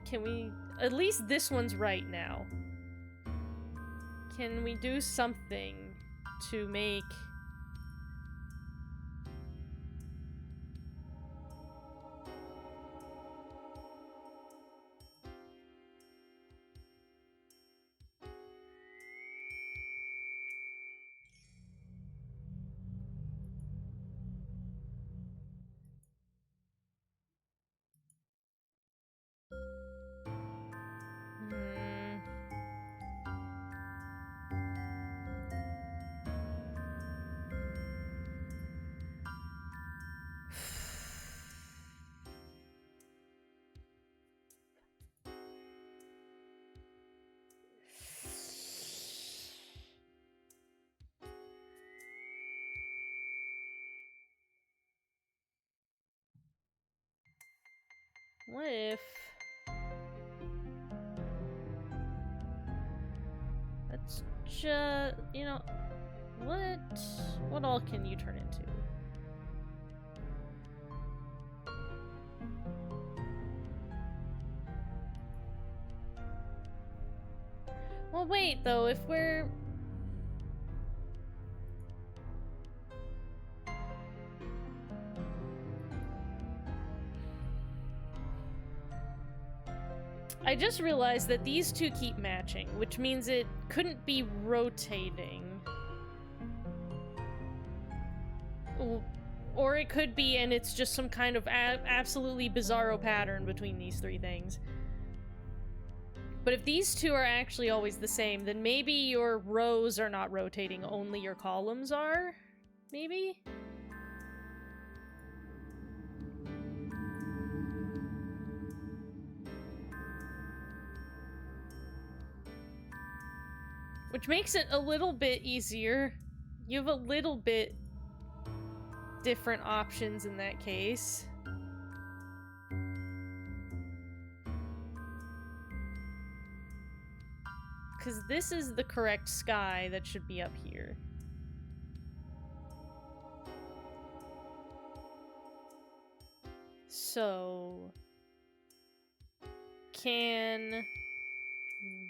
Can we... At least this one's right now. Can we do something to make... What if... Let's just... You know... What all can you turn into? Well, wait, though, if we're... I just realized that these two keep matching, which means it couldn't be rotating. Or it could be, and it's just some kind of absolutely bizarro pattern between these three things. But if these two are actually always the same, then maybe your rows are not rotating, only your columns are? Maybe? Which makes it a little bit easier. You have a little bit different options in that case. Because this is the correct sky that should be up here. So... Can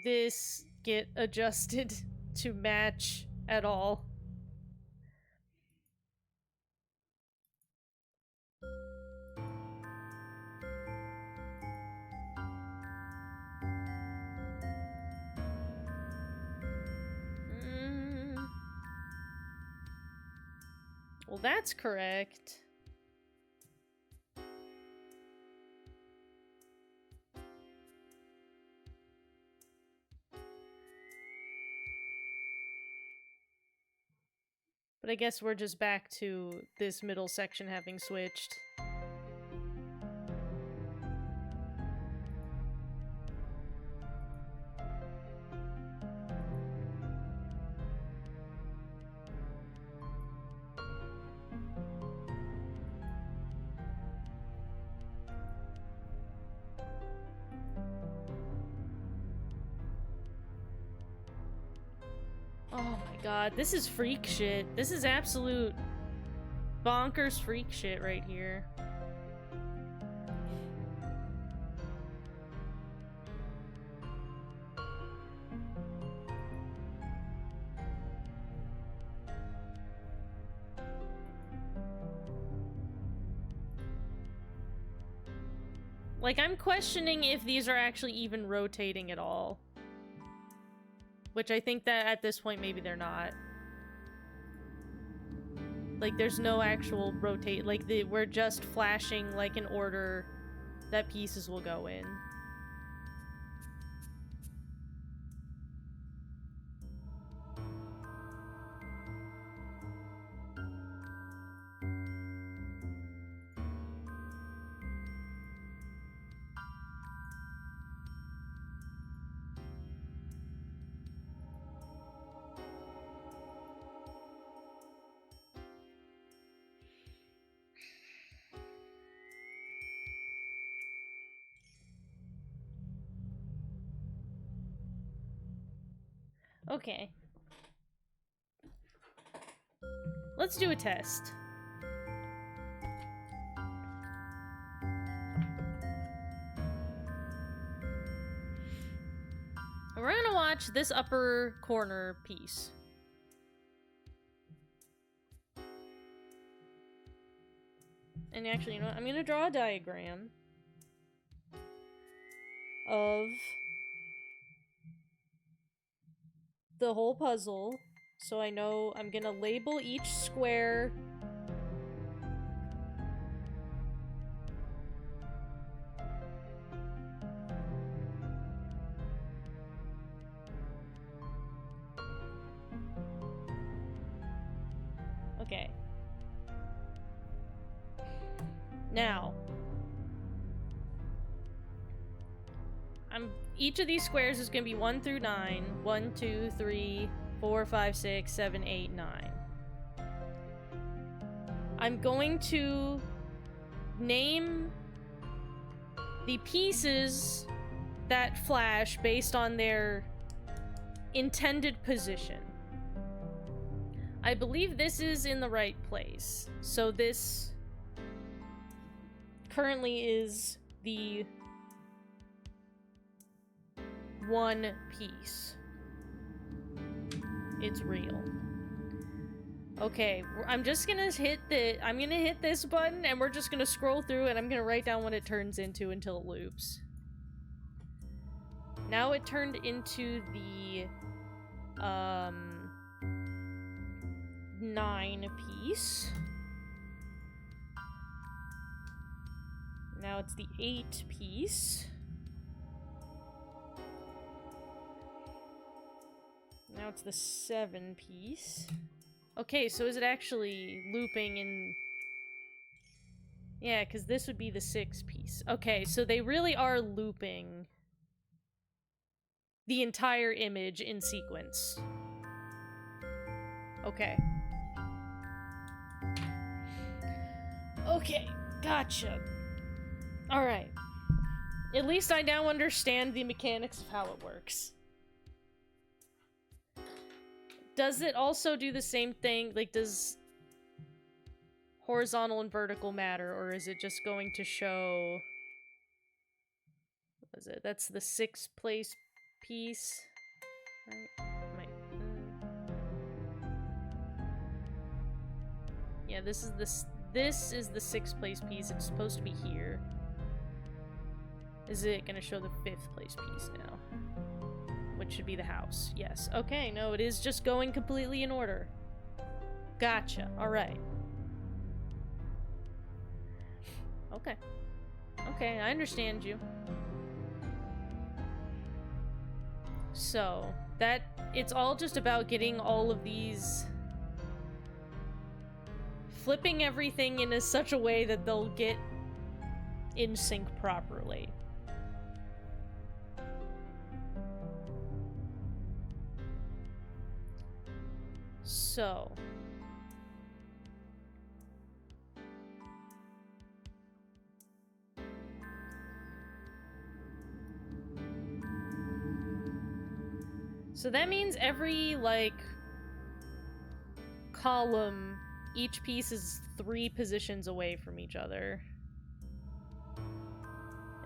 this get adjusted to match at all? Well, that's correct. But I guess we're just back to this middle section having switched. God, this is freak shit. This is absolute bonkers freak shit right here. Like, I'm questioning if these are actually even rotating at all. Which I think that at this point maybe they're not. Like, there's no actual rotate. Like, we're just flashing like an order that pieces will go in. Okay. Let's do a test. We're gonna watch this upper corner piece. And actually, you know what? I'm gonna draw a diagram of the whole puzzle, so I know I'm gonna label each square. Okay. Now, each of these squares is going to be 1 through 9. 1, 2, 3, 4, 5, 6, 7, 8, 9. I'm going to name the pieces that flash based on their intended position. I believe this is in the right place. So this currently is the one piece. It's real. Okay, I'm just gonna hit this button and we're just gonna scroll through and I'm gonna write down what it turns into until it loops. Now it turned into the 9 piece. Now it's the 8 piece. Now it's the 7 piece. Okay, so is it actually looping in... Yeah, because this would be the 6 piece. Okay, so they really are looping the entire image in sequence. Okay. Okay, gotcha. Alright. At least I now understand the mechanics of how it works. Does it also do the same thing? Like, does horizontal and vertical matter, or is it just going to show... What is it? That's the 6th place piece, right? Yeah, this is the 6th place piece. It's supposed to be here. Is it gonna show the 5th place piece now? Which should be the house. Yes. Okay, no, it is just going completely in order. Gotcha. Alright. Okay. Okay, I understand you. So, it's all just about getting all of these... flipping everything in such a way that they'll get in sync properly. So... So that means every, like, column, each piece is 3 positions away from each other.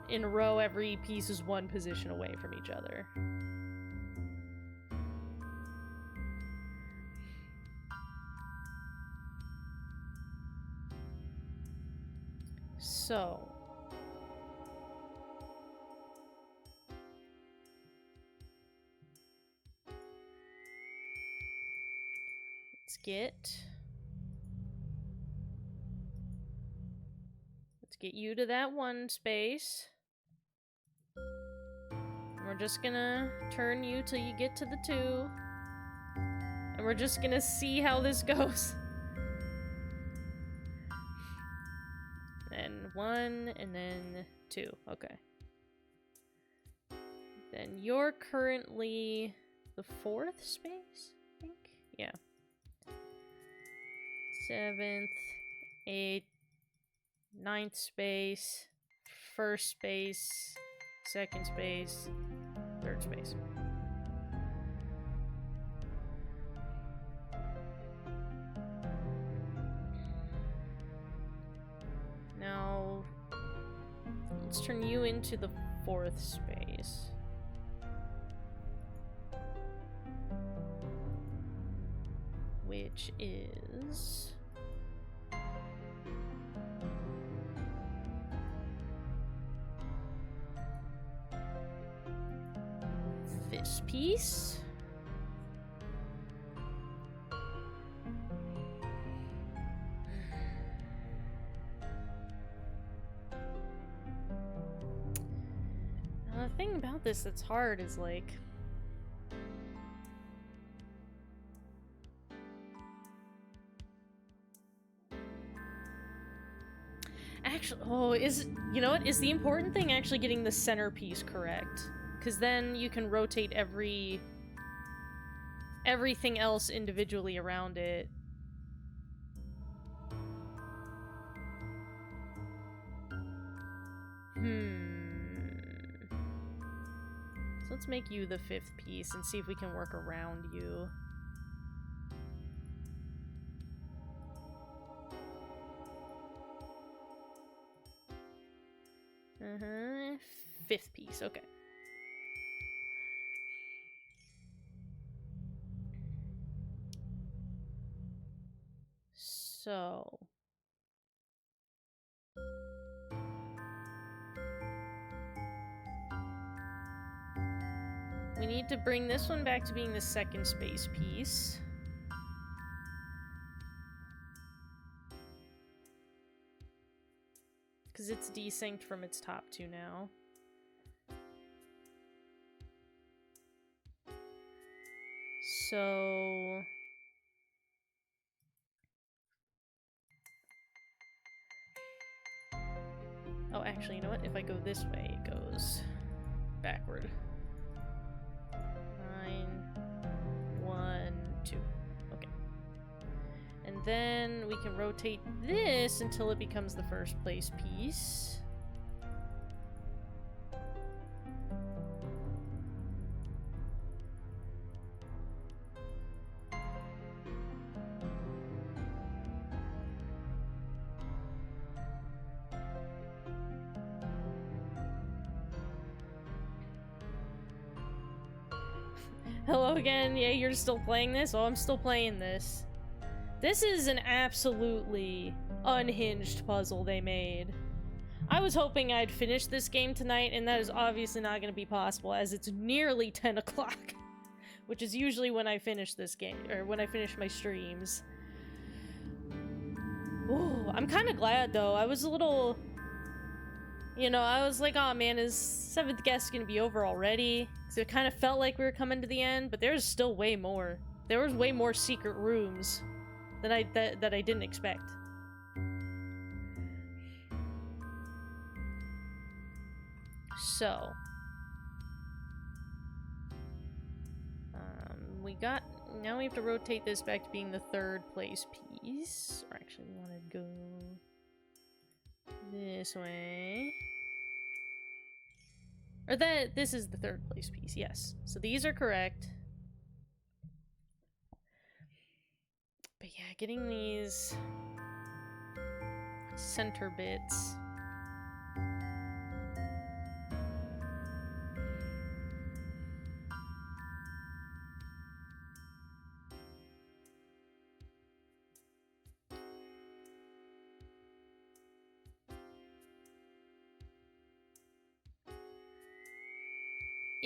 In a row, every piece is 1 position away from each other. So... Let's get you to that 1 space. And we're just gonna turn you till you get to the 2. And we're just gonna see how this goes. And 1, and then 2. Okay. Then you're currently the 4th space, I think? Yeah. 7th, 8th, 9th space, 1st space, 2nd space, 3rd space. you into the fourth space. Which is... this piece. Now, the thing about this that's hard is like... actually, you know what? Is the important thing actually getting the centerpiece correct? Because then you can rotate everything else individually around it. So let's make you the fifth piece and see if we can work around you. Fifth piece, okay. So... we need to bring this one back to being the second space piece. Because it's desynced from its top two now. So... oh, actually, you know what? If I go this way, it goes backward. 9, 1, 2. Okay. And then we can rotate this until it becomes the first place piece. Hello again. Yeah, you're still playing this? Oh, I'm still playing this. This is an absolutely unhinged puzzle they made. I was hoping I'd finish this game tonight, and that is obviously not going to be possible, as it's nearly 10 o'clock. Which is usually when I finish this game, or when I finish my streams. Ooh, I'm kind of glad, though. I was a little... you know, I was like, oh man, is 7th guest gonna be over already? Because it kind of felt like we were coming to the end, but there's still way more. There was way more secret rooms than that I didn't expect. So... now we have to rotate this back to being the third place piece. Or actually, we want to go... this way. Or this is the third place piece, yes. So these are correct. But yeah, getting these center bits.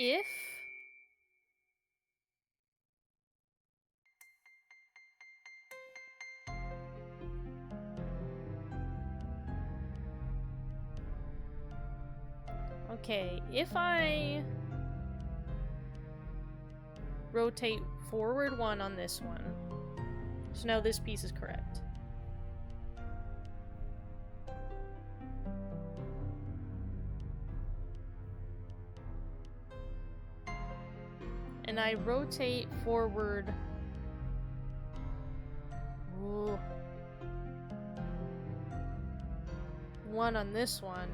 If okay, if I rotate forward 1 on this one, so now this piece is correct. And I rotate forward... ooh, 1 on this one.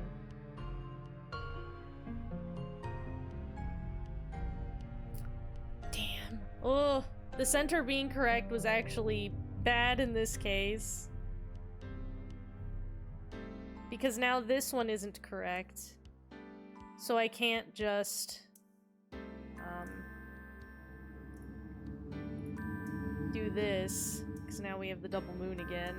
Damn. Oh, the center being correct was actually bad in this case. Because now this one isn't correct. So I can't just do this, because now we have the double moon again.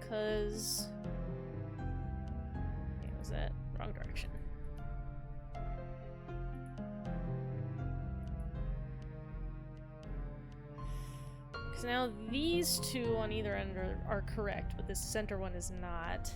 Because... what was that? Wrong direction. Because now these two on either end are correct, but this center one is not.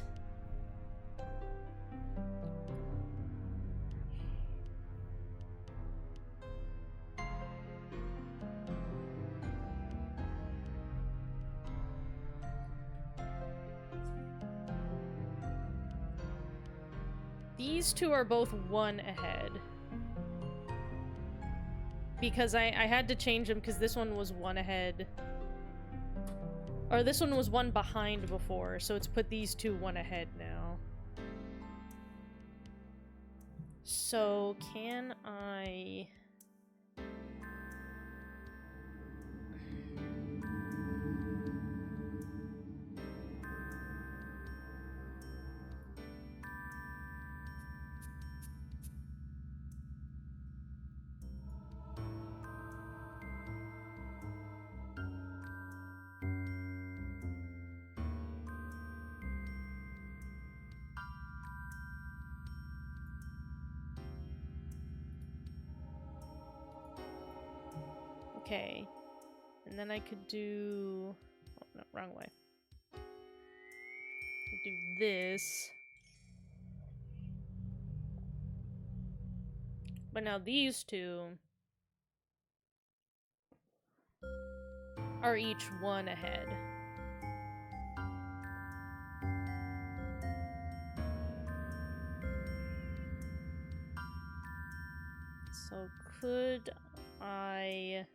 These two are both one ahead. Because I had to change them because this one was one ahead. Or this one was one behind before, so it's put these two one ahead now. So, can I... Okay, and then I could do... no, wrong way. Do this. But now these two are each one ahead. So could I...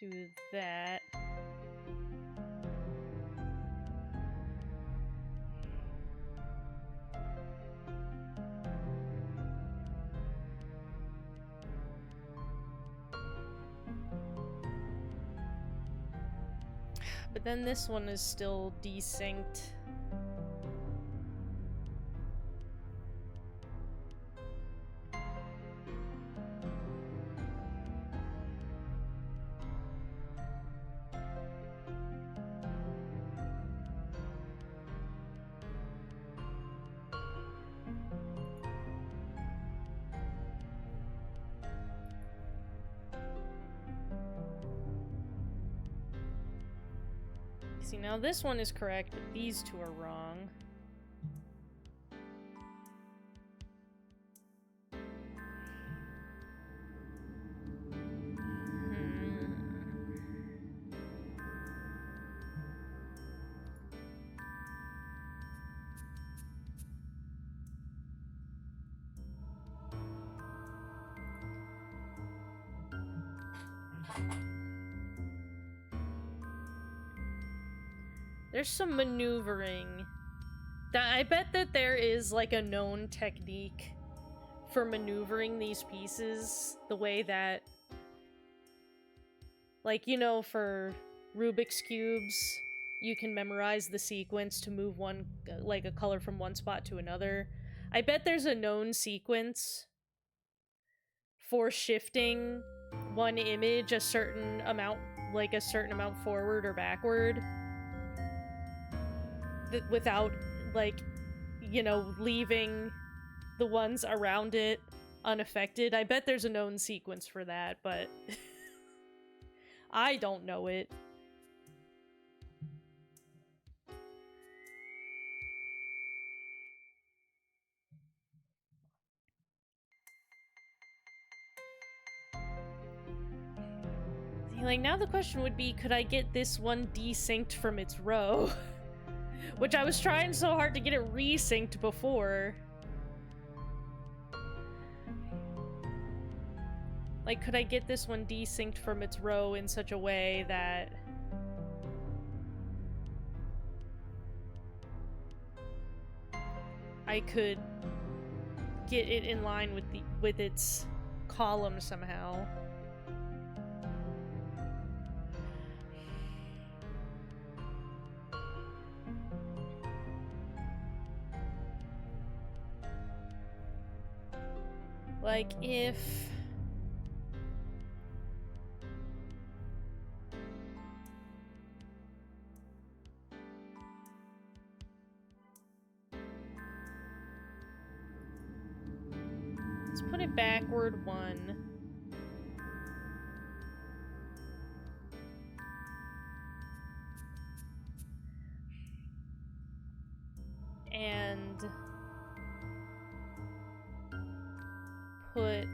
do that? But then this one is still desynced. See, now this one is correct, but these two are wrong. There's some maneuvering. I bet that there is, like, a known technique for maneuvering these pieces the way that... Like, you know, for Rubik's Cubes, you can memorize the sequence to move one, like, a color from one spot to another. I bet there's a known sequence for shifting one image a certain amount, like, a certain amount forward or backward. Without, like, you know, leaving the ones around it unaffected. I bet there's a known sequence for that, but I don't know it. Like, now the question would be, could I get this one desynced from its row? Which I was trying so hard to get it resynced before. Like, could I get this one desynced from its row in such a way that... I could get it in line with its column somehow? Like, if... Let's put it backward one. And... put...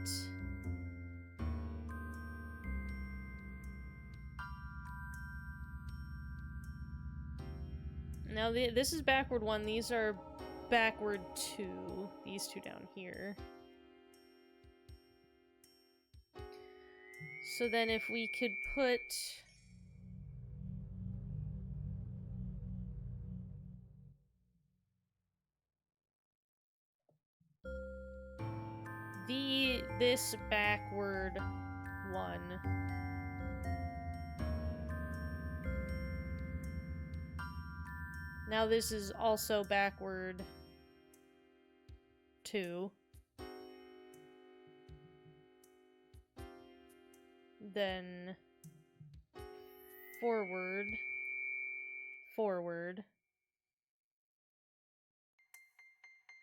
Now, this is backward one, these are backward two. These two down here. So then if we could put... this backward one. Now this is also backward 2. Then forward forward.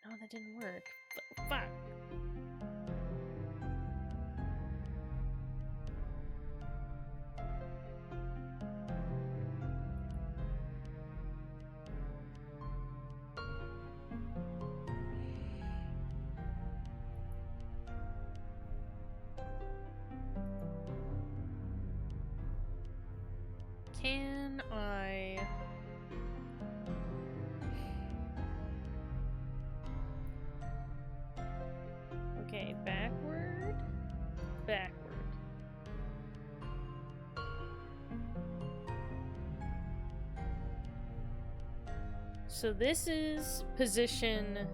No, that didn't work. Fuck. Can I... Okay, backward, backward. So this is position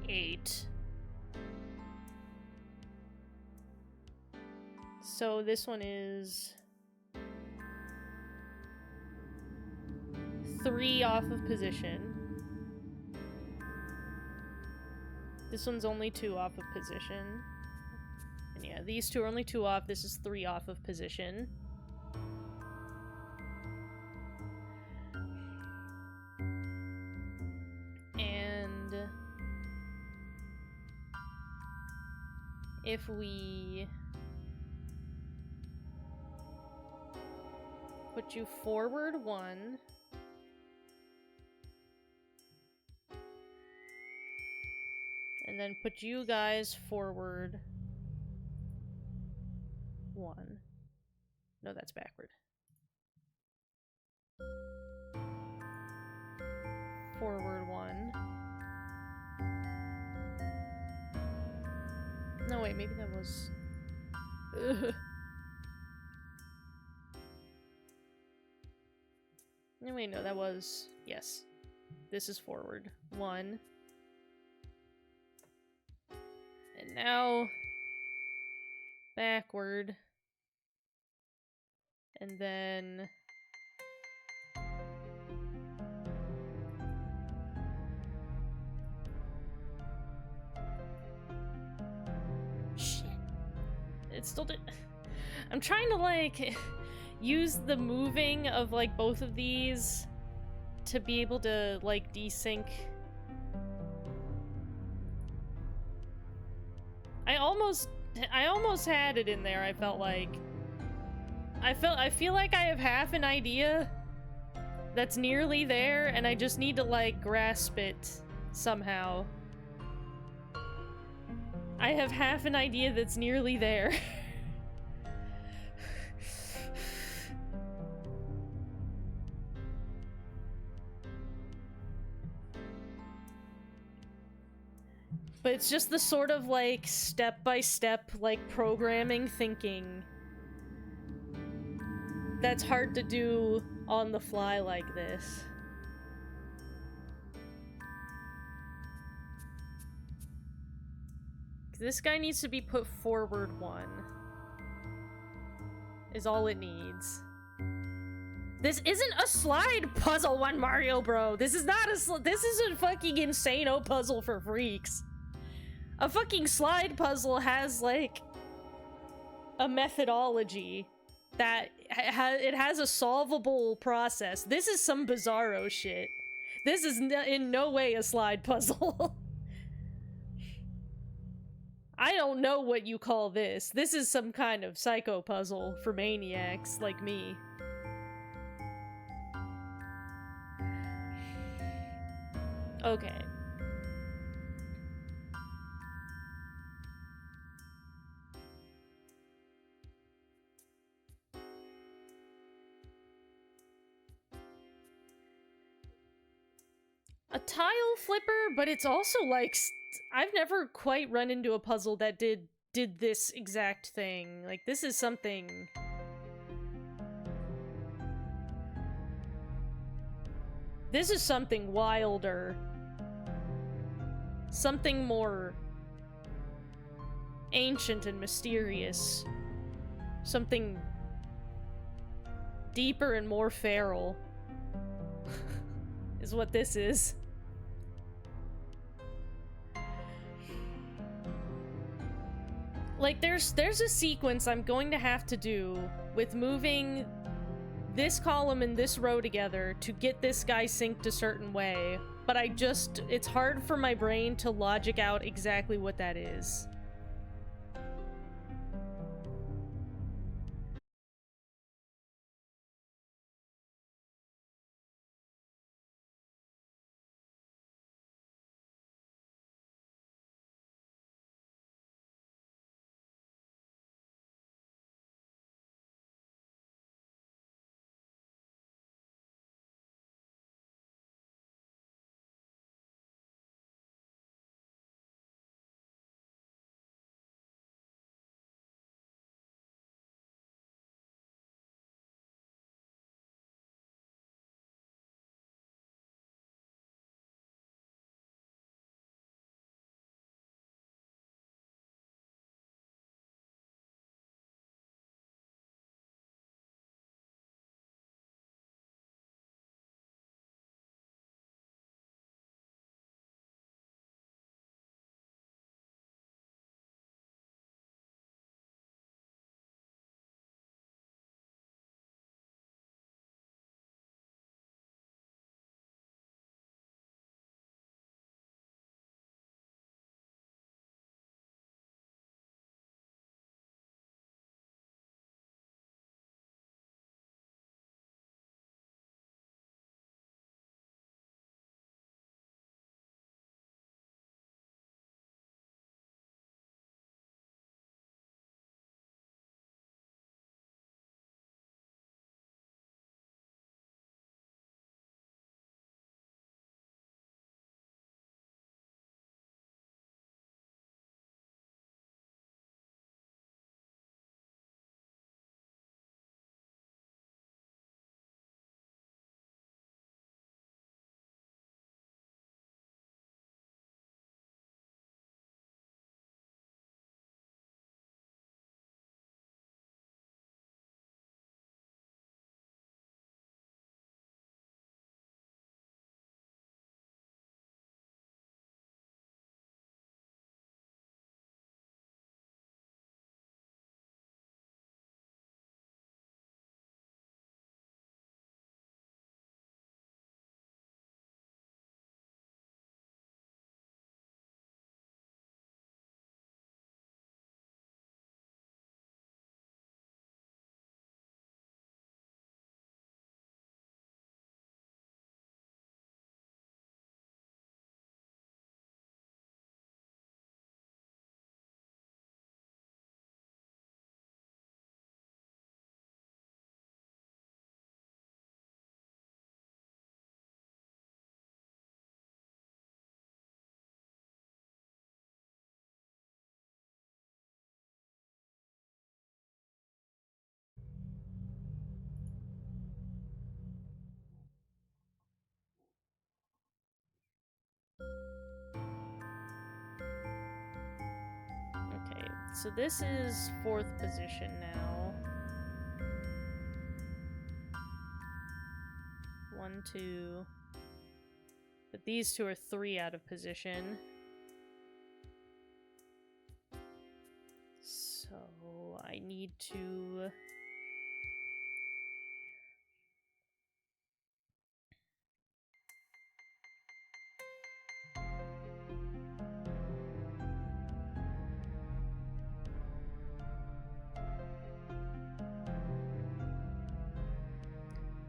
8. So this one is 3 off of position. This one's only 2 off of position. And yeah, these two are only 2 off. This is 3 off of position. And if we put you forward 1, and then put you guys forward 1. No, that's backward. Forward 1. No, wait, maybe that was... Ugh. No, wait, no, that was... Yes. This is forward 1. And now... backward. And then... Shit. It still did... I'm trying to, like... use the moving of, like, both of these to be able to, like, desync. I almost had it in there, I felt like. I feel like I have half an idea that's nearly there, and I just need to, like, grasp it somehow. I have half an idea that's nearly there. But it's just the sort of, like, step-by-step, like, programming thinking that's hard to do on the fly like this. This guy needs to be put forward 1. Is all it needs. This isn't a slide puzzle one, Mario Bro! This is not a this is a fucking insano puzzle for freaks. A fucking slide puzzle has, like, a methodology that it has a solvable process. This is some bizarro shit. This is in no way a slide puzzle. I don't know what you call this. This is some kind of psycho puzzle for maniacs like me. Okay. A tile flipper, but it's also like I've never quite run into a puzzle that did this exact thing. Like, this is something wilder. Something more ancient and mysterious. Something deeper and more feral. Is what this is. Like, there's a sequence I'm going to have to do with moving this column and this row together to get this guy synced a certain way, but it's hard for my brain to logic out exactly what that is. Okay, so this is 4th position now. 1, 2. But these two are 3 out of position. So I need to...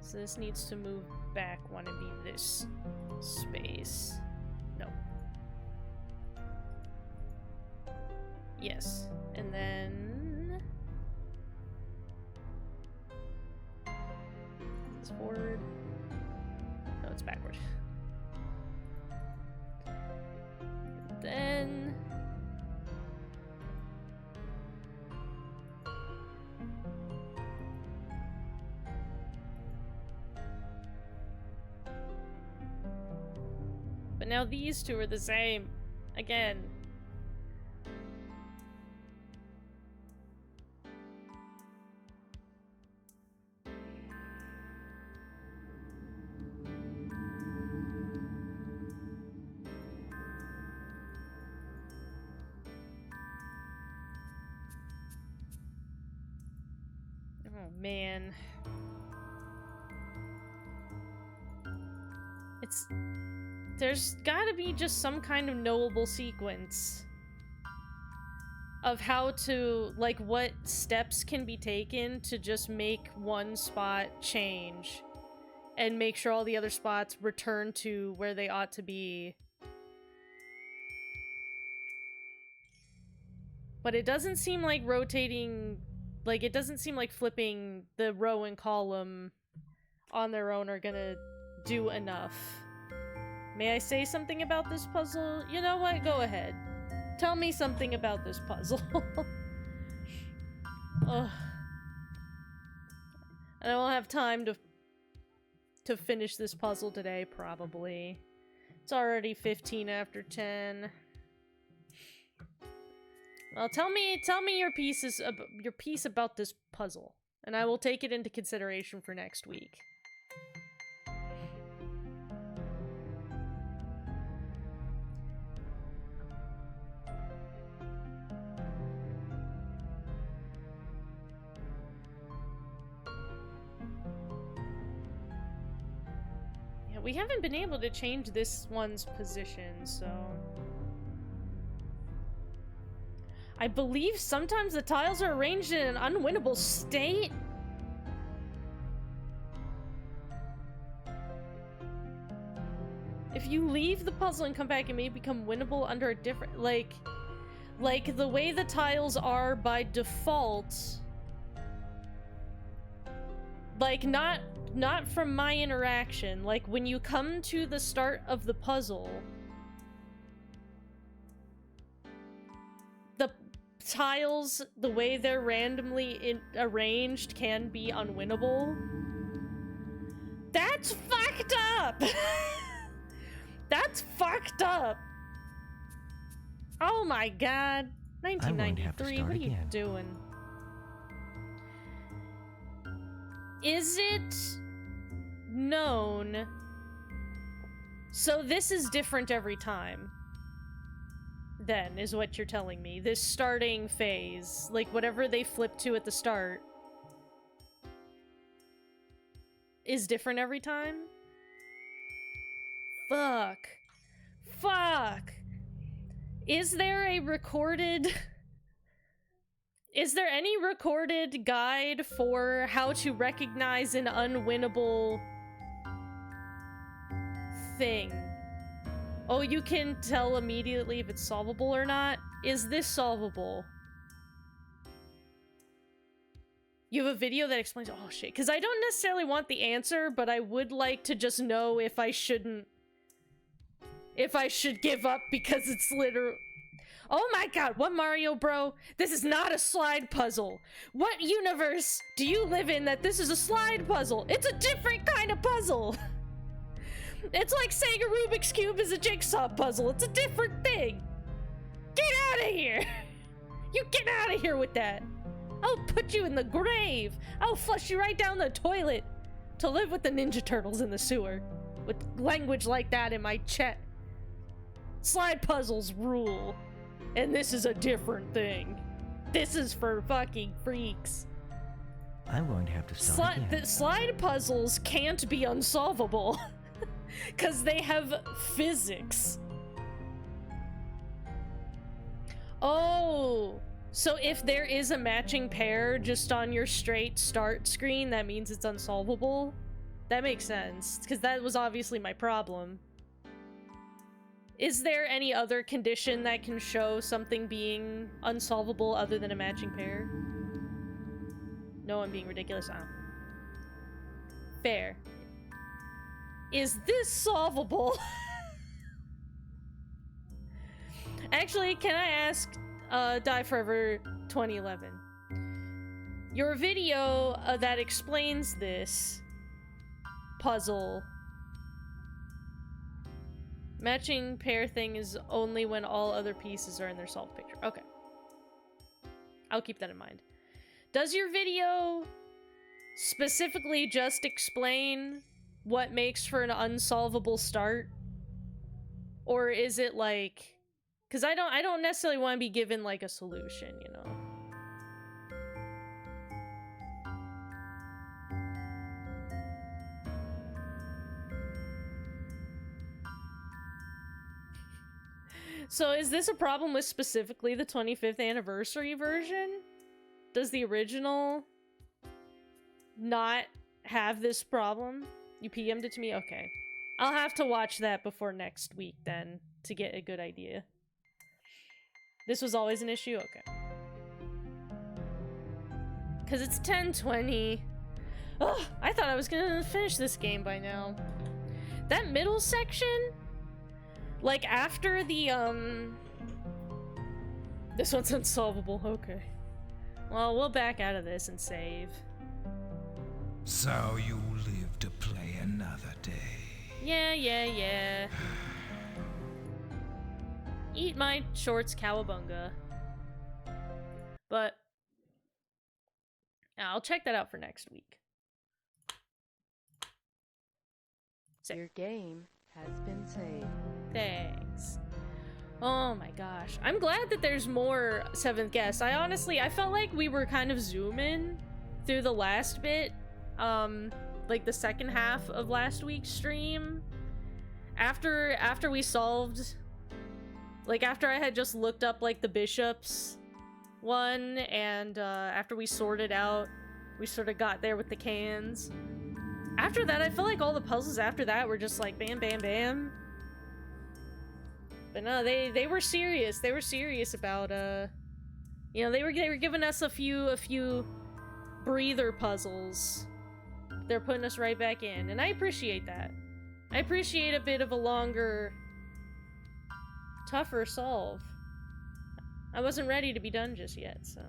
So this needs to move back 1 and be this space. No. Yes. And then... It's forward. No, it's backward. And then... But now these two are the same. Again. Oh, man. There's gotta be just some kind of knowable sequence of how to, like, what steps can be taken to just make one spot change and make sure all the other spots return to where they ought to be. But it doesn't seem like rotating, like, it doesn't seem like flipping the row and column on their own are gonna do enough. May I say something about this puzzle? You know what? Go ahead. Tell me something about this puzzle. Ugh. I won't have time to finish this puzzle today, probably. It's already 15 after 10. Well, tell me your piece about this puzzle, and I will take it into consideration for next week. Yeah, we haven't been able to change this one's position, so... I believe sometimes the tiles are arranged in an unwinnable state? If you leave the puzzle and come back, it may become winnable under a different... Like the way the tiles are by default... Like, not from my interaction. Like, when you come to the start of the puzzle... The tiles, the way they're randomly arranged, can be unwinnable. That's fucked up! That's fucked up! Oh my god. 1993, what are you doing? Is it known? So this is different every time. Then, is what you're telling me. This starting phase, like whatever they flip to at the start, is different every time? Fuck. Fuck. Is there a recorded... Is there any recorded guide for how to recognize an unwinnable thing? Oh, you can tell immediately if it's solvable or not? Is this solvable? You have a video that explains- oh shit, because I don't necessarily want the answer, but I would like to just know if I shouldn't... If I should give up because it's literal... Oh my god, what Mario, bro? This is not a slide puzzle. What universe do you live in that this is a slide puzzle? It's a different kind of puzzle. It's like saying a Rubik's Cube is a jigsaw puzzle. It's a different thing. Get out of here. You get out of here with that. I'll put you in the grave. I'll flush you right down the toilet to live with the Ninja Turtles in the sewer. With language like that in my chat. Slide puzzles rule. And this is a different thing. This is for fucking freaks. I'm going to have to start again. The slide puzzles can't be unsolvable. Because they have physics. Oh, so if there is a matching pair just on your straight start screen, that means it's unsolvable? That makes sense, because that was obviously my problem. Is there any other condition that can show something being unsolvable other than a matching pair? No, I'm being ridiculous. Oh. Fair. Is this solvable? Actually, can I ask, Die Forever 2011? Your video that explains this puzzle, matching pair thing is only when all other pieces are in their solved picture. Okay. I'll keep that in mind. Does your video specifically just explain what makes for an unsolvable start? Or is it like... Because I don't necessarily want to be given like a solution, you know? So is this a problem with specifically the 25th anniversary version? Does the original not have this problem? You PM'd it to me? Okay. I'll have to watch that before next week then to get a good idea. This was always an issue? Okay. Because it's 10:20. Ugh, I thought I was gonna finish this game by now. That middle section? Like, after the, This one's unsolvable, okay. Well, we'll back out of this and save. So you live to play another day. Yeah. Eat my shorts, cowabunga. But I'll check that out for next week. Your game has been saved. Thanks. Oh my gosh. I'm glad that there's more 7th guests. I felt like we were kind of zooming through the last bit. Like the second half of last week's stream. After we solved... Like, after I had just looked up, like, the bishops one, and, after we sorted out, we sort of got there with the cans. After that, I feel like all the puzzles after that were just like, bam, bam, bam. But no, they were serious. They were serious about, you know, they were giving us a few breather puzzles. They're putting us right back in, and I appreciate that. I appreciate a bit of a longer... tougher solve. I wasn't ready to be done just yet, so...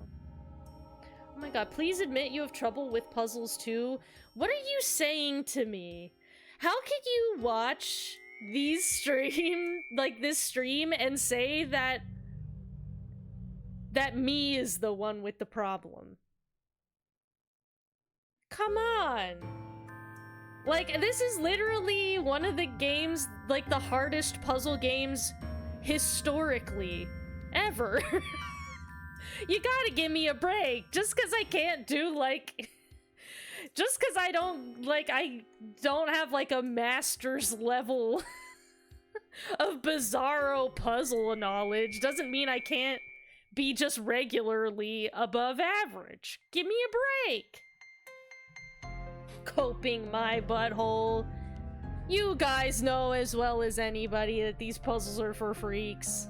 Oh my god, please admit you have trouble with puzzles too. What are you saying to me? How could you watch these this stream and say that me is the one with the problem? Come on! Like, this is literally one of the games, like, the hardest puzzle games historically ever. You gotta give me a break. Just because I can't do, like... Just because I don't have, like, a master's level of bizarro puzzle knowledge doesn't mean I can't be just regularly above average. Give me a break. Coping my butthole. You guys know as well as anybody that these puzzles are for freaks.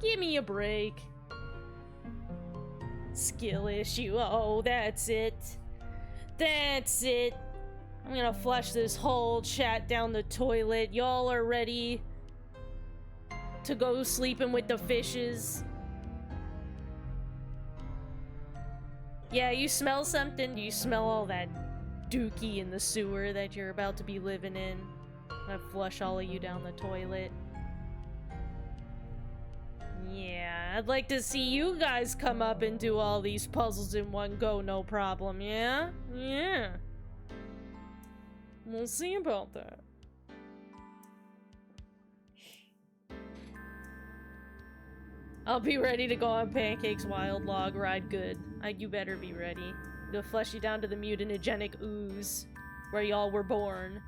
Give me a break. Skill issue. Oh, that's it. That's it. I'm gonna flush this whole chat down the toilet. Y'all are ready to go sleeping with the fishes. Yeah, you smell something? Do you smell all that dookie in the sewer that you're about to be living in? I'm gonna flush all of you down the toilet. Yeah, I'd like to see you guys come up and do all these puzzles in one go, no problem, yeah? Yeah. We'll see about that. I'll be ready to go on Pancake's wild log ride good. You better be ready. They'll flush you down to the mutagenic ooze, where y'all were born.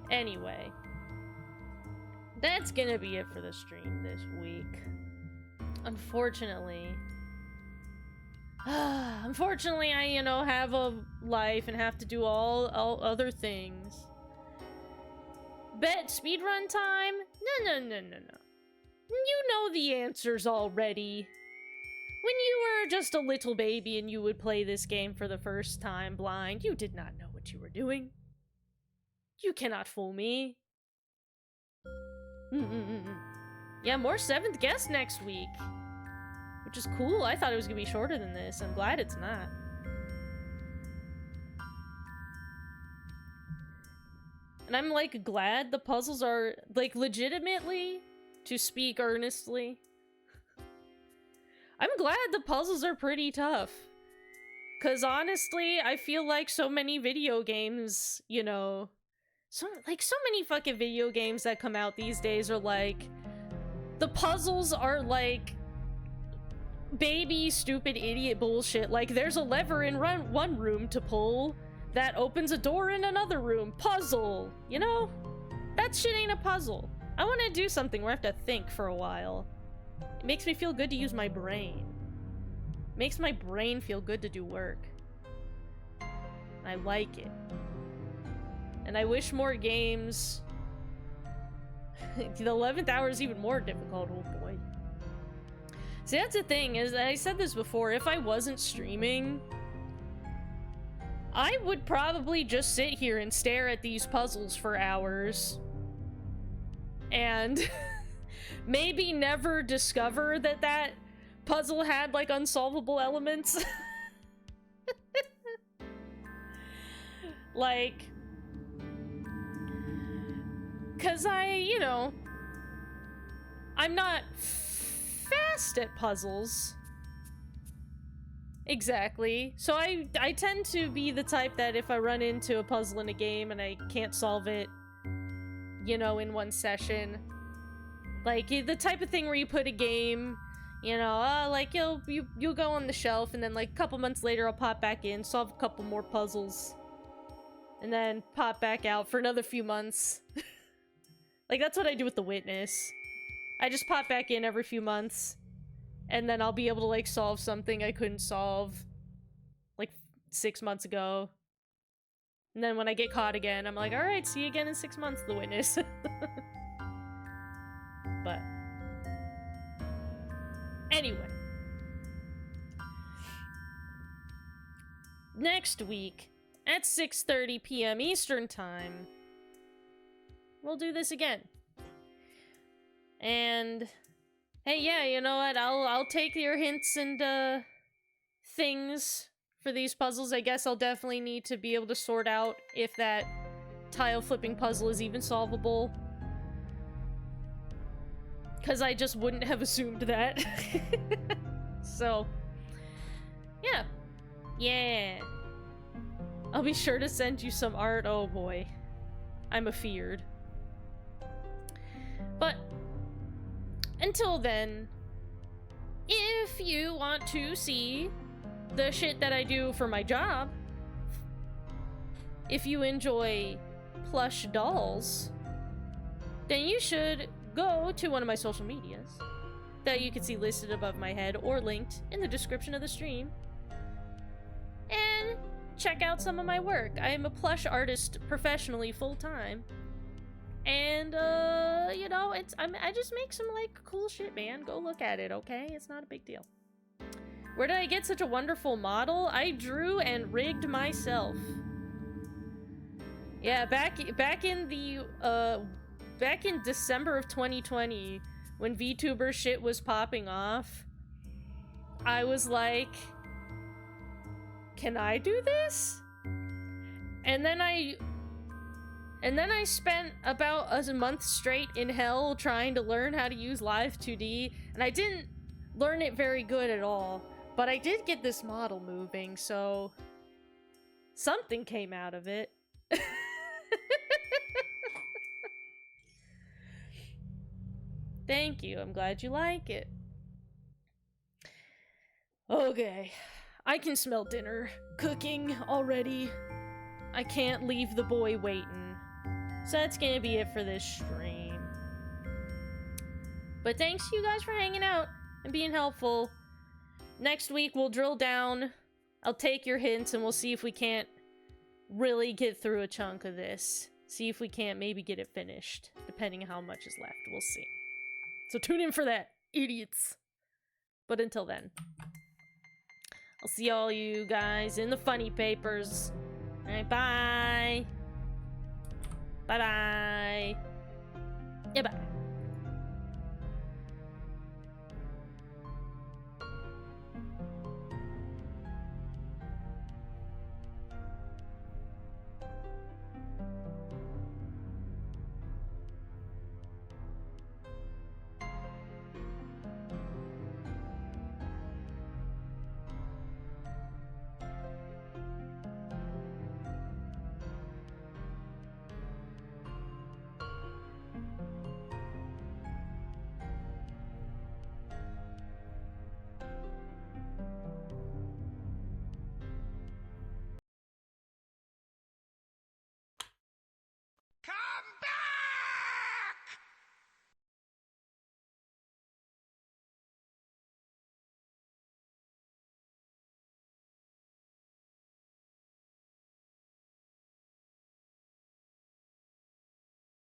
Anyway. That's gonna be it for the stream this week. Unfortunately. Unfortunately, I, you know, have a life and have to do all other things. Bet speedrun time? No. You know the answers already. When you were just a little baby and you would play this game for the first time blind, you did not know what you were doing. You cannot fool me. Yeah, more 7th guest next week. Which is cool. I thought it was gonna be shorter than this. I'm glad it's not. And I'm, like, glad the puzzles are, like, legitimately, to speak earnestly, I'm glad the puzzles are pretty tough. 'Cause honestly, I feel like so many video games, you know, so many fucking video games that come out these days are like, the puzzles are like baby stupid idiot bullshit. Like, there's a lever in one room to pull that opens a door in another room. Puzzle, you know? That shit ain't a puzzle. I want to do something where I have to think for a while. It makes me feel good to use my brain. It makes my brain feel good to do work. I like it. And I wish more games... The 11th hour is even more difficult, oh boy. See, that's the thing, is I said this before, if I wasn't streaming, I would probably just sit here and stare at these puzzles for hours. And maybe never discover that that puzzle had, like, unsolvable elements. Like... Cause you know, I'm not fast at puzzles. Exactly. So I tend to be the type that if I run into a puzzle in a game and I can't solve it, you know, in one session, like the type of thing where you put a game, you know, like you'll go on the shelf and then like a couple months later I'll pop back in, solve a couple more puzzles, and then pop back out for another few months. Like, that's what I do with The Witness. I just pop back in every few months, and then I'll be able to, like, solve something I couldn't solve, like, 6 months ago. And then when I get caught again, I'm like, alright, see you again in 6 months, The Witness. But... Anyway. Next week, at 6:30 p.m. Eastern Time... we'll do this again. And hey, yeah, you know what? I'll take your hints and things for these puzzles. I guess I'll definitely need to be able to sort out if that tile flipping puzzle is even solvable. Cause I just wouldn't have assumed that. So yeah. Yeah. I'll be sure to send you some art. Oh boy. I'm afeared. But until then, if you want to see the shit that I do for my job, if you enjoy plush dolls, then you should go to one of my social medias that you can see listed above my head or linked in the description of the stream, and check out some of my work. I am a plush artist professionally full-time. And, you know, I just make some, like, cool shit, man. Go look at it, okay? It's not a big deal. Where did I get such a wonderful model? I drew and rigged myself. Yeah, back in December of 2020, when VTuber shit was popping off, I was like, can I do this? And then I spent about a month straight in hell trying to learn how to use Live 2D, and I didn't learn it very good at all, but I did get this model moving, so something came out of it. Thank you, I'm glad you like it. Okay, I can smell dinner cooking already. I can't leave the boy waiting. So that's gonna be it for this stream. But thanks you guys for hanging out and being helpful. Next week we'll drill down. I'll take your hints and we'll see if we can't really get through a chunk of this. See if we can't maybe get it finished. Depending on how much is left. We'll see. So tune in for that, idiots. But until then, I'll see all you guys in the funny papers. Alright, bye. Bye-bye. Yeah, bye.